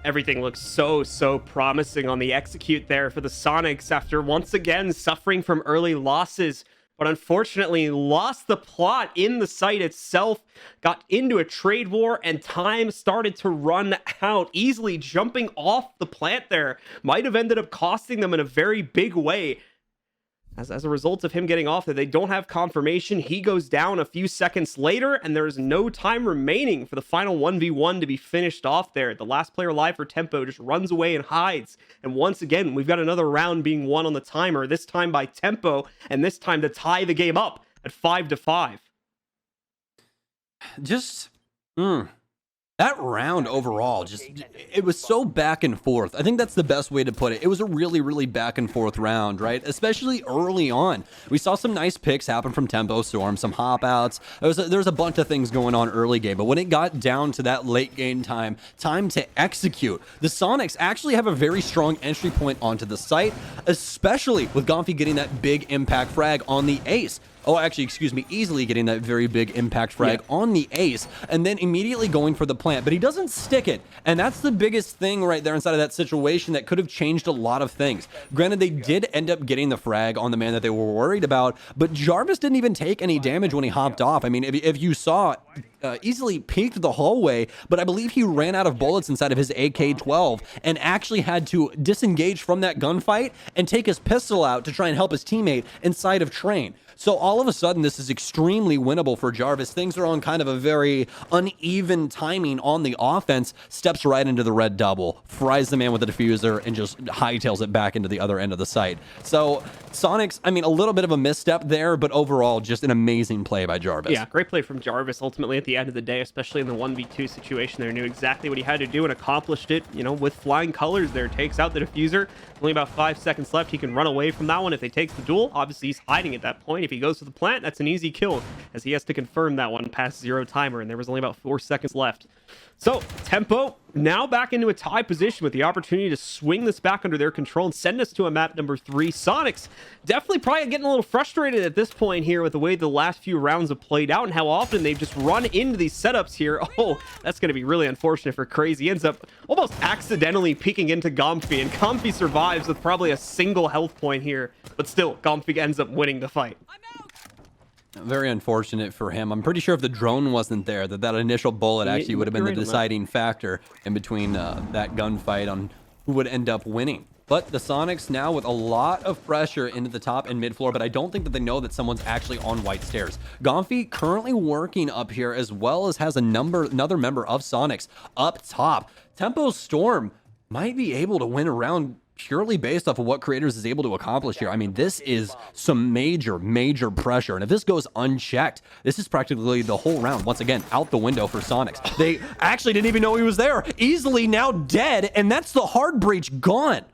Everything looks so promising on the execute there for the Soniqs after once again suffering from early losses, but unfortunately lost the plot in the site itself, got into a trade war, and time started to run out. Easily jumping off the plant there might have ended up costing them in a very big way. As a result of him getting off there, they don't have confirmation. He goes down a few seconds later, and there's no time remaining for the final 1v1 to be finished off there. The last player alive for Tempo just runs away and hides. And once again, we've got another round being won on the timer, this time by Tempo, and this time to tie the game up at 5-5. Just, that round overall, it was so back and forth. I think that's the best way to put it. It was a really back and forth round, right? Especially early on. We saw some nice picks happen from Tempo Storm, some hop outs. There's a bunch of things going on early game, but when it got down to that late game time to execute, the Soniqs actually have a very strong entry point onto the site, especially with Gomfi getting that big impact frag on the ace. Oh, actually, excuse me, easily getting that very big impact frag on the ace, and then immediately going for the plant, but he doesn't stick it, and that's the biggest thing right there inside of that situation that could have changed a lot of things. Granted, they did end up getting the frag on the man that they were worried about, but Jarvis didn't even take any damage when he hopped off. I mean, if you saw, easily peeked the hallway, but I believe he ran out of bullets inside of his AK-12 and actually had to disengage from that gunfight and take his pistol out to try and help his teammate inside of Train. So all of a sudden, this is extremely winnable for Jarvis. Things are on kind of a very uneven timing on the offense. Steps right into the red double, fries the man with the diffuser, and just hightails it back into the other end of the site. So Soniqs, I mean, a little bit of a misstep there, but overall, just an amazing play by Jarvis. Yeah, great play from Jarvis ultimately at the end of the day, especially in the 1v2 situation there. Knew exactly what he had to do and accomplished it, you know, with flying colors there. Takes out the diffuser. Only about 5 seconds left. He can run away from that one if he takes the duel. Obviously, he's hiding at that point. If he goes to the plant, that's an easy kill, as he has to confirm that one past 0 timer, and there was only about 4 seconds left. So, Tempo now back into a tie position with the opportunity to swing this back under their control and send us to a map number 3. Soniqs definitely probably getting a little frustrated at this point here with the way the last few rounds have played out and how often they've just run into these setups here. Oh, that's going to be really unfortunate for Crazy. He ends up almost accidentally peeking into Gomfi, and Gomfi survives with probably a single health point here, but still, Gomfi ends up winning the fight. Very unfortunate for him. I'm pretty sure if the drone wasn't there, that initial bullet actually would have been the deciding factor in between that gunfight on who would end up winning. But the Soniqs now with a lot of pressure into the top and mid floor, but I don't think that they know that someone's actually on white stairs. Gomfi currently working up here as well as has another member of Soniqs up top. Tempo Storm might be able to win a round purely based off of what Creators is able to accomplish here. I mean, this is some major pressure, and if this goes unchecked, this is practically the whole round once again out the window for Soniqs. They actually didn't even know he was there. Easily now dead, and that's the hard breach gone.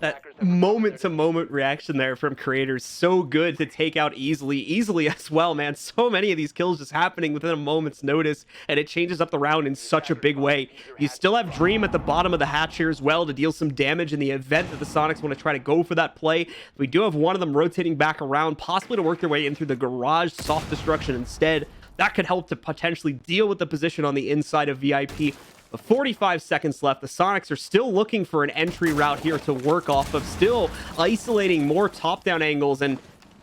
That moment-to-moment reaction there from Creators, so good to take out easily as well, man. So many of these kills just happening within a moment's notice, and it changes up the round in such a big way. You still have Dream at the bottom of the hatch here as well to deal some damage in the event that the Soniqs want to try to go for that play. We do have one of them rotating back around, possibly to work their way in through the garage soft destruction instead. That could help to potentially deal with the position on the inside of VIP. 45 seconds left. The Soniqs are still looking for an entry route here to work off of, still isolating more top-down angles, and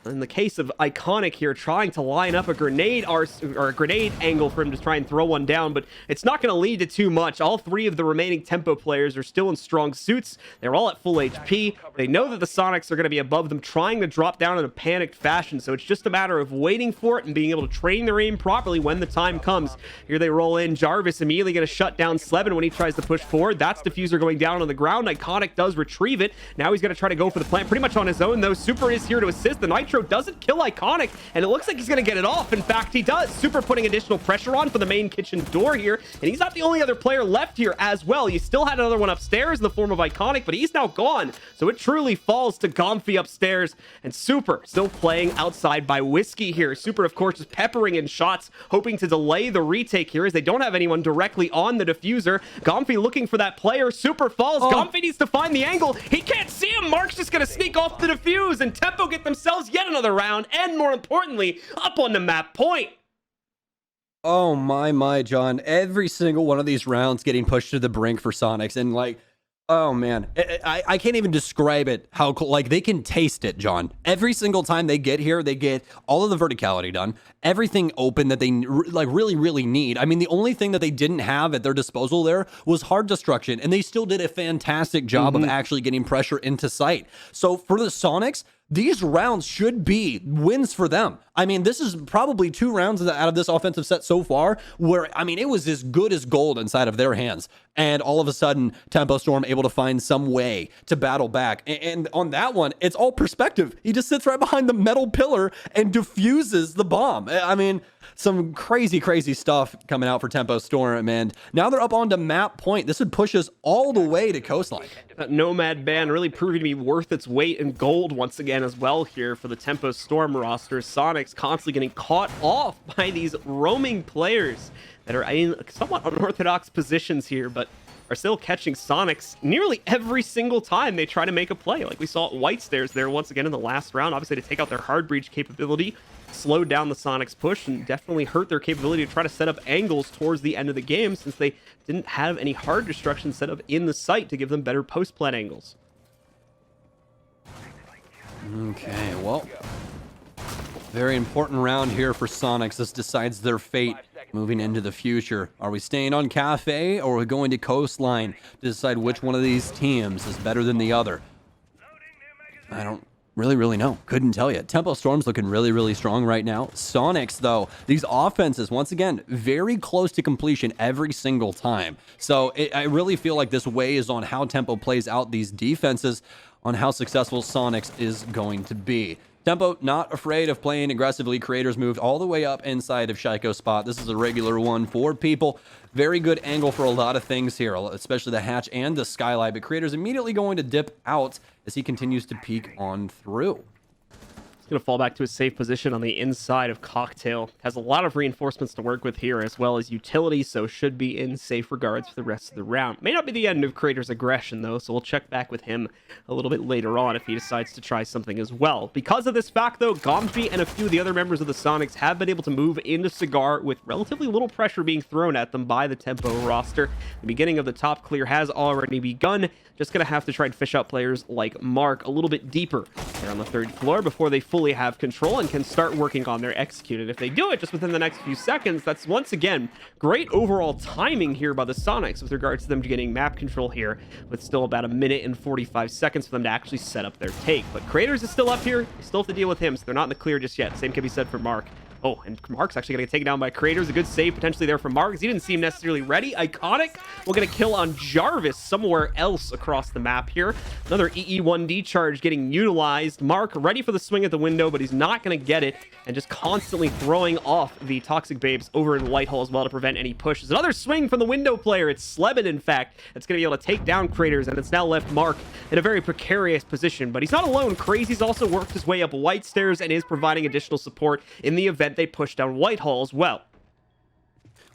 in the case of Iconic here, trying to line up a grenade or a grenade angle for him to try and throw one down, but it's not going to lead to too much. All three of the remaining Tempo players are still in strong suits. They're all at full HP. They know that the Sonics are going to be above them, trying to drop down in a panicked fashion, so it's just a matter of waiting for it and being able to train their aim properly when the time comes. Here they roll in. Jarvis immediately going to shut down Slevin when he tries to push forward. That's Diffuser going down on the ground. Iconic does retrieve it. Now he's going to try to go for the plant pretty much on his own, though. Super is here to assist. The Nitro doesn't kill Iconic, and it looks like he's going to get it off. In fact, he does. Super putting additional pressure on for the main kitchen door here, and he's not the only other player left here as well. You still had another one upstairs in the form of Iconic, but he's now gone, so it truly falls to Gomfy upstairs, and Super still playing outside by Whiskey here. Super, of course, is peppering in shots, hoping to delay the retake here as they don't have anyone directly on the Diffuser. Gomfy looking for that player. Super falls. Gomfy needs to find the angle. He can't see him. Mark's just going to sneak off the Diffuse, and Tempo get themselves yet another round, and more importantly, up on the map point. Oh my, John. Every single one of these rounds getting pushed to the brink for Sonics, and like, oh man, I can't even describe it, how cool, like they can taste it, John. Every single time they get here, they get all of the verticality done, everything open that they like really need. I mean, the only thing that they didn't have at their disposal there was hard destruction, and they still did a fantastic job of actually getting pressure into sight. So for the Sonics, these rounds should be wins for them. I mean, this is probably 2 rounds out of this offensive set so far where, I mean, it was as good as gold inside of their hands. And all of a sudden, Tempo Storm able to find some way to battle back. And on that one, it's all perspective. He just sits right behind the metal pillar and diffuses the bomb. I mean, some crazy stuff coming out for Tempo Storm, and now they're up onto map point. This would push us all the way to coastline. That Nomad ban really proving to be worth its weight in gold once again as well here for the Tempo Storm roster. Sonics constantly getting caught off by these roaming players that are in somewhat unorthodox positions here, but are still catching Sonics nearly every single time they try to make a play. Like we saw at White Stairs there once again in the last round, obviously to take out their hard breach capability, slowed down the Sonics push, and definitely hurt their capability to try to set up angles towards the end of the game, since they didn't have any hard destruction set up in the site to give them better post-plant angles. Okay, well, very important round here for Sonics. This decides their fate moving into the future. Are we staying on Cafe, or are we going to Coastline to decide which one of these teams is better than the other? I don't really know. Couldn't tell you. Tempo Storm's looking really strong right now. Sonics, though, these offenses, once again, very close to completion every single time. So I really feel like this weighs on how Tempo plays out these defenses, on how successful Sonics is going to be. Tempo not afraid of playing aggressively. Creators moved all the way up inside of Shaiko's spot. This is a regular one for people. Very good angle for a lot of things here, especially the hatch and the skylight. But Creators immediately going to dip out as he continues to peek on through. He's going to fall back to a safe position on the inside of Cocktail. Has a lot of reinforcements to work with here, as well as utility, so should be in safe regards for the rest of the round. May not be the end of Creator's aggression, though, so we'll check back with him a little bit later on if he decides to try something as well. Because of this fact, though, Gomfy and a few of the other members of the Sonics have been able to move into Cigar with relatively little pressure being thrown at them by the Tempo roster. The beginning of the top clear has already begun. Just going to have to try and fish out players like Mark a little bit deeper there on the 3rd floor before they fully have control and can start working on their execute. And if they do it just within the next few seconds, that's once again great overall timing here by the Sonics with regards to them getting map control here, with still about 1 minute and 45 seconds for them to actually set up their take. But Creators is still up here. They still have to deal with him, so they're not in the clear just yet. Same can be said for Mark. Oh, and Mark's actually going to get taken down by Creators. A good save potentially there from Mark, because he didn't seem necessarily ready. Iconic will get a kill on Jarvis somewhere else across the map here. Another EE1D charge getting utilized. Mark ready for the swing at the window, but he's not going to get it, and just constantly throwing off the Toxic Babes over in Whitehall as well to prevent any pushes. Another swing from the window player. It's Slebin, in fact, that's going to be able to take down Creators, and it's now left Mark in a very precarious position. But he's not alone. Crazy's also worked his way up White Stairs and is providing additional support in the event they push down Whitehall as well.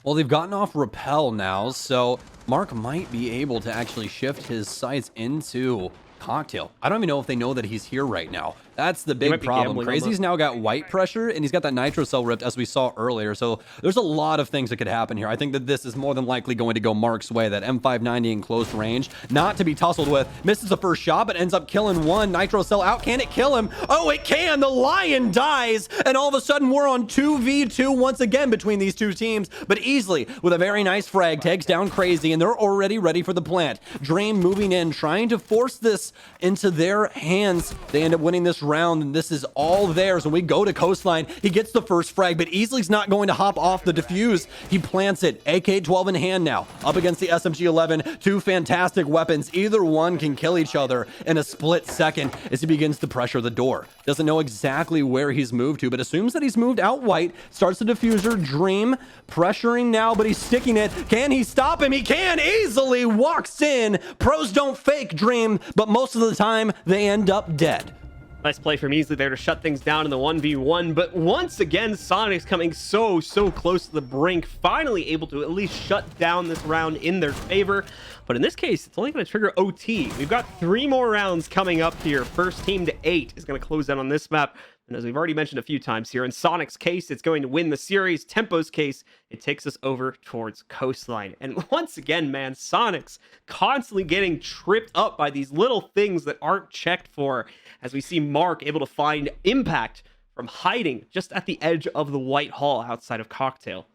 Well, they've gotten off Repel now, so Mark might be able to actually shift his sights into Cocktail. I don't even know if they know that he's here right now. That's the might big be problem. gambling on Crazy's that. now got white pressure, and he's got that nitro cell ripped, as we saw earlier. So there's a lot of things that could happen here. I think that this is more than likely going to go Mark's way. That M590 in close range, not to be tussled with. Misses the first shot, but ends up killing one. Nitro cell out. Can it kill him? Oh, it can. The Lion dies, and all of a sudden we're on 2v2 once again between these two teams. But easily, with a very nice frag, takes down Crazy, and they're already ready for the plant. Dream moving in, trying to force this into their hands. They end up winning this round, and this is all theirs. When we go to Coastline, he gets the first frag, but Easily not going to hop off the defuse. He plants it. AK-12 in hand now, up against the SMG-11. Two fantastic weapons. Either one can kill each other in a split second as he begins to pressure the door. Doesn't know exactly where he's moved to, but assumes that he's moved out white. Starts the diffuser. Dream pressuring now, but he's sticking it. Can he stop him? He can. Easily walks in. Pros don't fake Dream, but most of the time they end up dead. Nice play from Easily there to shut things down in the 1v1, but once again, Soniqs coming so close to the brink, finally able to at least shut down this round in their favor. But in this case, it's only going to trigger OT. We've got 3 more rounds coming up here. First team to 8 is going to close out on this map. And as we've already mentioned a few times here, in Sonic's case, it's going to win the series. Tempo's case, it takes us over towards Coastline. And once again, man, Sonic's constantly getting tripped up by these little things that aren't checked for, as we see Mark able to find Impact from hiding just at the edge of the White Hall outside of Cocktail.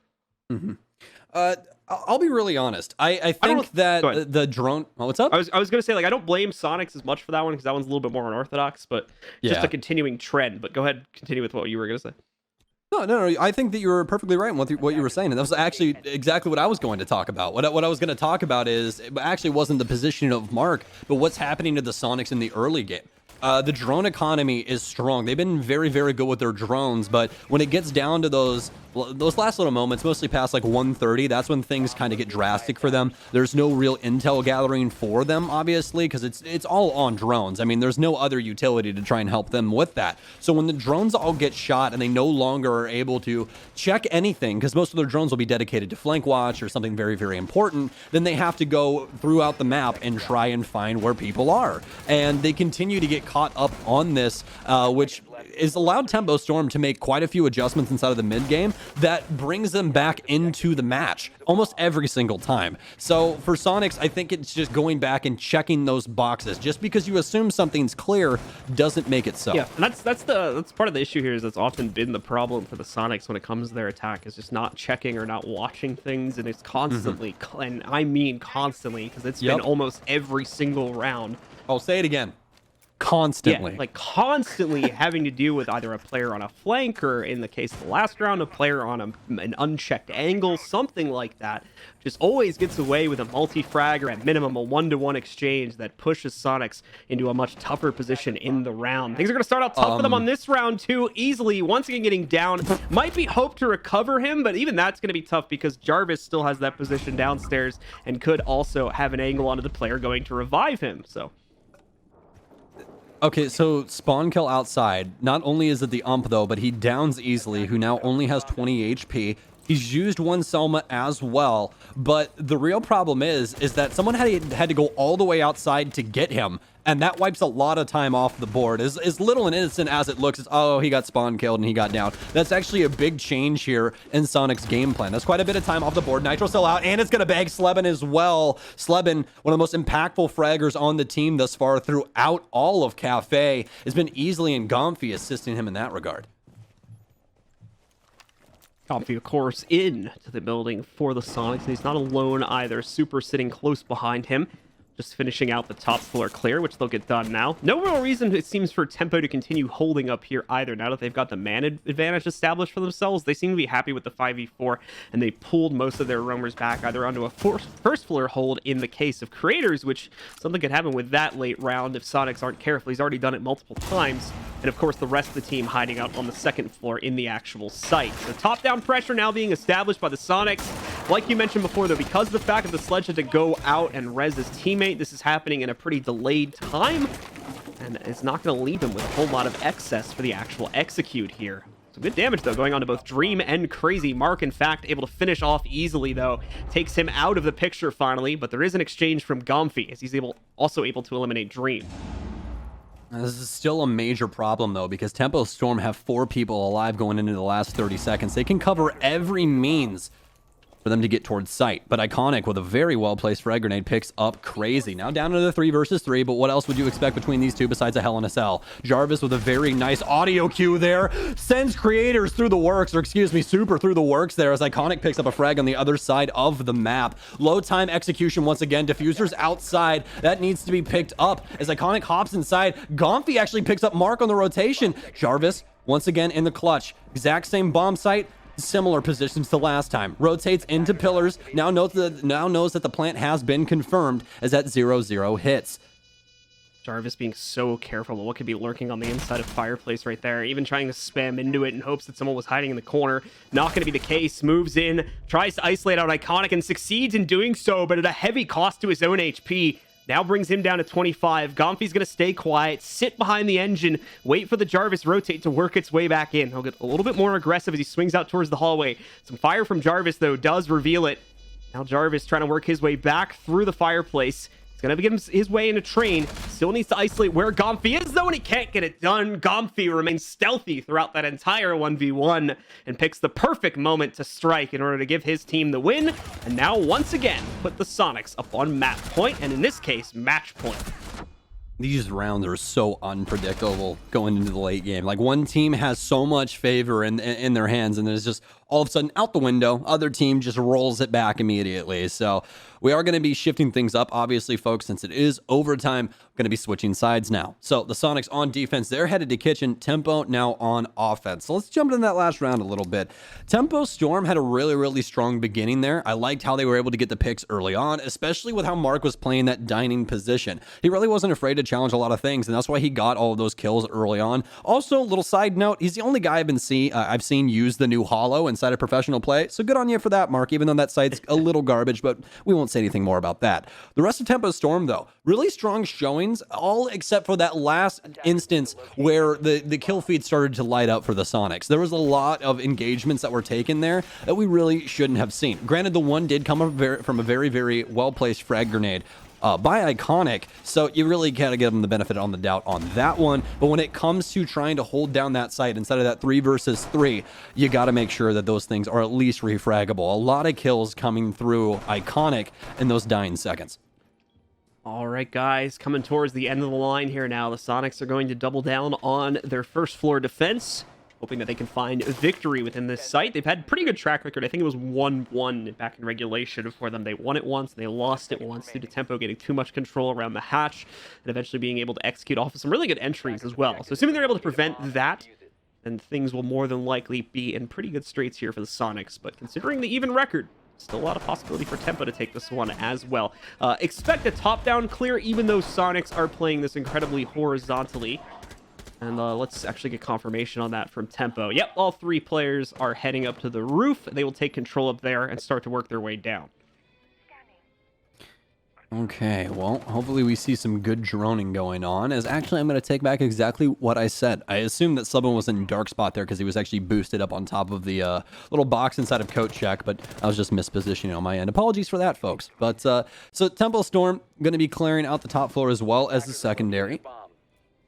I'll be really honest. I think that the drone... Oh, what's up? I was going to say, like, I don't blame Soniqs as much for that one, because that one's a little bit more unorthodox, but just a continuing trend. But go ahead, continue with what you were going to say. No. I think that you were perfectly right in what you were saying, and that was actually exactly what I was going to talk about. What I was going to talk about is, it actually wasn't the positioning of Mark, but what's happening to the Soniqs in the early game. The drone economy is strong. They've been very good with their drones, but when it gets down to those last little moments, mostly past like 1:30, that's when things kind of get drastic for them. There's no real intel gathering for them, obviously, because it's all on drones. I mean, there's no other utility to try and help them with that. So when the drones all get shot and they no longer are able to check anything, because most of their drones will be dedicated to flank watch or something very important, then they have to go throughout the map and try and find where people are. And they continue to get caught up on this, which is allowed Tempo Storm to make quite a few adjustments inside of the mid game that brings them back into the match almost every single time. So for Soniqs, I think it's just going back and checking those boxes. Just because you assume something's clear doesn't make it so. Yeah, and that's part of the issue here, is that's often been the problem for the Soniqs when it comes to their attack, is just not checking or not watching things, and it's constantly, and I mean constantly, because it's been almost every single round. I'll say it again. Constantly. Yeah, like constantly having to deal with either a player on a flank, or in the case of the last round, a player on an unchecked angle, something like that. Just always gets away with a multi-frag, or at minimum a 1-to-1 exchange that pushes Soniqs into a much tougher position in the round. Things are going to start out tough for them on this round too. Easily, once again getting down. Might be hope to recover him, but even that's going to be tough, because Jarvis still has that position downstairs and could also have an angle onto the player going to revive him. So okay, so spawn kill outside. Not only is it the ump though, but he downs Easily, who now only has 20 HP. He's used one Selma as well, but the real problem is that someone had to go all the way outside to get him, and that wipes a lot of time off the board. As little and innocent as it looks, is, oh, he got spawn killed and he got down. That's actually a big change here in Sonic's game plan. That's quite a bit of time off the board. Nitro still out, and it's going to bag Sleben as well. Sleben, one of the most impactful fraggers on the team thus far throughout all of Cafe, has been Easily and Gomfy assisting him in that regard. Gomfy, of course, in to the building for the Soniqs, and he's not alone either. Super sitting close behind him, just finishing out the top floor clear, which they'll get done now. No real reason, it seems, for Tempo to continue holding up here either. Now that they've got the man advantage established for themselves, they seem to be happy with the 5v4, and they pulled most of their roamers back either onto a first floor hold in the case of Creators, which something could happen with that late round if Soniqs aren't careful. He's already done it multiple times. And of course, the rest of the team hiding out on the second floor in the actual site. The top-down pressure now being established by the Soniqs. Like you mentioned before, though, because of the fact that the Sledge had to go out and res his teammate, this is happening in a pretty delayed time, and it's not going to leave him with a whole lot of excess for the actual execute here. Some good damage, though, going on to both Dream and Crazy. Mark, in fact, able to finish off Easily, though. Takes him out of the picture, finally, but there is an exchange from Gomfy, as he's also able to eliminate Dream. This is still a major problem, though, because Tempo Storm have 4 people alive going into the last 30 seconds. They can cover every means for them to get towards site. But Iconic, with a very well-placed frag grenade, picks up Crazy. Now down to the 3 versus 3, but what else would you expect between these two besides a Hell in a Cell? Jarvis with a very nice audio cue there. Sends creators through the works, or excuse me, Super through the works there as Iconic picks up a frag on the other side of the map. Low time execution once again. Diffuser's outside. That needs to be picked up as Iconic hops inside. Gomfy actually picks up Mark on the rotation. Jarvis once again in the clutch. Exact same bomb site. Similar positions to last time. Rotates into pillars. Now knows that the plant has been confirmed as that 0-0 hits. Jarvis being so careful of what could be lurking on the inside of Fireplace right there. Even trying to spam into it in hopes that someone was hiding in the corner. Not going to be the case. Moves in. Tries to isolate out Iconic and succeeds in doing so, but at a heavy cost to his own HP. Now brings him down to 25. Gomfy's going to stay quiet, sit behind the engine, wait for the Jarvis rotate to work its way back in. He'll get a little bit more aggressive as he swings out towards the hallway. Some fire from Jarvis, though, does reveal it. Now Jarvis trying to work his way back through the Fireplace. He's going to get his way in a train. Still needs to isolate where Gomfy is, though, and he can't get it done. Gomfy remains stealthy throughout that entire 1v1 and picks the perfect moment to strike in order to give his team the win. And now, once again, put the Sonics up on map point, and in this case, match point. These rounds are so unpredictable going into the late game. Like, one team has so much favor in their hands, and then it's just all of a sudden out the window. Other team just rolls it back immediately. So we are going to be shifting things up, obviously, folks, since it is overtime. Going to be switching sides now. So the Sonics on defense, they're headed to kitchen. Tempo now on offense. So let's jump into that last round a little bit. Tempo Storm had a really, really strong beginning there. I liked how they were able to get the picks early on, especially with how Mark was playing that dining position. He really wasn't afraid to challenge a lot of things, and that's why he got all of those kills early on. Also, little side note, he's the only guy I've seen use the new Hollow inside of professional play. So good on you for that, Mark, even though that site's a little garbage, but we won't say anything more about that. The rest of Tempo Storm, though, really strong showings, all except for that last instance where the kill feed started to light up for the Sonics. There was a lot of engagements that were taken there that we really shouldn't have seen. Granted, the one did come from a very, very well-placed frag grenade by Iconic, so you really gotta give them the benefit on the doubt on that one. But when it comes to trying to hold down that site instead of that 3 versus 3, you gotta make sure that those things are at least refraggable. A lot of kills coming through Iconic in those dying seconds. All right, guys, coming towards the end of the line here now. The Sonics are going to double down on their first floor defense, hoping that they can find victory within this site. They've had pretty good track record. I think it was 1-1 back in regulation for them. They won it once, and they lost it once due to Tempo getting too much control around the hatch and eventually being able to execute off of some really good entries as well. So assuming they're able to prevent that, then things will more than likely be in pretty good straits here for the Sonics. But considering the even record, still a lot of possibility for Tempo to take this one as well. Expect a top-down clear, even though Sonics are playing this incredibly horizontally. And let's actually get confirmation on that from Tempo. Yep, all 3 players are heading up to the roof. They will take control up there and start to work their way down. Okay, well, hopefully we see some good droning going on, as actually I'm going to take back exactly what I said. I assumed that someone was in dark spot there because he was actually boosted up on top of the little box inside of Coat Check, but I was just mispositioning on my end. Apologies for that, folks. But so Tempo Storm going to be clearing out the top floor as well as the secondary.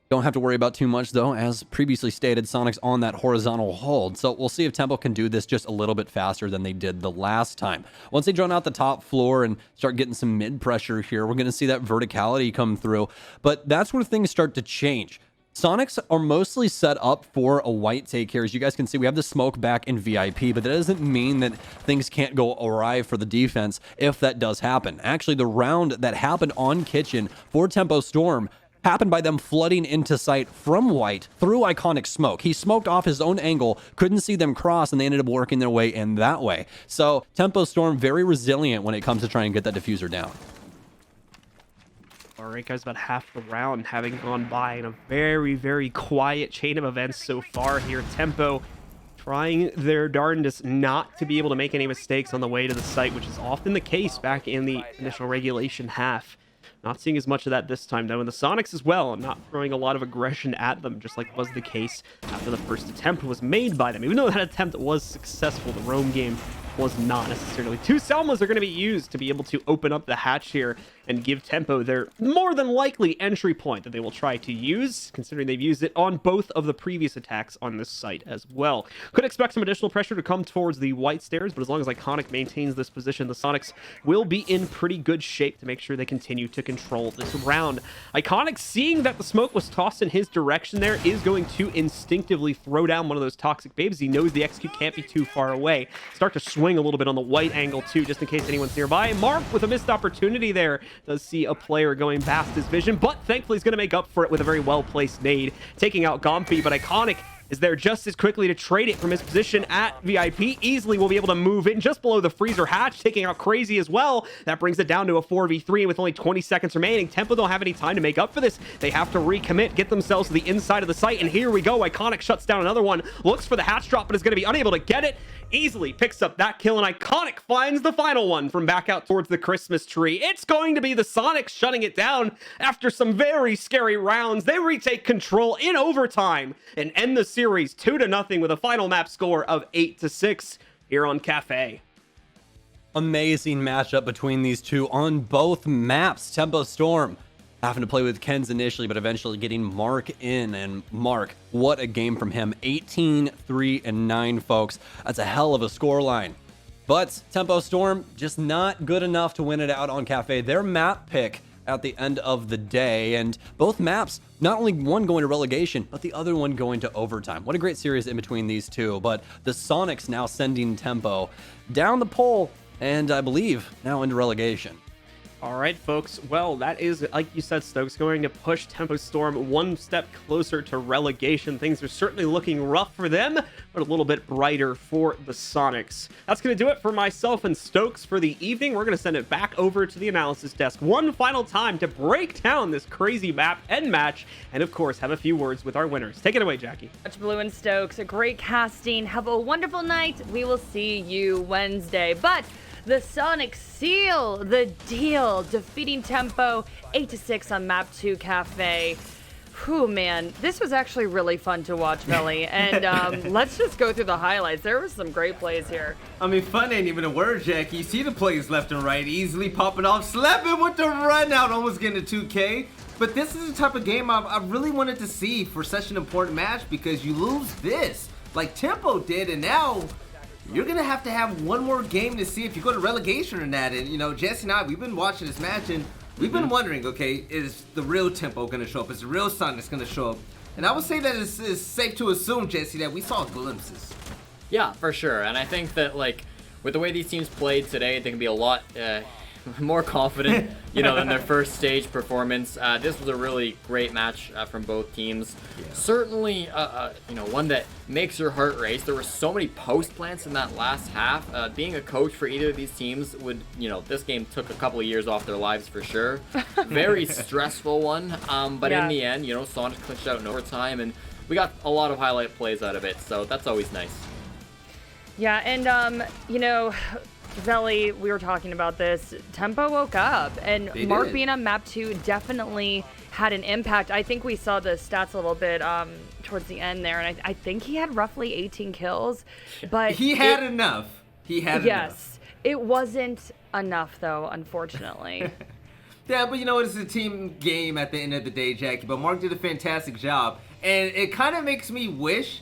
Don't have to worry about too much, though. As previously stated, Sonics on that horizontal hold. So we'll see if Tempo can do this just a little bit faster than they did the last time. Once they drone out the top floor and start getting some mid-pressure here, we're going to see that verticality come through. But that's where things start to change. Sonics are mostly set up for a white take here. As you guys can see, we have the smoke back in VIP, but that doesn't mean that things can't go awry for the defense if that does happen. Actually, the round that happened on Kitchen for Tempo Storm happened by them flooding into sight from white through Iconic smoke. He smoked off his own angle, couldn't see them cross, and they ended up working their way in that way. So Tempo Storm very resilient when it comes to trying to get that diffuser down. All right, guys, about half the round having gone by in a very, very quiet chain of events so far here. Tempo trying their darndest not to be able to make any mistakes on the way to the site, which is often the case back in the initial regulation half. Not seeing as much of that this time, though. And the Sonics as well, not throwing a lot of aggression at them, just like was the case after the first attempt was made by them. Even though that attempt was successful, the roam game was not necessarily. 2 Selmas are going to be used to be able to open up the hatch here and give Tempo their more than likely entry point that they will try to use, considering they've used it on both of the previous attacks on this site as well. Could expect some additional pressure to come towards the white stairs, but as long as Iconic maintains this position, the Sonics will be in pretty good shape to make sure they continue to control this round. Iconic, seeing that the smoke was tossed in his direction there, is going to instinctively throw down one of those toxic babes. He knows the execute can't be too far away. Start to swing a little bit on the white angle too, just in case anyone's nearby. Mark with a missed opportunity there. Does see a player going past his vision, but thankfully he's going to make up for it with a very well-placed nade, taking out Gompy, but Iconic is there just as quickly to trade it from his position at VIP. Easily will be able to move in just below the freezer hatch, taking out Crazy as well. That brings it down to a 4v3 with only 20 seconds remaining. Tempo don't have any time to make up for this. They have to recommit, get themselves to the inside of the site, and here we go. Iconic shuts down another one, looks for the hatch drop, but is going to be unable to get it. Easily picks up that kill, and Iconic finds the final one from back out towards the Christmas tree. It's going to be the Sonics shutting it down after some very scary rounds. They retake control in overtime and end the series 2-0 with a final map score of 8-6 here on Cafe. Amazing matchup between these two on both maps. Tempo Storm having to play with Kens initially, but eventually getting Mark in. And Mark, what a game from him. 18-3-9, folks. That's a hell of a scoreline. But Tempo Storm just not good enough to win it out on Cafe. Their map pick at the end of the day, and both maps, not only one going to relegation, but the other one going to overtime. What a great series in between these two. But the Sonics now sending Tempo down the pole, and I believe now into relegation. All right, folks. Well, that is, like you said, Stokes, going to push Tempo Storm one step closer to relegation. Things are certainly looking rough for them, but a little bit brighter for the Sonics. That's going to do it for myself and Stokes for the evening. We're going to send it back over to the analysis desk one final time to break down this crazy map and match, and of course, have a few words with our winners. Take it away, Jackie. Much Blue and Stokes, a great casting. Have a wonderful night. We will see you Wednesday. But the Sonics seal the deal, defeating Tempo 8-6 on map 2 Cafe. Whew, man, this was actually really fun to watch, Velly. And let's just go through the highlights. There was some great plays here. I mean, fun ain't even a word, Jack. You see the plays left and right, easily popping off, slapping with the run out, almost getting a 2K. But this is the type of game I really wanted to see for such an important match, because you lose this, like Tempo did, and now you're going to have one more game to see if you go to relegation or not. And, you know, Jesse and I, we've been watching this match, and we've been wondering, okay, is the real Tempo going to show up? Is the real Sonics going to show up? And I would say that it's safe to assume, Jesse, that we saw glimpses. Yeah, for sure. And I think that, like, with the way these teams played today, they can be a lot more confident, you know, than their first stage performance. This was a really great match from both teams. Yeah. Certainly, you know, one that makes your heart race. There were so many post plants in that last half. Being a coach for either of these teams would, you know, this game took a couple of years off their lives for sure. Very stressful one. But in the end, you know, Sonic clinched out in overtime, and we got a lot of highlight plays out of it. So that's always nice. Yeah, and you know, Velly, we were talking about this. Tempo woke up, and Mark being on map 2 definitely had an impact. I think we saw the stats a little bit towards the end there, and I think he had roughly 18 kills. But he had enough. He had enough. Yes, it wasn't enough though, unfortunately. Yeah, but you know, it's a team game at the end of the day, Jackie. But Mark did a fantastic job, and it kind of makes me wish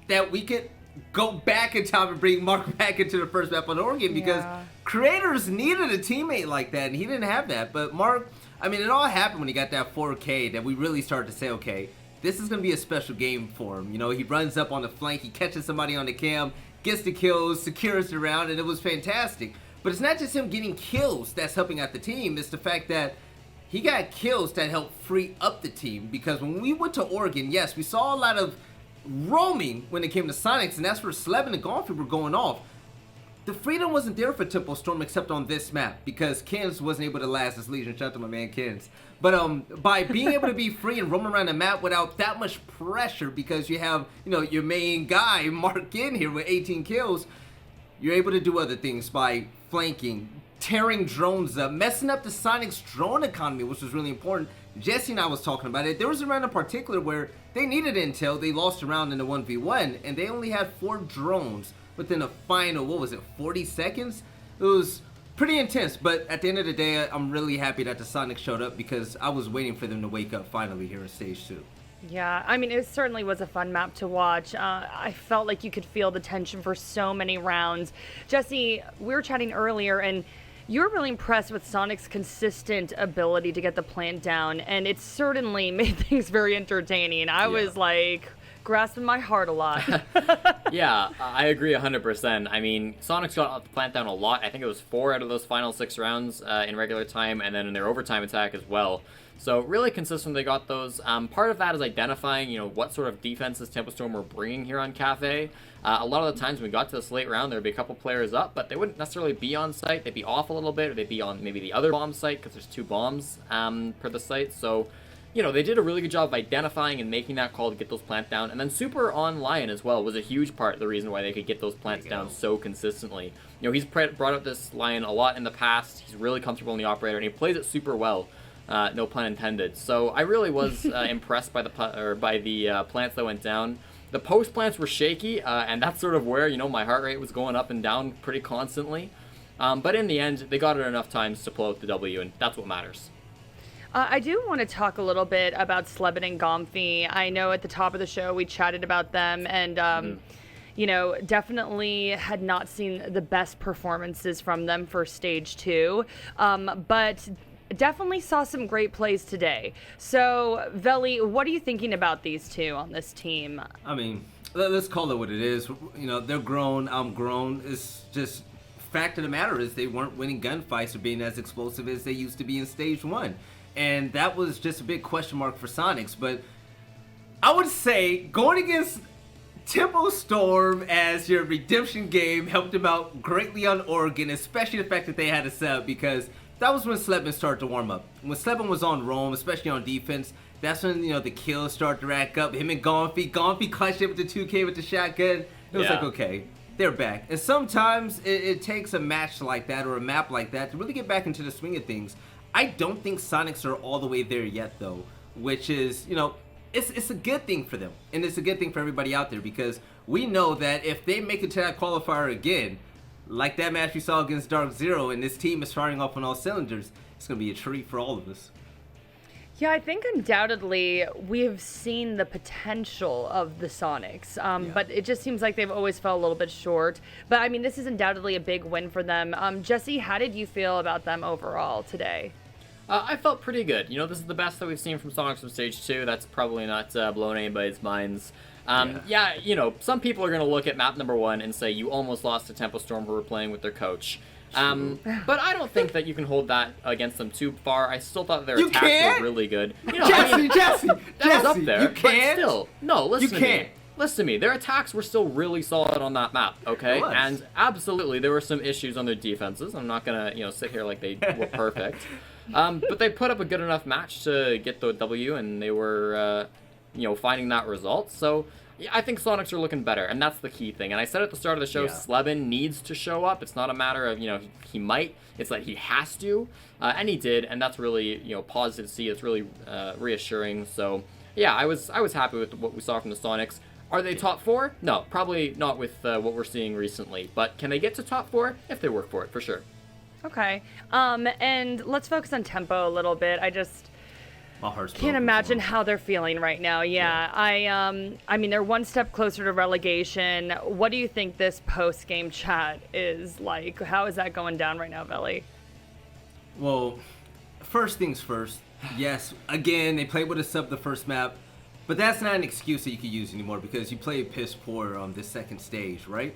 that we could go back in time and bring Mark back into the first map on Oregon, because creators needed a teammate like that, and he didn't have that. But Mark, I mean, it all happened when he got that 4K that we really started to say, okay, this is going to be a special game for him. You know, he runs up on the flank, he catches somebody on the cam, gets the kills, secures the round, and it was fantastic. But it's not just him getting kills that's helping out the team, it's the fact that he got kills that helped free up the team. Because when we went to Oregon, yes, we saw a lot of roaming when it came to Sonics, and that's where Sleb and Golfy were going off. The freedom wasn't there for Tempo Storm except on this map, because Kens wasn't able to last as Legion. Shout out to my man Kens. But by being able to be free and roam around the map without that much pressure, because you have, you know, your main guy Mark in here with 18 kills, you're able to do other things by flanking, tearing drones up, messing up the Sonics drone economy, which was really important. Jesse and I was talking about it. There was a round in particular where they needed intel. They lost a round in the 1v1, and they only had 4 drones within a final, what was it, 40 seconds? It was pretty intense, but at the end of the day, I'm really happy that the Sonics showed up because I was waiting for them to wake up finally here in stage 2. Yeah, I mean, it certainly was a fun map to watch. I felt like you could feel the tension for so many rounds. Jesse, we were chatting earlier, and you were really impressed with Sonic's consistent ability to get the plant down, and it certainly made things very entertaining. I was like grasping my heart a lot. Yeah, I agree 100%. I mean, Sonics got the plant down a lot. I think it was 4 out of those final 6 rounds in regular time, and then in their overtime attack as well. So really consistent, they got those. Part of that is identifying, what sort of defenses Tempo Storm were bringing here on Cafe. A lot of the times when we got to this late round, there would be a couple players up, but they wouldn't necessarily be on site. They'd be off a little bit, or they'd be on maybe the other bomb site, because there's 2 bombs per the site. So, they did a really good job of identifying and making that call to get those plants down. And then Super on Lion as well was a huge part of the reason why they could get those plants down so consistently. He's brought up this Lion a lot in the past. He's really comfortable in the operator, and he plays it super well. No pun intended. So I really was impressed by the plants that went down. The post plants were shaky, and that's sort of where my heart rate was going up and down pretty constantly. But in the end, they got it enough times to pull out the W, and that's what matters. I do want to talk a little bit about Slebin and Gomfi. I know at the top of the show we chatted about them, and definitely had not seen the best performances from them for stage 2, but definitely saw some great plays today. So, Veli, what are you thinking about these two on this team? I mean, let's call it what it is. They're grown, I'm grown. It's just, fact of the matter is they weren't winning gunfights or being as explosive as they used to be in stage 1. And that was just a big question mark for Sonics. But I would say going against Tempo Storm as your redemption game helped them out greatly on Oregon, especially the fact that they had a sub, because that was when Slebin started to warm up. When Slebin was on roam, especially on defense, that's when, the kills started to rack up. Him and Gomfi clutched it with the 2K with the shotgun. It was like, okay, they're back. And sometimes it takes a match like that or a map like that to really get back into the swing of things. I don't think Sonics are all the way there yet, though, which is, it's a good thing for them. And it's a good thing for everybody out there, because we know that if they make it to that qualifier again, like that match we saw against Dark Zero, and this team is firing off on all cylinders, it's going to be a treat for all of us. Yeah, I think undoubtedly we have seen the potential of the Sonics, but it just seems like they've always fell a little bit short. But, I mean, this is undoubtedly a big win for them. Jesse, how did you feel about them overall today? I felt pretty good. This is the best that we've seen from Sonics from Stage 2. That's probably not blowing anybody's minds. Some people are going to look at map number 1 and say you almost lost to Tempo Storm who were playing with their coach. But I don't think that you can hold that against them too far. I still thought their attacks were really good. Jesse, that was up there. You can't. But still, no, listen to me. Listen to me. Their attacks were still really solid on that map, okay? And absolutely, there were some issues on their defenses. I'm not gonna, sit here like they were perfect. But they put up a good enough match to get the W, and they were, finding that result. So yeah, I think Sonics are looking better, and that's the key thing. And I said at the start of the show, Slebin needs to show up. It's not a matter of, he might. It's like he has to, and he did, and that's really, positive to see. It's really reassuring. So yeah, I was happy with what we saw from the Sonics. Are they top 4? No, probably not with what we're seeing recently. But can they get to top 4? If they work for it, for sure. Okay. And let's focus on Tempo a little bit. I just can't imagine how they're feeling right now. Yeah. I mean, they're one step closer to relegation. What do you think this post-game chat is like? How is that going down right now, Veli? Well, first things first. Yes, again, they played with a sub the first map. But that's not an excuse that you can use anymore, because you played piss poor on this second stage, right?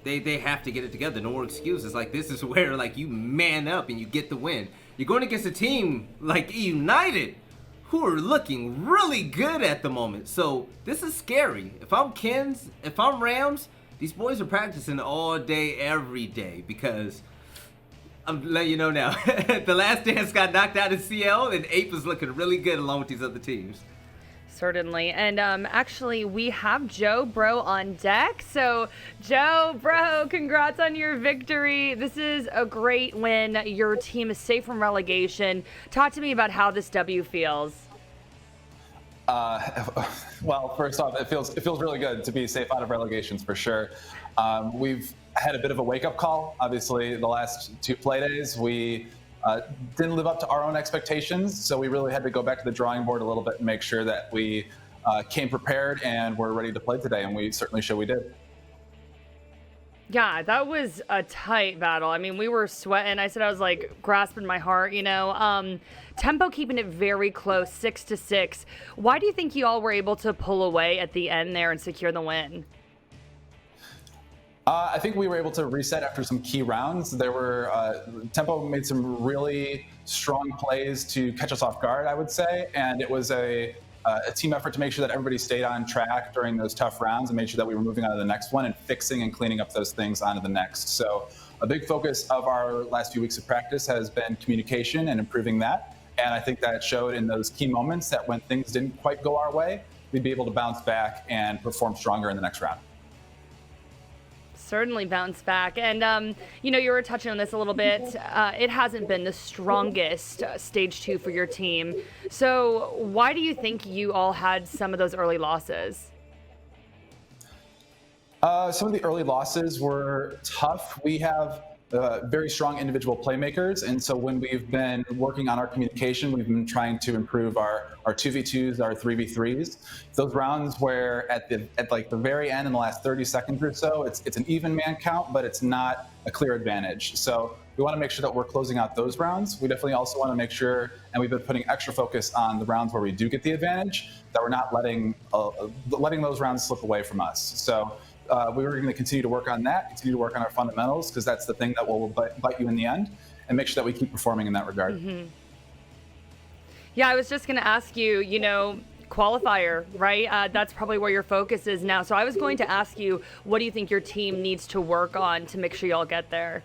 They have to get it together. No more excuses. Like, this is where, you man up and you get the win. You're going against a team like United, who are looking really good at the moment. So this is scary. If I'm Kens, if I'm Rams, these boys are practicing all day, every day, because I'm letting you know now, the last dance got knocked out in CL, and Ape is looking really good along with these other teams. Certainly. And actually, we have Joe Bro on deck. So, Joe Bro, congrats on your victory. This is a great win. Your team is safe from relegation. Talk to me about how this W feels. Well, first off, it feels really good to be safe out of relegations for sure. We've had a bit of a wake-up call. Obviously, the last 2 play days, we didn't live up to our own expectations, so we really had to go back to the drawing board a little bit and make sure that we came prepared and were ready to play today, and we certainly showed we did. Yeah, that was a tight battle. I mean, we were sweating. I was like grasping my heart, you know. Tempo keeping it very close, 6-6. Why do you think you all were able to pull away at the end there and secure the win? I think we were able to reset after some key rounds. There were Tempo made some really strong plays to catch us off guard, I would say, and it was a team effort to make sure that everybody stayed on track during those tough rounds and made sure that we were moving on to the next one and fixing and cleaning up those things onto the next. So a big focus of our last few weeks of practice has been communication and improving that. And I think that showed in those key moments that when things didn't quite go our way, we'd be able to bounce back and perform stronger in the next round. Certainly bounce back. And, you know, you were touching on this a little bit. It hasn't been the strongest stage 2 for your team. So why do you think you all had some of those early losses? Some of the early losses were tough. We have very strong individual playmakers, and so when we've been working on our communication, we've been trying to improve our 2v2s, our 3v3s. Those rounds where at like the very end in the last 30 seconds or so, it's an even man count, but it's not a clear advantage. So we want to make sure that we're closing out those rounds. We definitely also want to make sure, and we've been putting extra focus on the rounds where we do get the advantage, that we're not letting those rounds slip away from us. So we were going to continue to work on that, continue to work on our fundamentals, because that's the thing that will bite you in the end, and make sure that we keep performing in that regard. Mm-hmm. Yeah, I was just going to ask you, you know, qualifier, right? That's probably where your focus is now. So I was going to ask you, what do you think your team needs to work on to make sure y'all get there?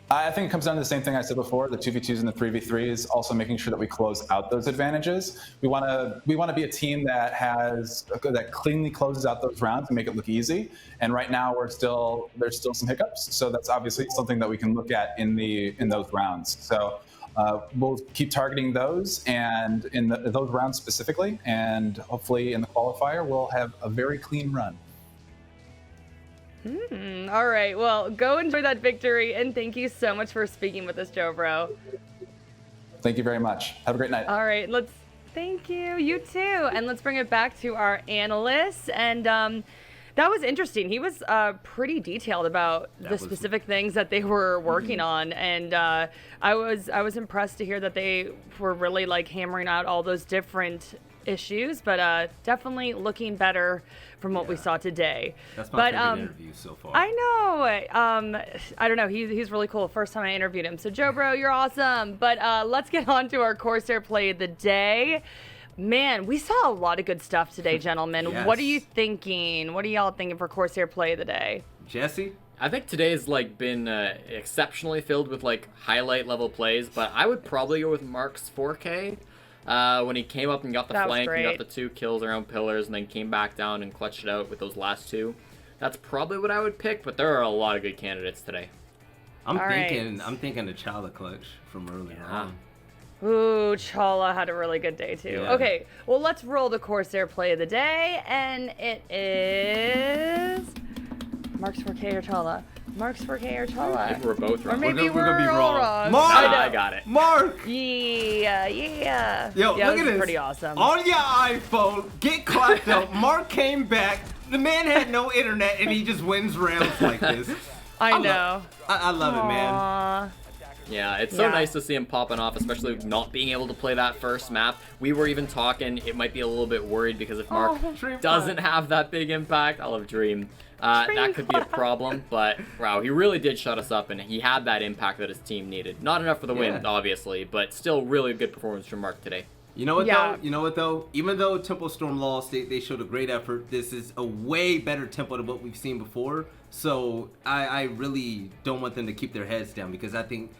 I think it comes down to the same thing I said before, the 2v2s and the 3v3s, also making sure that we close out those advantages. We want to be a team that cleanly closes out those rounds and make it look easy. And right now there's still some hiccups. So that's obviously something that we can look at in those rounds. So we'll keep targeting those and in those rounds specifically, and hopefully in the qualifier we'll have a very clean run. All right. Well, go enjoy that victory, and thank you so much for speaking with us, Joe Bro. Thank you very much. Have a great night. All right. Thank you. You too. And let's bring it back to our analysts. And that was interesting. He was pretty detailed about the specific things that they were working on, and I was impressed to hear that they were really like hammering out all those different issues, but definitely looking better from what we saw today. That's my favorite interview so far. I know. I don't know. He's really cool. First time I interviewed him. So Joe Bro, you're awesome. But let's get on to our Corsair play of the day. Man, we saw a lot of good stuff today, gentlemen. Yes. What are you thinking? What are y'all thinking for Corsair play of the day? Jesse? I think today's been exceptionally filled with highlight level plays, but I would probably go with Mark's 4K. When he came up and got the flank and got the 2 kills around pillars and then came back down and clutched it out with those last 2. That's probably what I would pick, but there are a lot of good candidates today. I'm thinking the Chala clutch from earlier on. Ooh, Chala had a really good day too. Yeah. Okay, well let's roll the Corsair play of the day, and it is Mark's 4K or Chala. Mark's 4K or Chala. Maybe we're both wrong. Or maybe we're gonna be all wrong. Mark! I got it. Mark! Yeah. Yo, yeah, look at this. Pretty awesome. On your iPhone, get clapped up. Mark came back. The man had no internet, and he just wins rounds like this. I know. I love it, man. Aww. Yeah, it's so nice to see him popping off, especially not being able to play that first map. We were even talking, it might be a little bit worried because if Mark doesn't have that big impact, I love Dream. That could be a problem, but wow, he really did shut us up, and he had that impact that his team needed. Not enough for the win, obviously, but still really good performance from Mark today. You know what though? Even though Tempo Storm lost, they showed a great effort. This is a way better tempo than what we've seen before. So I really don't want them to keep their heads down, because I think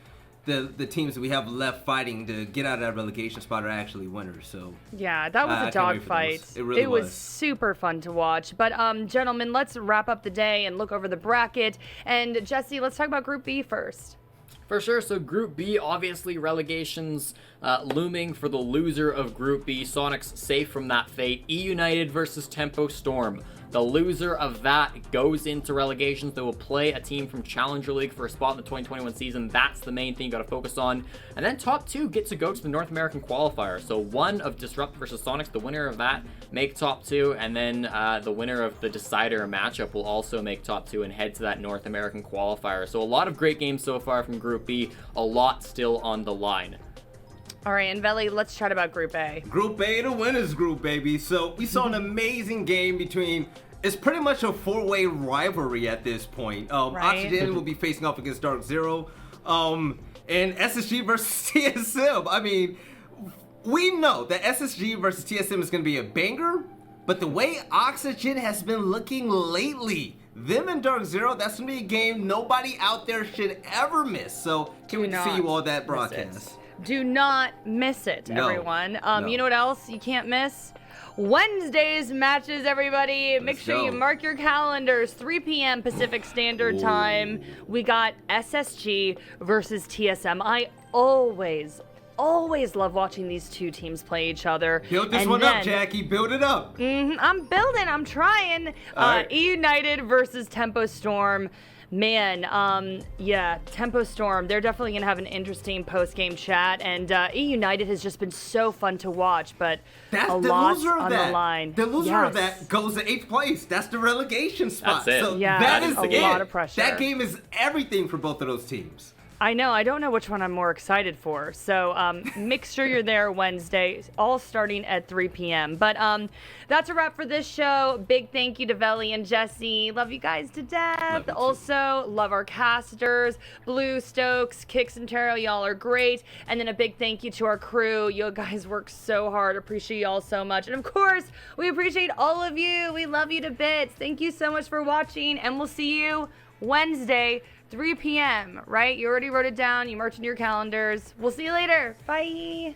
the teams that we have left fighting to get out of that relegation spot are actually winners. So yeah, that was a dogfight. It was super fun to watch. But gentlemen, let's wrap up the day and look over the bracket. And Jesse, let's talk about Group B first. For sure. So Group B, obviously relegation's looming for the loser of Group B. Soniqs safe from that fate. E United versus Tempo Storm. The loser of that goes into relegations. They will play a team from Challenger League for a spot in the 2021 season. That's the main thing you got to focus on. And then top two get to go to the North American qualifier. So one of Disrupt versus Soniqs, the winner of that make top two, and then the winner of the Decider matchup will also make top two and head to that North American qualifier. So a lot of great games so far from Group B, a lot still on the line. All right, and Veli, let's chat about Group A. Group A, the winners group, baby. So we saw an amazing game between, it's pretty much a four-way rivalry at this point. Right. Oxygen will be facing off against Dark Zero, and SSG versus TSM. I mean, we know that SSG versus TSM is going to be a banger, but the way Oxygen has been looking lately, them and Dark Zero, that's going to be a game nobody out there should ever miss. So can we see you all that broadcast? Do not miss it, No. everyone. No. You know what else you can't miss? Wednesday's matches, everybody. Make Let's sure you go. mark your calendars. 3 p.m. Pacific Standard Time. We got SSG versus TSM. I always love watching these two teams play each other. Build this one up, Jackie. Build it up. I'm building. I'm trying. All right. E United versus Tempo Storm. Man, yeah, Tempo Storm, they're definitely going to have an interesting post-game chat, and E United has just been so fun to watch, but That's a the lot loser of on that. the line. The loser of Yes. that goes to 8th place. That's the relegation spot. That's it. So Yeah, that that's is a it. lot of pressure. That game is everything for both of those teams. I know. I don't know which one I'm more excited for. So make sure you're there Wednesday, all starting at 3 p.m. But that's a wrap for this show. Big thank you to Veli and Jesse. Love you guys to death. Also, love our casters, Blue, Stokes, Kix, and Taro. Y'all are great. And then a big thank you to our crew. You guys work so hard. Appreciate y'all so much. And of course, we appreciate all of you. We love you to bits. Thank you so much for watching. And we'll see you Wednesday, 3 p.m., right? You already wrote it down. You marked in your calendars. We'll see you later. Bye.